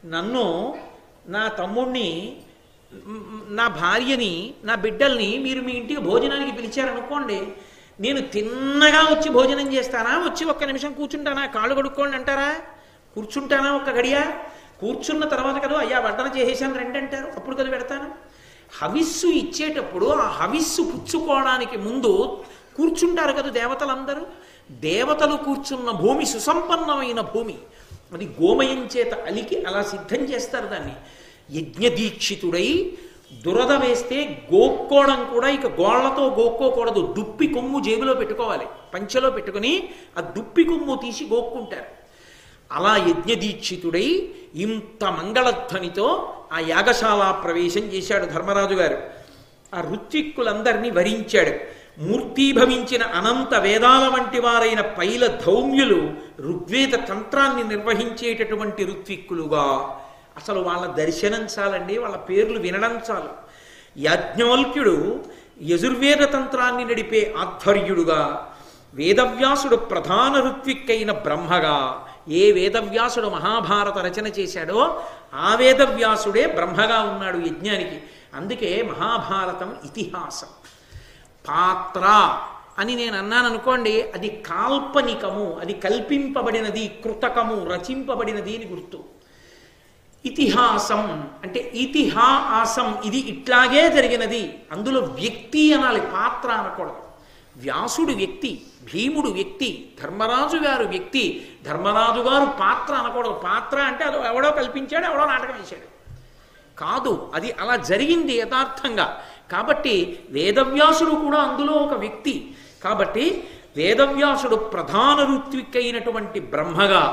[SPEAKER 1] నన్ను, నా తమ్ముణ్ణి, నా భార్యని, నా బిడ్డల్ని మీరు మీ ఇంటికి భోజనానికి పిలిచారనుకోండి, నేను తిన్నగా వచ్చి భోజనం చేస్తానా? వచ్చి ఒక్క నిమిషం కూర్చుంటానా? కాళ్ళు కడుక్కోండి అంటారా? కూర్చుంటానా ఒక్క గడియ? కూర్చున్న తర్వాత కదా అయ్యా వడ్డన చేసేసాను రండి అంటారు, అప్పుడు కదా పెడతాను. హవిస్సు ఇచ్చేటప్పుడు ఆ హవిస్సు పుచ్చుకోవడానికి ముందు కూర్చుంటారు కదా దేవతలందరూ. దేవతలు కూర్చున్న భూమి సుసంపన్నమైన భూమి. అది గోమయం చేత అలికి అలా సిద్ధం చేస్తారు దాన్ని. యజ్ఞదీక్షితుడై దురద వేస్తే గోక్కోవడం కూడా ఇక గోళ్లతో గోక్కోకూడదు, దుప్పి కొమ్ము జేబులో పెట్టుకోవాలి, పంచెలో పెట్టుకుని ఆ దుప్పి కొమ్ము తీసి గోక్కుంటారు. అలా యజ్ఞదీక్షితుడై ఇంత మంగళధ్వనితో ఆ యాగశాల ప్రవేశం చేశాడు ధర్మరాజు గారు. ఆ ఋత్విక్కులందరినీ వరించాడు. మూర్తీభవించిన అనంత వేదాల వంటి వారైన పైల ధౌమ్యులు ఋగ్వేద తంత్రాన్ని నిర్వహించేటటువంటి ఋత్విక్కులుగా, అసలు వాళ్ళ దర్శనం చాలండి, వాళ్ళ పేర్లు వినడం చాలు. యాజ్ఞవల్క్యుడు యజుర్వేద తంత్రాన్ని నడిపే ఆధ్వర్యుడుగా, వేదవ్యాసుడు ప్రధాన ఋత్విక్కైన బ్రహ్మగా, ఏ వేదవ్యాసుడు మహాభారత రచన చేశాడో ఆ వేదవ్యాసుడే బ్రహ్మగా ఉన్నాడు యజ్ఞానికి. అందుకే మహాభారతం ఇతిహాసం. పాత్ర అని నేను అన్నాను అనుకోండి, అది కాల్పనికము, అది కల్పింపబడినది, కృతకము, రచింపబడినది అని గుర్తు. ఇతిహాసం అంటే ఇతిహాసం, ఇది ఇట్లాగే జరిగినది. అందులో వ్యక్తి అనాలి, పాత్ర అనకూడదు. వ్యాసుడు వ్యక్తి, భీముడు వ్యక్తి, ధర్మరాజు గారు వ్యక్తి. ధర్మరాజు గారు పాత్ర అనకూడదు. పాత్ర అంటే అది ఎవడో కల్పించాడు, ఎవడో నాటకం వేశాడు కాదు, అది అలా జరిగింది యథార్థంగా. కాబట్టి వేదవ్యాసుడు కూడా అందులో ఒక వ్యక్తి. కాబట్టి వేదవ్యాసుడు ప్రధాన ఋత్విక్కైనటువంటి బ్రహ్మగా,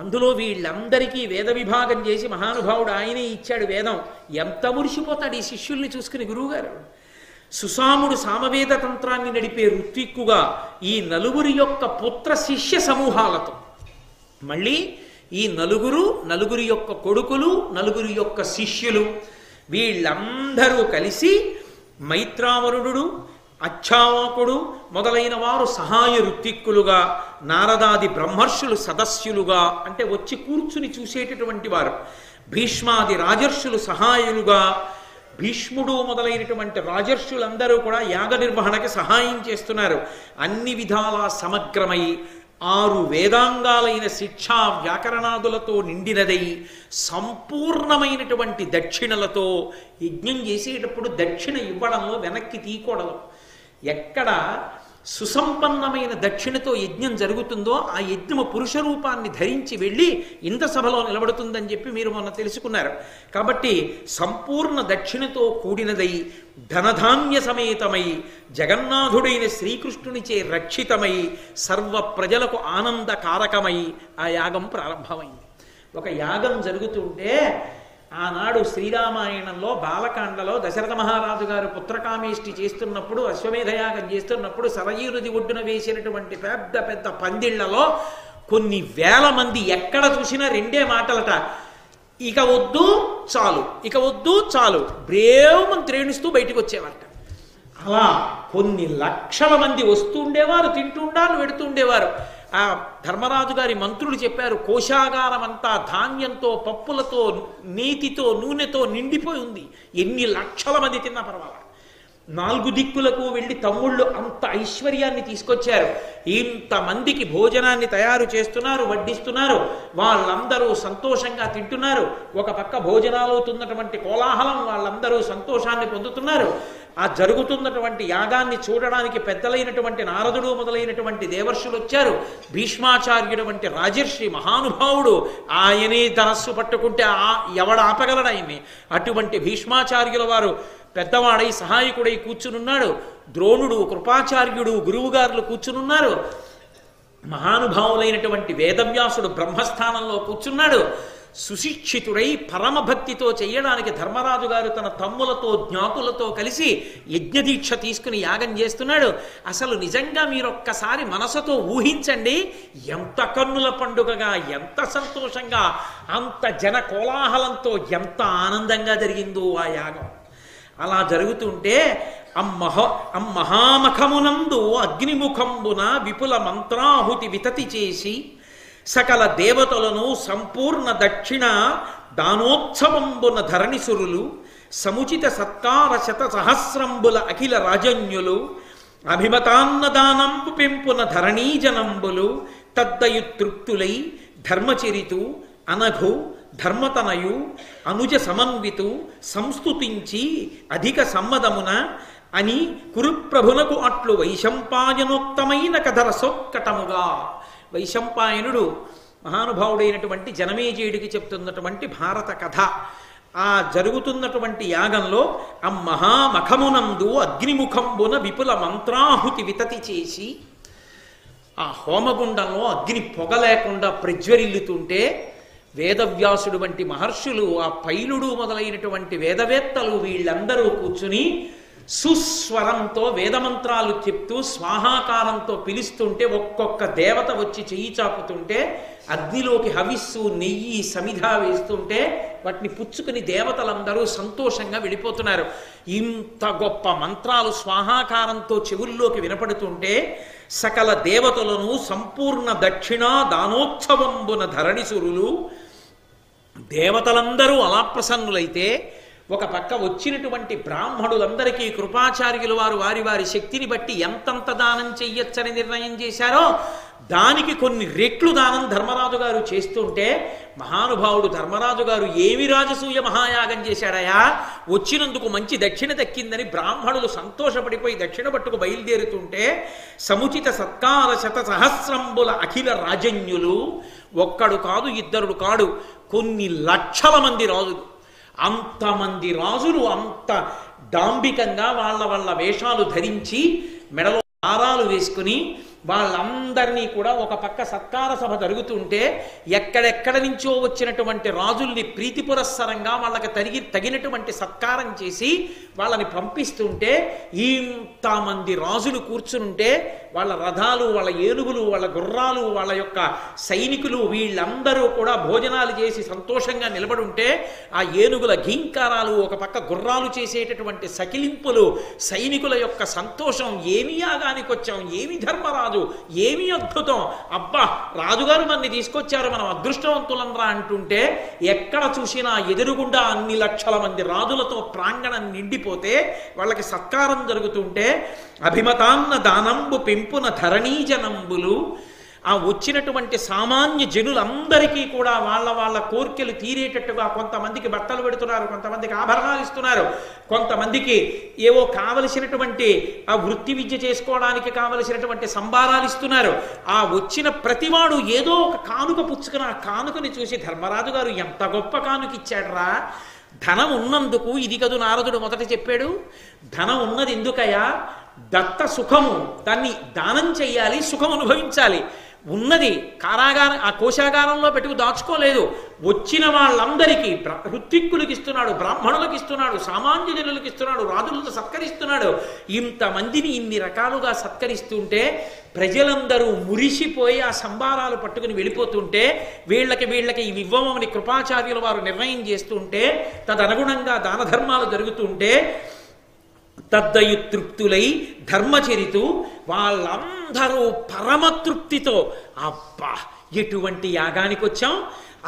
[SPEAKER 1] అందులో వీళ్ళందరికీ వేద విభాగం చేసి మహానుభావుడు ఆయనే ఇచ్చాడు వేదం. ఎంత మురిసిపోతాడు ఈ శిష్యుల్ని చూసుకుని గురువుగారు. సుసాముడు సామవేద తంత్రాన్ని నడిపే ఋత్విక్కుగా ఈ నలుగురి యొక్క పుత్ర శిష్య సమూహాలతో, మళ్ళీ ఈ నలుగురి యొక్క కొడుకులు, నలుగురి యొక్క శిష్యులు, వీళ్ళందరూ కలిసి మైత్రావరుడు, అచ్చావాకుడు మొదలైన వారు సహాయ ఋత్విక్కులుగా, నారదాది బ్రహ్మర్షులు సదస్యులుగా అంటే వచ్చి కూర్చుని చూసేటటువంటి వారు, భీష్మాది రాజర్షులు సహాయులుగా, భీష్ముడు మొదలైనటువంటి రాజర్షులందరూ కూడా యాగ నిర్వహణకి సహాయం చేస్తున్నారు. అన్ని విధాలా సమగ్రమై 6 వేదాంగాలైన శిక్షా వ్యాకరణాదులతో నిండినదై సంపూర్ణమైనటువంటి దక్షిణలతో యజ్ఞం చేసేటప్పుడు దక్షిణ ఇవ్వడంలో వెనక్కి తీయకూడదు. ఎక్కడ సుసంపన్నమైన దక్షిణతో యజ్ఞం జరుగుతుందో ఆ యజ్ఞము పురుష రూపాన్ని ధరించి వెళ్ళి ఇంద్రసభలో నిలబడుతుందని చెప్పి మీరు మొన్న తెలుసుకున్నారు. కాబట్టి సంపూర్ణ దక్షిణతో కూడినదై ధనధాన్య సమేతమై జగన్నాథుడైన శ్రీకృష్ణునిచే రక్షితమై సర్వ ప్రజలకు ఆనందకారకమై ఆ యాగం ప్రారంభమైంది. ఒక యాగం జరుగుతుంటే ఆనాడు శ్రీరామాయణంలో బాలకాండలో దశరథ మహారాజు గారు పుత్రకామేష్టి చేస్తున్నప్పుడు, అశ్వమేధయాగం చేస్తున్నప్పుడు సరయూ నది ఒడ్డున వేసినటువంటి పెద్ద పెద్ద పందిళ్లలో కొన్ని వేల మంది ఎక్కడ చూసినా రెండే మాటలట, ఇక వద్దు చాలు, ఇక వద్దు చాలు, బ్రేవమని త్రేణిస్తూ బయటికి వచ్చేవారట. అలా కొన్ని లక్షల మంది వస్తూ ఉండేవారు, తింటుండారు, వెడుతుండేవారు. ఆ ధర్మరాజు గారి మంత్రులు చెప్పారు, కోశాగారం అంతా ధాన్యంతో, పప్పులతో, నేతితో, నూనెతో నిండిపోయి ఉంది. ఎన్ని లక్షల మంది తిన్నా పర్వాలా. 4 దిక్కులకు వెళ్ళి తమ్ముళ్ళు అంత ఐశ్వర్యాన్ని తీసుకొచ్చారు. ఇంతమందికి భోజనాన్ని తయారు చేస్తున్నారు, వడ్డిస్తున్నారు. వాళ్ళందరూ సంతోషంగా తింటున్నారు. ఒక పక్క భోజనాలవుతున్నటువంటి కోలాహలం, వాళ్ళందరూ సంతోషాన్ని పొందుతున్నారు. ఆ జరుగుతున్నటువంటి యాగాన్ని చూడడానికి పెద్దలైనటువంటి నారదుడు మొదలైనటువంటి దేవర్షులు వచ్చారు. భీష్మాచార్యుడు వంటి రాజర్షి మహానుభావుడు, ఆయనే ధనస్సు పట్టుకుంటే ఎవడ ఆపగలడు ఆయన్ని. అటువంటి భీష్మాచార్యుల వారు పెద్దవాడై సహాయకుడై కూర్చునున్నాడు. ద్రోణుడు, కృపాచార్యుడు, గురువుగారులు కూర్చునున్నారు. మహానుభావులైనటువంటి వేదవ్యాసుడు బ్రహ్మస్థానంలో కూర్చున్నాడు. సుశిక్షితుడై పరమభక్తితో చెయ్యడానికి ధర్మరాజు గారు తన తమ్ములతో, జ్ఞాతులతో కలిసి యజ్ఞదీక్ష తీసుకుని యాగం చేస్తున్నాడు. అసలు నిజంగా మీరొక్కసారి మనసుతో ఊహించండి, ఎంత కన్నుల పండుగగా, ఎంత సంతోషంగా, అంత జన కోలాహలంతో ఎంత ఆనందంగా జరిగిందో ఆ యాగం. అలా జరుగుతుంటే మహామఖమునందు అగ్నిముఖంబున విపుల మంత్రాహుతి వితతి చేసి సకల దేవతలను సంపూర్ణ దక్షిణ దానోత్సవంబున ధరణిసురులు సముచిత సత్కార శత సహస్రంబుల అఖిల రాజన్యులు అభిమతాన్నదానంబు పెంపున ధరణీజనంబులు తద్దయు తృప్తులై ధర్మచరితు అనఘు ధర్మతనయు అనుజ సమన్వితు సంస్తుతించి అధిక సమ్మదమున అని కురుప్రభునకు అట్లు వైశంపాయనోక్తమైన కథ రసోత్కటముగా. వైశంపాయనుడు మహానుభావుడైనటువంటి జనమేజయుడికి చెప్తున్నటువంటి భారత కథ. ఆ జరుగుతున్నటువంటి యాగంలో ఆ మహామఖమునందు అగ్నిముఖంబున విపుల మంత్రాహుతి వితతి చేసి ఆ హోమగుండంలో అగ్ని పొగ లేకుండా ప్రజ్వరిల్లుతుంటే వేదవ్యాసుడు వంటి మహర్షులు, ఆ పైలుడు మొదలైనటువంటి వేదవేత్తలు వీళ్ళందరూ కూర్చుని సుస్వరంతో వేదమంత్రాలు చెప్తూ స్వాహాకారంతో పిలుస్తుంటే ఒక్కొక్క దేవత వచ్చి చెయ్యి చాపుతుంటే అగ్నిలోకి హవిస్సు, నెయ్యి, సమిధ వేస్తుంటే వాటిని పుచ్చుకుని దేవతలందరూ సంతోషంగా వెళ్ళిపోతున్నారు. ఇంత గొప్ప మంత్రాలు స్వాహాకారంతో చెవుల్లోకి వినపడుతుంటే సకల దేవతలను సంపూర్ణ దక్షిణా దానోత్సవంబున ధరణిసురులు దేవతలందరూ అలా ప్రసన్నులైతే ఒక పక్క వచ్చినటువంటి బ్రాహ్మణులందరికీ కృపాచార్యులు వారు వారి వారి శక్తిని బట్టి ఎంతంత దానం చెయ్యొచ్చని నిర్ణయం చేశారో దానికి కొన్ని రెట్లు దానం ధర్మరాజు గారు చేస్తుంటే మహానుభావుడు ధర్మరాజు గారు ఏమి రాజసూయ మహాయాగం చేశాడయా, వచ్చినందుకు మంచి దక్షిణ దక్కిందని బ్రాహ్మణులు సంతోషపడిపోయి దక్షిణ పట్టుకు బయలుదేరుతుంటే సముచిత సత్కార శత సహస్రంబుల అఖిల రాజన్యులు, ఒక్కడు కాదు, ఇద్దరుడు కాడు, కొన్ని లక్షల మంది రాజులు, అంతమంది రాజులు అంత డాంబికంగా వాళ్ళ వేషాలు ధరించి మెడలో దారాలు వేసుకుని వాళ్ళందరినీ కూడా ఒక పక్క సత్కార సభ జరుగుతుంటే ఎక్కడెక్కడ నుంచో వచ్చినటువంటి రాజుల్ని ప్రీతి పురస్సరంగా వాళ్ళకి తగినటువంటి సత్కారం చేసి వాళ్ళని పంపిస్తుంటే ఇంతమంది రాజులు కూర్చునుంటే వాళ్ళ రథాలు, వాళ్ళ ఏనుగులు, వాళ్ళ గుర్రాలు, వాళ్ళ యొక్క సైనికులు వీళ్ళందరూ కూడా భోజనాలు చేసి సంతోషంగా నిలబడుంటే ఆ ఏనుగుల ఘీంకారాలు, ఒక పక్క గుర్రాలు చేసేటటువంటి సకిలింపులు, సైనికుల యొక్క సంతోషం, ఏమి యాగానికి వచ్చాం, ఏమి ధర్మరాజు, ఏమి అద్భుతం, అబ్బా రాజుగారు మనని తీసుకొచ్చారు, మనం అదృష్టవంతులంరా అంటుంటే ఎక్కడ చూసినా ఎదురుగుండా అన్ని లక్షల మంది రాజులతో ప్రాంగణం నిండిపోతే వాళ్ళకి సత్కారం జరుగుతుంటే అభిమతాన్న దానంబు పెంపున ధరణీజనంబులు ఆ వచ్చినటువంటి సామాన్య జనులందరికీ కూడా వాళ్ళ వాళ్ళ కోర్కెలు తీరేటట్టుగా కొంతమందికి బట్టలు పెడుతున్నారు, కొంతమందికి ఆభరణాలు ఇస్తున్నారు, కొంతమందికి ఏవో కావలసినటువంటి ఆ వృత్తి విద్య చేసుకోవడానికి కావలసినటువంటి సంభారాలు ఇస్తున్నారు. ఆ వచ్చిన ప్రతివాడు ఏదో ఒక కానుక పుచ్చుకుని ఆ కానుకని చూసి ధర్మరాజు గారు ఎంత గొప్ప కానుక ఇచ్చాడ్రా, ధనం ఉన్నందుకు. ఇది కదు నారదుడు మొదట చెప్పాడు, ధనం ఉన్నది ఎందుకయ్యా, దత్త సుఖము, దాన్ని దానం చెయ్యాలి, సుఖం అనుభవించాలి. ఉన్నది ఆ కోశాగారంలో పెట్టుకు దాచుకోలేదు. వచ్చిన వాళ్ళందరికీ ఋత్విక్కులకి ఇస్తున్నాడు, బ్రాహ్మణులకు ఇస్తున్నాడు, సామాన్య జనులకు ఇస్తున్నాడు, రాజులను సత్కరిస్తున్నాడు. ఇంతమందిని ఇన్ని రకాలుగా సత్కరిస్తుంటే ప్రజలందరూ మురిసిపోయి ఆ సంభారాలు పట్టుకుని వెళ్ళిపోతుంటే వీళ్ళకి ఇవి ఇవ్వమని కృపాచార్యుల వారు నిర్ణయం చేస్తుంటే తదనుగుణంగా దాన ధర్మాలు జరుగుతుంటే తద్దయు తృప్తులై ధర్మచరితు వాళ్ళందరూ పరమతృప్తితో అబ్బా ఎటువంటి యాగానికి వచ్చాం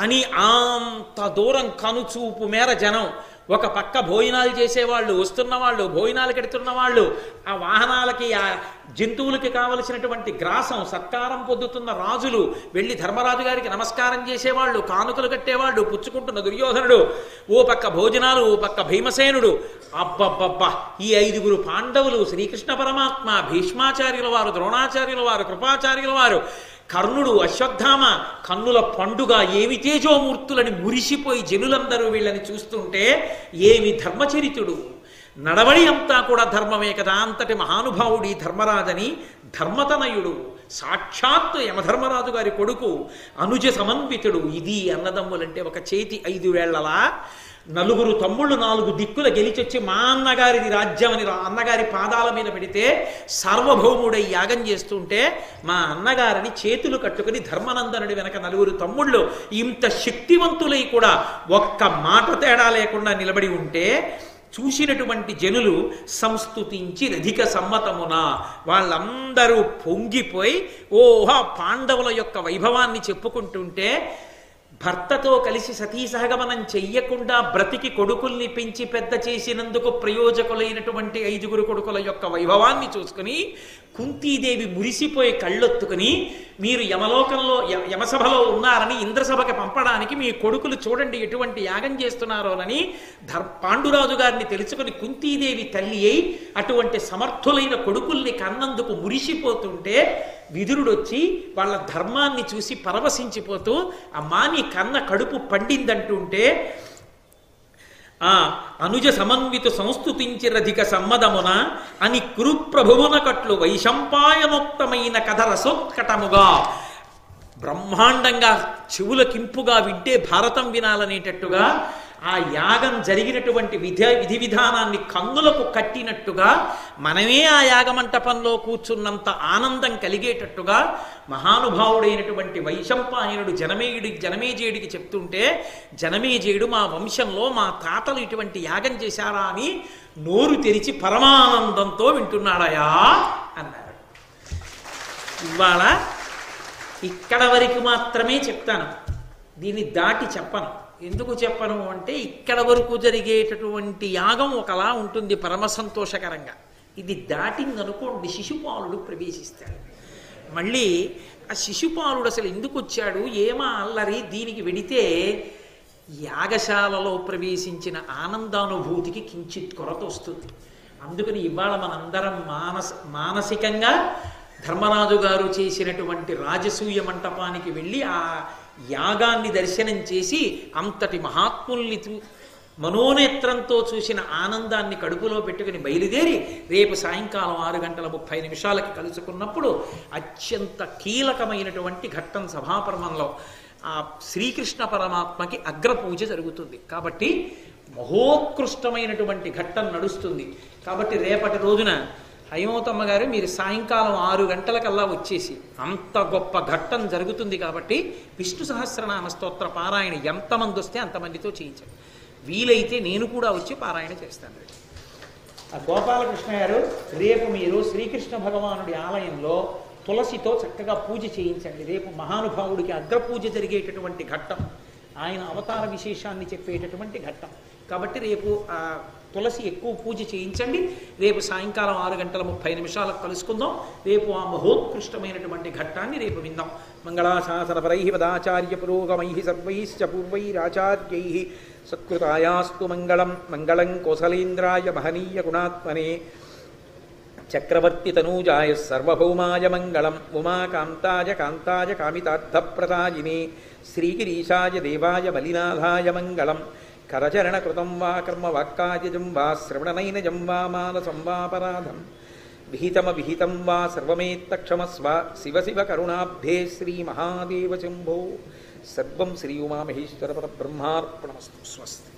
[SPEAKER 1] అని అంత దూరం కనుచూపు మేర జనం ఒక పక్క భోజనాలు చేసేవాళ్ళు, వస్తున్న వాళ్ళు, భోజనాలు కడుతున్న వాళ్ళు, ఆ వాహనాలకి ఆ జంతువులకి కావలసినటువంటి గ్రాసం సత్కారం పొందుతున్న రాజులు, వెళ్ళి ధర్మరాజు గారికి నమస్కారం చేసేవాళ్ళు, కానుకలు కట్టేవాళ్ళు, పుచ్చుకుంటున్న దుర్యోధనుడు, ఓ పక్క భోజనాలు, ఓ పక్క భీమసేనుడు. అబ్బబ్బబ్బా ఈ 5 పాండవులు, శ్రీకృష్ణ పరమాత్మ, భీష్మాచార్యుల వారు, ద్రోణాచార్యుల వారు, కృపాచార్యుల వారు, కర్ణుడు, అశ్వత్థామ, కన్నుల పండుగ, ఏమి తేజోమూర్తులని మురిసిపోయి జనులందరూ వీళ్ళని చూస్తుంటే ఏమి ధర్మచరితుడు, నడవడి అంతా కూడా ధర్మమే కదా. అంతటి మహానుభావుడి ధర్మరాజని, ధర్మతనయుడు, సాక్షాత్తు యమధర్మరాజు గారి కొడుకు, అనుజ సమన్వితుడు. ఇది అన్నదమ్ములంటే ఒక చేతి 5 వేళ్లలా 4 తమ్ముళ్ళు 4 దిక్కుల గెలిచొచ్చి మా అన్నగారిది రాజ్యం అని అన్నగారి పాదాల మీద పెడితే సార్వభౌముడై యాగం చేస్తుంటే మా అన్నగారిని చేతులు కట్టుకుని ధర్మనందనుడి వెనక 4 తమ్ముళ్ళు ఇంత శక్తివంతులై కూడా ఒక్క మాట తేడా లేకుండా నిలబడి ఉంటే చూసినటువంటి జనులు సంస్తుతించి రధిక సమ్మతమున వాళ్ళందరూ పొంగిపోయి ఓహా పాండవుల యొక్క వైభవాన్ని చెప్పుకుంటుంటే భర్తతో కలిసి సతీ సహగమనం చెయ్యకుండా బ్రతికి కొడుకుల్ని పెంచి పెద్ద చేసినందుకు ప్రయోజకులైనటువంటి 5 కొడుకుల యొక్క వైభవాన్ని చూసుకుని కుంతీదేవి మురిసిపోయి కళ్ళొత్తుకుని మీరు యమలోకంలో యమసభలో ఉన్నారని ఇంద్రసభకి పంపడానికి మీ కొడుకులు చూడండి ఎటువంటి యాగం చేస్తున్నారోనని పాండురాజు గారిని తెలుసుకుని కుంతీదేవి తల్లి అయి అటువంటి సమర్థులైన కొడుకుల్ని కన్నందుకు మురిసిపోతుంటే విదురుడు వచ్చి వాళ్ళ ధర్మాన్ని చూసి పరవశించిపోతూ అమ్మా నీ కన్న కడుపు పండిందంటుంటే ఆ అనుజ సమన్విత సంస్తుతించి రధిక సమ్మదమున అని కురుప్రభువున కట్లు వైశంపాయనోక్తమైన కథ రసోత్కటముగా బ్రహ్మాండంగా చెవులకింపుగా వింటే భారతం వినాలనేటట్టుగా ఆ యాగం జరిగినటువంటి విధి విధానాన్ని కన్నులకు కట్టినట్టుగా మనమే ఆ యాగమంటపంలో కూర్చున్నంత ఆనందం కలిగేటట్టుగా మహానుభావుడైనటువంటి వైశంపాయనుడు జనమేజయుడికి చెప్తుంటే జనమేజయుడు మా వంశంలో మా తాతలు ఇటువంటి యాగం చేశారా అని నోరు తెరిచి పరమానందంతో వింటున్నాడయా అన్నారు. ఇవాళ ఇక్కడ వరకు మాత్రమే చెప్తాను, దీన్ని దాటి చెప్పను. ఎందుకు చెప్పను అంటే ఇక్కడ వరకు జరిగేటటువంటి యాగం ఒకలా ఉంటుంది పరమ సంతోషకరంగా. ఇది దాటిందనుకోండి శిశుపాలుడు ప్రవేశిస్తాడు. మళ్ళీ ఆ శిశుపాలుడు అసలు ఎందుకు వచ్చాడు, ఏమా అల్లరి, దీనికి వెడితే యాగశాలలో ప్రవేశించిన ఆనందానుభూతికి కించిత్ కొరత వస్తుంది. అందుకని ఇవాళ మనందరం మానసికంగా ధర్మరాజు గారు చేసినటువంటి రాజసూయ మంటపానికి వెళ్ళి ఆ యాగాన్ని దర్శనం చేసి అంతటి మహాత్ముల్ని మనోనేత్రంతో చూసిన ఆనందాన్ని కడుపులో పెట్టుకుని బయలుదేరి రేపు సాయంకాలం 6:30 కలుసుకున్నప్పుడు అత్యంత కీలకమైనటువంటి ఘట్టం సభాపర్వంలో ఆ శ్రీకృష్ణ పరమాత్మకి అగ్రపూజ జరుగుతుంది. కాబట్టి మహోత్కృష్టమైనటువంటి ఘట్టం నడుస్తుంది. కాబట్టి రేపటి రోజున హైమవతమ్మ గారు మీరు సాయంకాలం 6 వచ్చేసి అంత గొప్ప ఘట్టం జరుగుతుంది కాబట్టి విష్ణు సహస్రనామ స్తోత్ర పారాయణ ఎంతమంది వస్తే అంతమందితో చేయించండి. వీలైతే నేను కూడా వచ్చి పారాయణ చేస్తాను. ఆ గోపాలకృష్ణ గారు రేపు మీరు శ్రీకృష్ణ భగవానుడి ఆలయంలో తులసితో చక్కగా పూజ చేయించండి. రేపు మహానుభావుడికి అగ్రపూజ జరిగేటటువంటి ఘట్టం, ఆయన అవతార విశేషాన్ని చెప్పేటటువంటి ఘట్టం. కాబట్టి రేపు తులసి ఎక్కువ పూజ చేయించండి. రేపు సాయంకాలం 6:30 కలుసుకుందాం. రేపు ఆ మహోత్కృష్టమైనటువంటి ఘట్టాన్ని రేపు విందాం. మంగళాశాసనపరై పదాచార్య పురోగమై సర్వైశ్చ పూర్వైరాచార్యై సత్కృతాయాస్తు మంగళం. మంగళం కోసలేంద్రాయ మహనీయ గుణాత్మనే చక్రవర్తి తనూజాయ సర్వభౌమాయ మంగళం. ఉమాకాంతాయ కాంతాయ కామితార్థప్రదాయినే శ్రీగిరీశాయ దేవాయ బలినాథాయ మంగళం. కరచరణకృతం వా కర్మ వాక్కాయజం వా శ్రవణనైనజం వా మానసం వాపరాధం విహితమవిహితం వా సర్వమేత్తక్షమస్వ. శివ శివ కరుణాబ్ధే శ్రీమహాదేవ శంభో. సర్వం శ్రీ ఉమామహేశ్వర పరబ్రహ్మార్పణమస్తు. స్వస్తి.